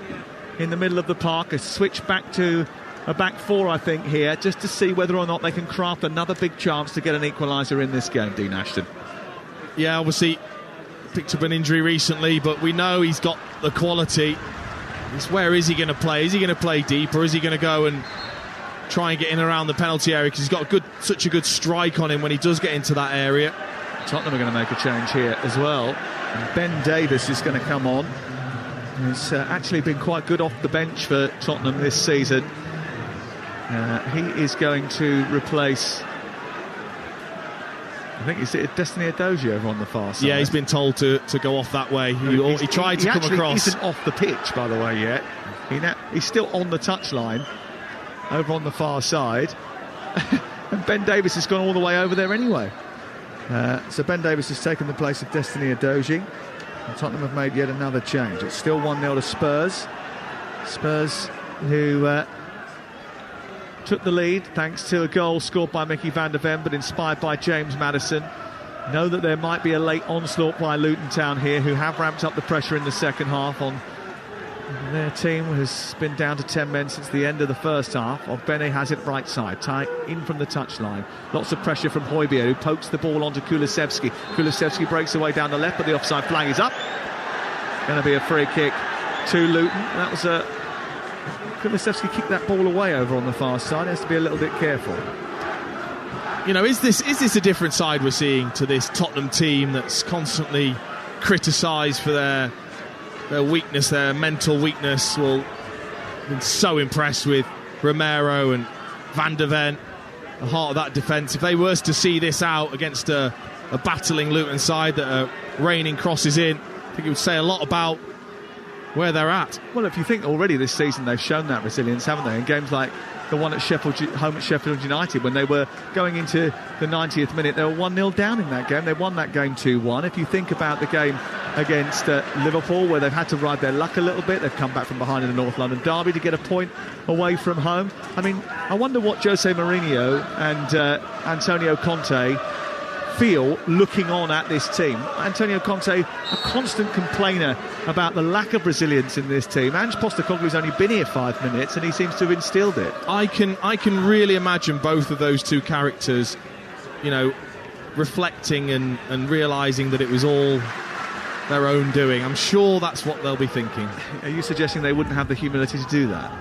[SPEAKER 2] in the middle of the park. A switch back to a back four, I think, here, just to see whether or not they can craft another big chance to get an equaliser in this game, Dean Ashton.
[SPEAKER 3] Yeah, obviously picked up an injury recently, but we know he's got the quality. It's where is he going to play? Is he going to play deep, or is he going to go and try and get in around the penalty area, because he's got such a good strike on him when he does get into that area.
[SPEAKER 2] Tottenham are going to make a change here as well. And Ben Davies is going to come on. He's actually been quite good off the bench for Tottenham this season. He is going to replace, I think it's Destiny Adoji over on the far side.
[SPEAKER 3] Yeah, he's been told to go off that way. He tried to come across.
[SPEAKER 2] He isn't off the pitch, by the way, yet. He's still on the touchline over on the far side. And Ben Davies has gone all the way over there anyway. So Ben Davies has taken the place of Destiny Adoji. And Tottenham have made yet another change. It's still 1-0 to Spurs. Spurs, who took the lead thanks to a goal scored by Mickey van der Ven, but inspired by James Maddison. Know that there might be a late onslaught by Luton Town here, who have ramped up the pressure in the second half on their team. Has been down to 10 men since the end of the first half. Ogbene has it right side, tight in from the touchline. Lots of pressure from Hojbjerg, who pokes the ball onto Kulusevski. Kulusevski breaks away down the left, but the offside flag is up. Going to be a free kick to Luton. That was Kulusevski kicked that ball away over on the far side. He has to be a little bit careful.
[SPEAKER 3] You know, is this a different side we're seeing to this Tottenham team that's constantly criticised for their weakness, their mental weakness? Well, I've been so impressed with Romero and Van der Ven, the heart of that defence. If they were to see this out against a battling Luton side that are raining crosses in, I think it would say a lot about where they're at.
[SPEAKER 2] Well, if you think already this season they've shown that resilience, haven't they? In games like the one at home at Sheffield United, when they were going into the 90th minute, they were 1-0 down in that game. They won that game 2-1. If you think about the game against Liverpool, where they've had to ride their luck a little bit, they've come back from behind in the North London derby to get a point away from home. I mean, I wonder what Jose Mourinho and Antonio Conte feel looking on at this team. Antonio Conte, a constant complainer about the lack of resilience in this team. Ange Postecoglou's only been here 5 minutes and he seems to have instilled it.
[SPEAKER 3] I can really imagine both of those two characters, you know, reflecting and realising that it was all their own doing. I'm sure that's what they'll be thinking.
[SPEAKER 2] Are you suggesting they wouldn't have the humility to do that?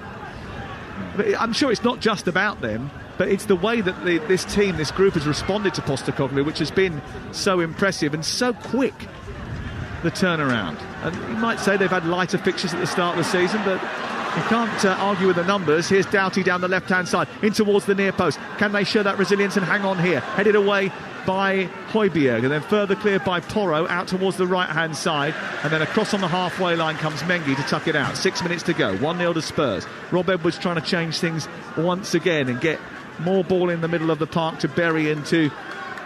[SPEAKER 2] But I'm sure it's not just about them, but it's the way that this team, this group has responded to Postecoglou, which has been so impressive and so quick, the turnaround. And you might say they've had lighter fixtures at the start of the season, but you can't argue with the numbers. Here's Doughty down the left-hand side, in towards the near post. Can they show that resilience and hang on here? Headed away by Hojbjerg, and then further cleared by Porro out towards the right-hand side, and then across on the halfway line comes Mengi to tuck it out. 6 minutes to go, 1-0 to Spurs. Rob Edwards trying to change things once again and get more ball in the middle of the park to bury into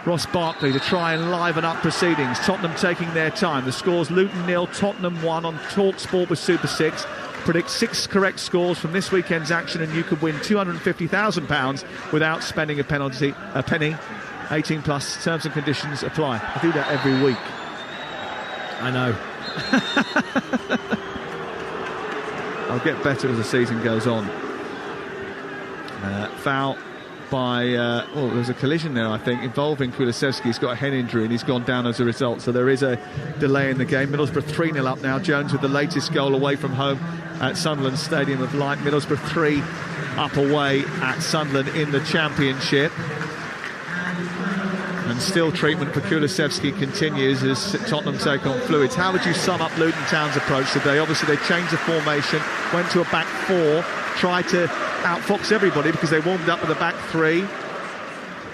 [SPEAKER 2] Ross Barkley to try and liven up proceedings. Tottenham taking their time. The score's Luton 0, Tottenham 1 on Talksport with Super 6. Predict 6 correct scores from this weekend's action and you could win £250,000 without spending a penny. 18 plus, terms and conditions apply. I do that every week.
[SPEAKER 3] I know.
[SPEAKER 2] I'll get better as the season goes on. Foul by, there was a collision there, I think, involving Kulusevski. He's got a head injury and he's gone down as a result, so there is a delay in the game. Middlesbrough 3-0 up now. Jones with the latest goal away from home at Sunderland Stadium of Light. Middlesbrough 3 up away at Sunderland in the Championship. And still treatment for Kulusevski continues as Tottenham take on fluids. How would you sum up Luton Town's approach today? Obviously they changed the formation, went to a back 4, tried to outfox everybody because they warmed up with a back 3.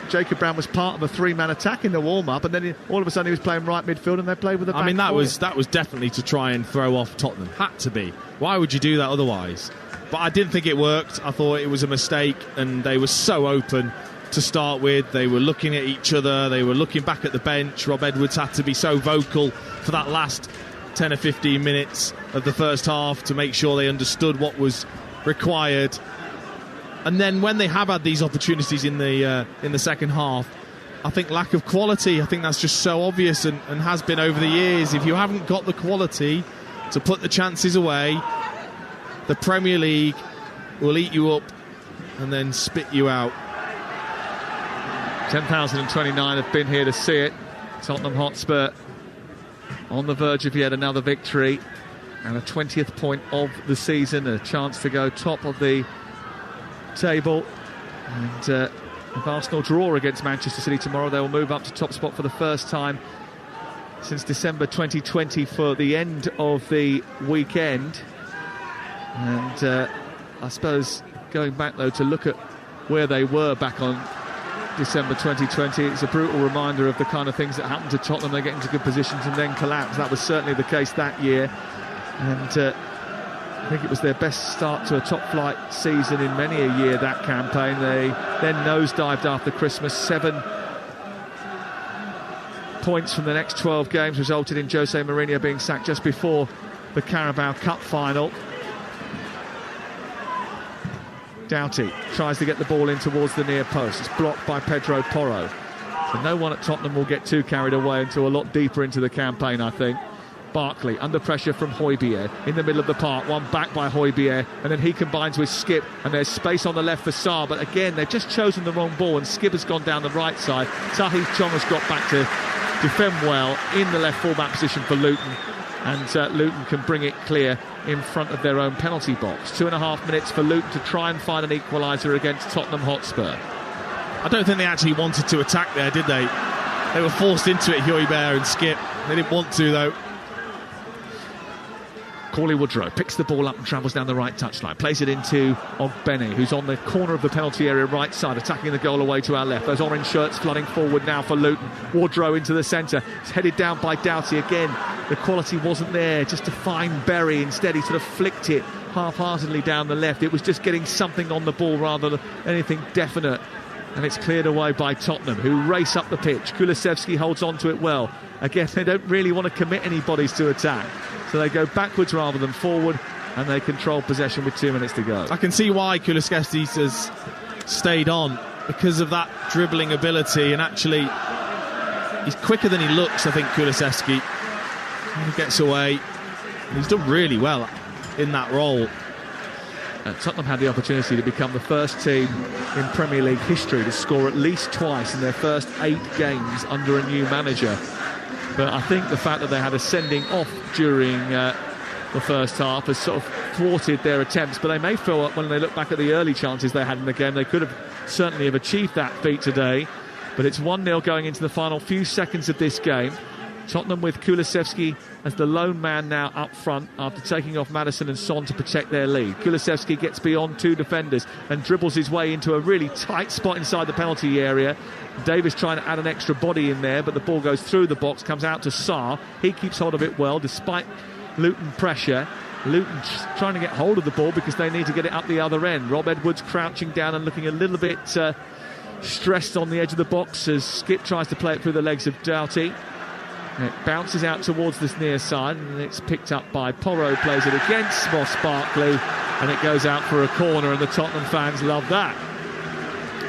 [SPEAKER 2] Jacob Brown was part of a 3-man attack in the warm-up, and then all of a sudden he was playing right midfield and they played with a back 4.
[SPEAKER 3] I mean, that was definitely to try and throw off Tottenham. Had to be. Why would you do that otherwise? But I didn't think it worked. I thought it was a mistake, and they were so open to start with. They were looking at each other, they were looking back at the bench. Rob Edwards had to be so vocal for that last 10 or 15 minutes of the first half to make sure they understood what was required. And then when they have had these opportunities in the second half, I think lack of quality, I think that's just so obvious and has been over the years. If you haven't got the quality to put the chances away, the Premier League will eat you up and then spit you out.
[SPEAKER 2] 10,029 have been here to see it. Tottenham Hotspur on the verge of yet another victory and a 20th point of the season, a chance to go top of the table. And if Arsenal draw against Manchester City tomorrow, they will move up to top spot for the first time since December 2020 for the end of the weekend. And I suppose going back though to look at where they were back on December 2020, it's a brutal reminder of the kind of things that happened to Tottenham. They get into good positions and then collapse. That was certainly the case that year, and I think it was their best start to a top flight season in many a year, that campaign. They then nosedived after Christmas. 7 points from the next 12 games resulted in Jose Mourinho being sacked just before the Carabao Cup final. Doughty tries to get the ball in towards the near post. It's blocked by Pedro Porro. So no one at Tottenham will get too carried away until a lot deeper into the campaign, I think. Barkley under pressure from Højbjerg in the middle of the park. One back by Højbjerg, and then he combines with Skip, and there's space on the left for Sarr, but again they've just chosen the wrong ball and Skip has gone down the right side. Tahith Chong has got back to defend well in the left full-back position for Luton, and Luton can bring it clear in front of their own penalty box. 2.5 minutes for Luton to try and find an equaliser against Tottenham Hotspur.
[SPEAKER 3] I don't think they actually wanted to attack there, did they? They were forced into it, Højbjerg and Skip. They didn't want to, though.
[SPEAKER 2] Cauley Woodrow picks the ball up and travels down the right touchline, plays it into Ogbene, who's on the corner of the penalty area right side, attacking the goal away to our left. Those orange shirts flooding forward now for Luton. Woodrow into the centre, it's headed down by Doughty again. The quality wasn't there, just to find Berry. Instead he sort of flicked it half-heartedly down the left. It was just getting something on the ball rather than anything definite, and it's cleared away by Tottenham, who race up the pitch. Kulusevski holds on to it well. Again, they don't really want to commit anybody to attack, so they go backwards rather than forward, and they control possession with 2 minutes to go.
[SPEAKER 3] I can see why Kulusevski has stayed on, because of that dribbling ability, and actually he's quicker than he looks, I think, Kulusevski. He gets away. He's done really well in that role.
[SPEAKER 2] Tottenham had the opportunity to become the first team in Premier League history to score at least twice in their first 8 games under a new manager. But I think the fact that they had a sending off during the first half has sort of thwarted their attempts. But they may feel that when they look back at the early chances they had in the game, they could have certainly have achieved that feat today. But it's 1-0 going into the final few seconds of this game. Tottenham with Kulusevski as the lone man now up front after taking off Maddison and Son to protect their lead. Kulusevski gets beyond 2 defenders and dribbles his way into a really tight spot inside the penalty area. Davis trying to add an extra body in there, but the ball goes through the box, comes out to Sarr. He keeps hold of it well despite Luton pressure. Luton trying to get hold of the ball because they need to get it up the other end. Rob Edwards crouching down and looking a little bit stressed on the edge of the box as Skip tries to play it through the legs of Doughty. It bounces out towards this near side, and it's picked up by Porro, plays it against Moss Barkley, and it goes out for a corner, and the Tottenham fans love that.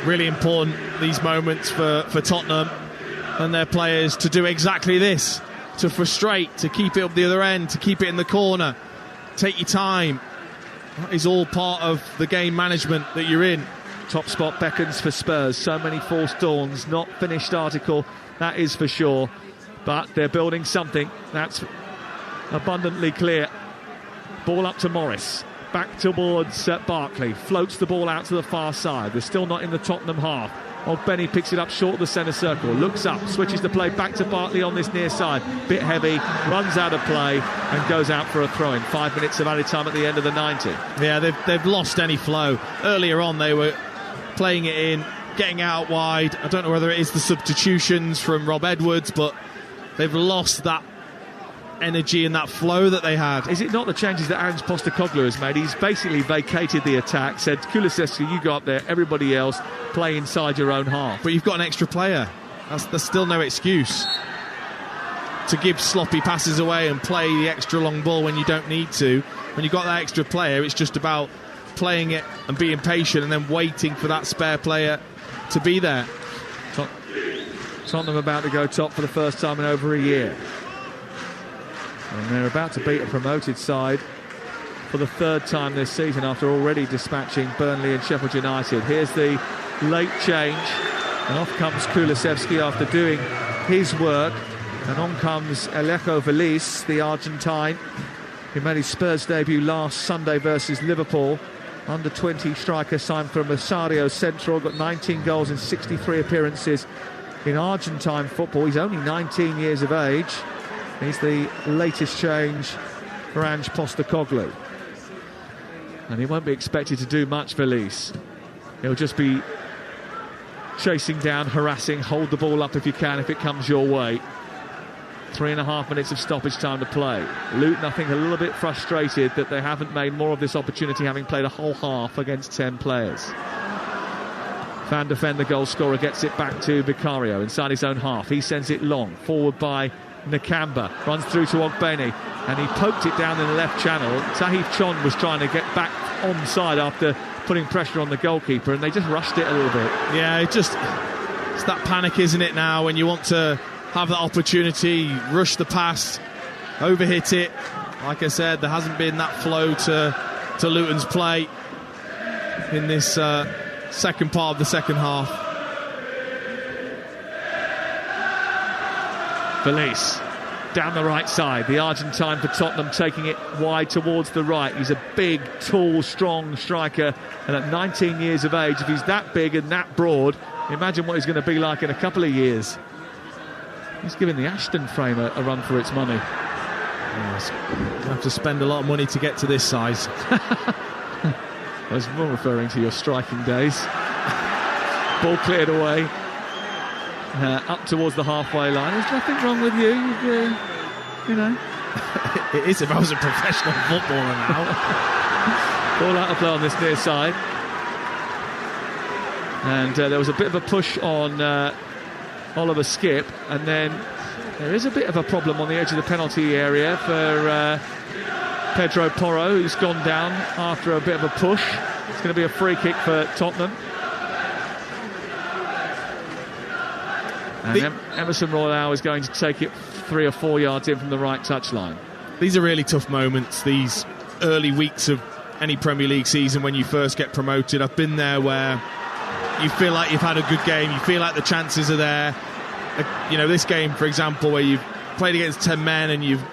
[SPEAKER 3] Really important, these moments for Tottenham and their players to do exactly this, to frustrate, to keep it up the other end, to keep it in the corner. Take your time. That is all part of the game management that you're in.
[SPEAKER 2] Top spot beckons for Spurs. So many false dawns, not finished article, that is for sure. But they're building something, that's abundantly clear. Ball up to Morris. Back towards Barkley. Floats the ball out to the far side. They're still not in the Tottenham half. Benny picks it up short of the centre circle. Looks up, switches the play back to Barkley on this near side. Bit heavy, runs out of play and goes out for a throw-in. 5 minutes of added time at the end of the 90.
[SPEAKER 3] Yeah, they've lost any flow. Earlier on they were playing it in, getting out wide. I don't know whether it is the substitutions from Rob Edwards, but they've lost that energy and that flow that they had.
[SPEAKER 2] Is it not the changes that Ange Postecoglou has made? He's basically vacated the attack, said, Kulusevski, you go up there, everybody else play inside your own half.
[SPEAKER 3] But you've got an extra player. There's still no excuse to give sloppy passes away and play the extra long ball when you don't need to. When you've got that extra player, it's just about playing it and being patient and then waiting for that spare player to be there.
[SPEAKER 2] Tottenham about to go top for the first time in over a year. And they're about to beat a promoted side for the third time this season after already dispatching Burnley and Sheffield United. Here's the late change. And off comes Kulusevski after doing his work. And on comes Alejo Veliz, the Argentine. He made his Spurs debut last Sunday versus Liverpool. Under-20 striker signed from Rosario Central. Got 19 goals in 63 appearances in Argentine football. He's only 19 years of age. He's the latest change for Ange Postecoglou. And he won't be expected to do much for Lees. He'll just be chasing down, harassing, hold the ball up if you can, if it comes your way. 3.5 minutes of stoppage time to play. Luton, I think, a little bit frustrated that they haven't made more of this opportunity, having played a whole half against 10 players. Van der Ven, the goal scorer, gets it back to Vicario inside his own half. He sends it long, forward by Nakamba, runs through to Ogbeni, and he poked it down in the left channel. Tahith Chon was trying to get back onside after putting pressure on the goalkeeper, and they just rushed it a little bit.
[SPEAKER 3] Yeah, it's that panic, isn't it, now, when you want to have that opportunity, rush the pass, overhit it. Like I said, there hasn't been that flow to Luton's play in this second part of the second half.
[SPEAKER 2] Felice down the right side, the Argentine for Tottenham taking it wide towards the right. He's a big, tall, strong striker, and at 19 years of age, if he's that big and that broad, imagine what he's going to be like in a couple of years. He's giving the Ashton frame a run for its money.
[SPEAKER 3] Yes. You have to spend a lot of money to get to this size.
[SPEAKER 2] I was more referring to your striking days. Ball cleared away. Up towards the halfway line. There's nothing wrong with you. You know.
[SPEAKER 3] It is if I was a professional footballer now.
[SPEAKER 2] Ball out of play on this near side. And there was a bit of a push on Oliver Skipp. And then there is a bit of a problem on the edge of the penalty area for Pedro Porro, who's gone down after a bit of a push. It's going to be a free kick for Tottenham. And Emerson Royal is going to take it 3 or 4 yards in from the right touchline.
[SPEAKER 3] These are really tough moments, these early weeks of any Premier League season when you first get promoted. I've been there where you feel like you've had a good game, you feel like the chances are there. You know, this game, for example, where you've played against 10 men and you've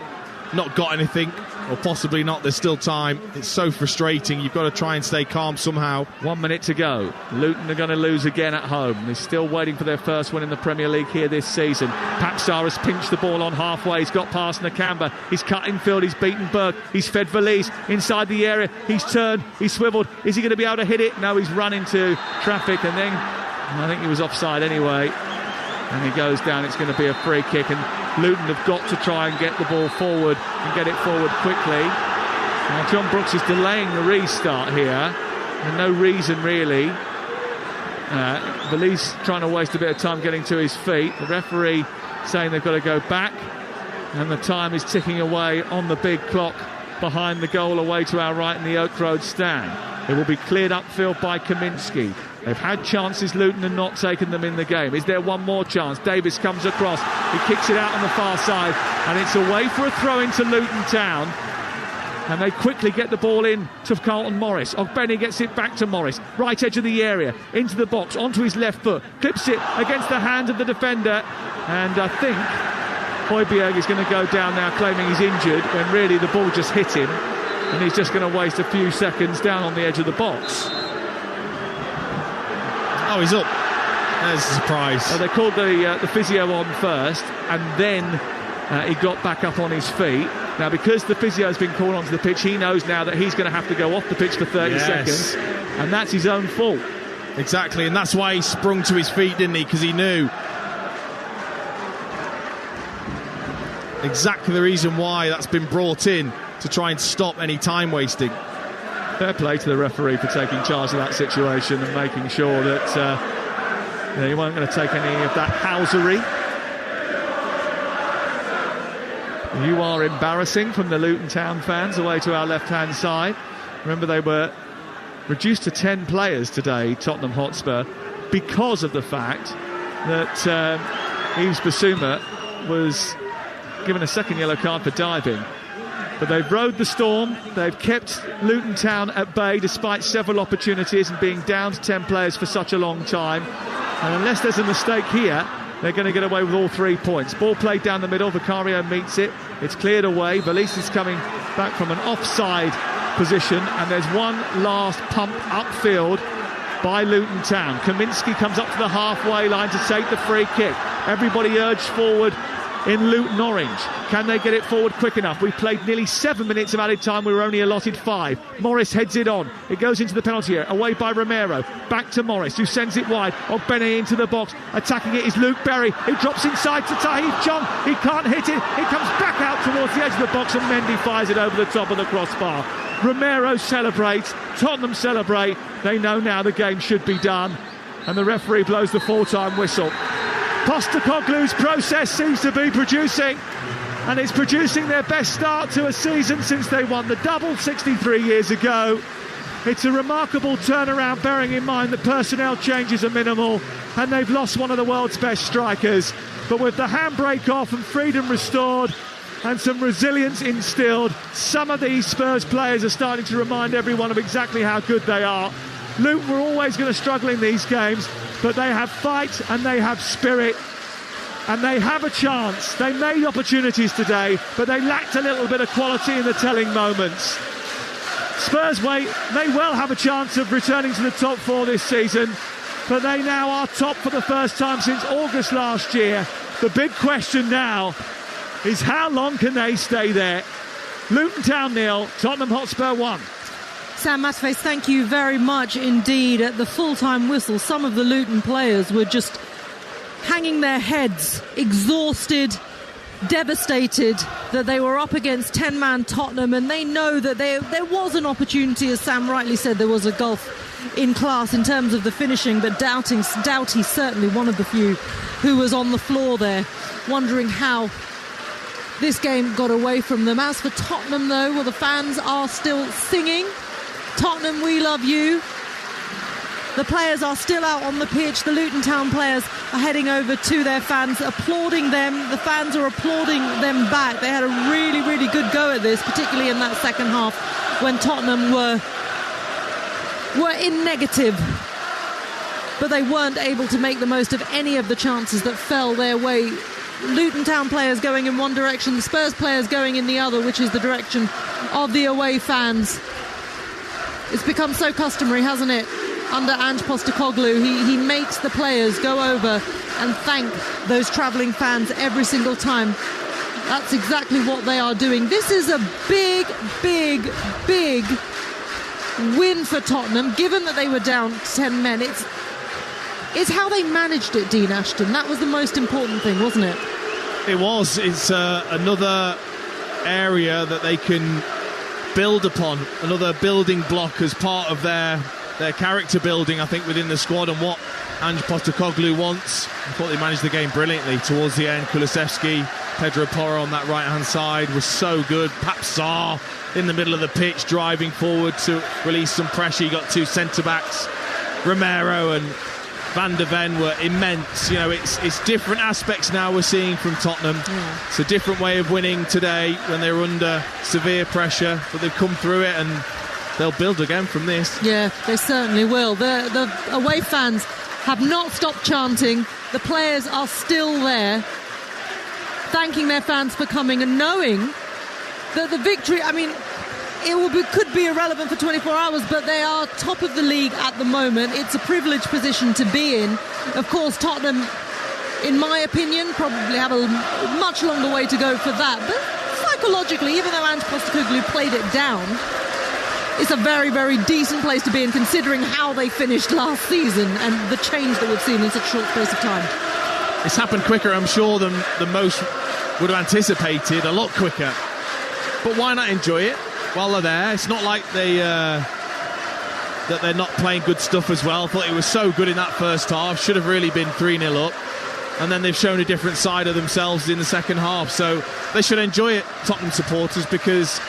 [SPEAKER 3] not got anything, or possibly not, there's still time. It's so frustrating. You've got to try and stay calm somehow.
[SPEAKER 2] 1 minute to go. Luton are going to lose again at home. They're still waiting for their first win in the Premier League here this season. Paksar has pinched the ball on halfway. He's got past Nakamba. He's cut infield. He's beaten Berg. He's fed Valise inside the area. He's turned. He's swiveled. Is he going to be able to hit it? No, he's run into traffic, and then I think he was offside anyway. And he goes down. It's going to be a free kick, and Luton have got to try and get the ball forward and get it forward quickly. Now John Brooks is delaying the restart here, and no reason really. Valise trying to waste a bit of time getting to his feet. The referee saying they've got to go back, and the time is ticking away on the big clock behind the goal away to our right in the Oak Road stand. It will be cleared upfield by Kaminsky. They've had chances, Luton, and not taken them in the game. Is there one more chance? Davis comes across. He kicks it out on the far side, and it's away for a throw into Luton Town. And they quickly get the ball in to Carlton Morris. Ogbene gets it back to Morris. Right edge of the area, into the box, onto his left foot. Clips it against the hand of the defender. And I think Højbjerg is going to go down now claiming he's injured, when really the ball just hit him. And he's just going to waste a few seconds down on the edge of the box.
[SPEAKER 3] Oh, he's up. There's a surprise.
[SPEAKER 2] They called the physio on first, and then he got back up on his feet. Now, because the physio's been called onto the pitch, he knows now that he's going to have to go off the pitch for 30 seconds, and that's his own fault.
[SPEAKER 3] Exactly, and that's why he sprung to his feet, didn't he? Because he knew exactly the reason why that's been brought in, to try and stop any time wasting.
[SPEAKER 2] Fair play to the referee for taking charge of that situation and making sure that he weren't going to take any of that housery. You are embarrassing from the Luton Town fans away to our left-hand side. Remember, they were reduced to 10 players today, Tottenham Hotspur, because of the fact that Yves Bissouma was given a second yellow card for diving. But they've rode the storm. They've kept Luton Town at bay despite several opportunities and being down to 10 players for such a long time. And unless there's a mistake here, they're going to get away with all 3 points. Ball played down the middle. Vicario meets it. It's cleared away. Valise is coming back from an offside position, and there's one last pump upfield by Luton Town. Kaminski comes up to the halfway line to take the free kick. Everybody urged forward in Luton Orange. Can they get it forward quick enough? We played nearly 7 minutes of added time. We were only allotted 5. Morris heads it on. It goes into the penalty area. Away by Romero. Back to Morris, who sends it wide. Ogbene into the box. Attacking it is Luke Berry. It drops inside to Tahith Chong. He can't hit it. It comes back out towards the edge of the box, and Mendy fires it over the top of the crossbar. Romero celebrates. Tottenham celebrate. They know now the game should be done. And the referee blows the full-time whistle. Postecoglou's process seems to be producing, and it's producing their best start to a season since they won the double 63 years ago. It's a remarkable turnaround, bearing in mind that personnel changes are minimal, and they've lost one of the world's best strikers. But with the handbrake off and freedom restored and some resilience instilled, some of these Spurs players are starting to remind everyone of exactly how good they are. Luton were always going to struggle in these games, but they have fight and they have spirit, and they have a chance. They made opportunities today, but they lacked a little bit of quality in the telling moments. Spurs may well have a chance of returning to the top 4 this season, but they now are top for the first time since August last year. The big question now is, how long can they stay there? Luton Town 0, Tottenham Hotspur 1.
[SPEAKER 1] Sam Matterface, thank you very much indeed. At the full-time whistle, some of the Luton players were just hanging their heads, exhausted, devastated that they were up against 10-man Tottenham, and they know that there was an opportunity. As Sam rightly said, there was a gulf in class in terms of the finishing, but Doughty's certainly one of the few who was on the floor there, wondering how this game got away from them. As for Tottenham, though, well, the fans are still singing "Tottenham, we love you." The players are still out on the pitch. The Luton Town players are heading over to their fans, applauding them. The fans are applauding them back. They had a really, really good go at this, particularly in that second half when Tottenham were in negative. But they weren't able to make the most of any of the chances that fell their way. Luton Town players going in one direction, the Spurs players going in the other, which is the direction of the away fans. It's become so customary, hasn't it? Under Ange Postecoglou, he makes the players go over and thank those travelling fans every single time. That's exactly what they are doing. This is a big, big, big win for Tottenham, given that they were down 10 men. It's how they managed it, Dean Ashton. That was the most important thing, wasn't it?
[SPEAKER 3] It was. It's another area that they can build upon, another building block as part of their character building, I think, within the squad, and what Ange Postecoglou wants. I thought they managed the game brilliantly towards the end. Kulusevski, Pedro Porro on that right-hand side was so good. Papsar in the middle of the pitch, driving forward to release some pressure. You got two centre-backs, Romero and Van der Ven were immense. You know, it's different aspects now we're seeing from Tottenham.
[SPEAKER 1] Yeah.
[SPEAKER 3] It's a different way of winning today when they're under severe pressure, but they've come through it and they'll build again from this.
[SPEAKER 1] Yeah, they certainly will. The away fans have not stopped chanting. The players are still there, thanking their fans for coming and knowing that the victory, I mean, could be irrelevant for 24 hours, but they are top of the league at the moment. It's a privileged position to be in. Of course, Tottenham, in my opinion, probably have a much longer way to go for that. But psychologically, even though Ange Postecoglou played it down, it's a very, very decent place to be in, considering how they finished last season and the change that we've seen in such a short space of time.
[SPEAKER 3] It's happened quicker, I'm sure, than most would have anticipated, a lot quicker. But why not enjoy it while they're there? It's not like that they're not playing good stuff as well. I thought it was so good in that first half. Should have really been 3-0 up. And then they've shown a different side of themselves in the second half. So they should enjoy it, Tottenham supporters, because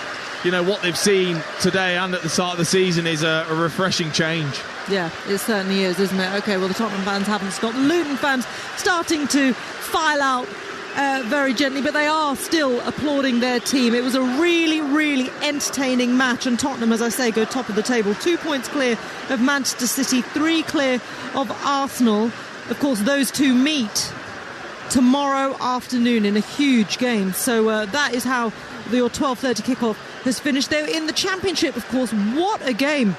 [SPEAKER 3] you know what they've seen today and at the start of the season is a refreshing change.
[SPEAKER 1] Yeah, it certainly is, isn't it? OK, well, the Tottenham fans haven't stopped. The Luton fans starting to file out very gently, but they are still applauding their team. It was a really, really entertaining match, and Tottenham, as I say, go top of the table. 2 points clear of Manchester City, 3 clear of Arsenal. Of course, those two meet tomorrow afternoon in a huge game. So that is how your 12:30 kickoff has finished. They're in the Championship, of course. What a game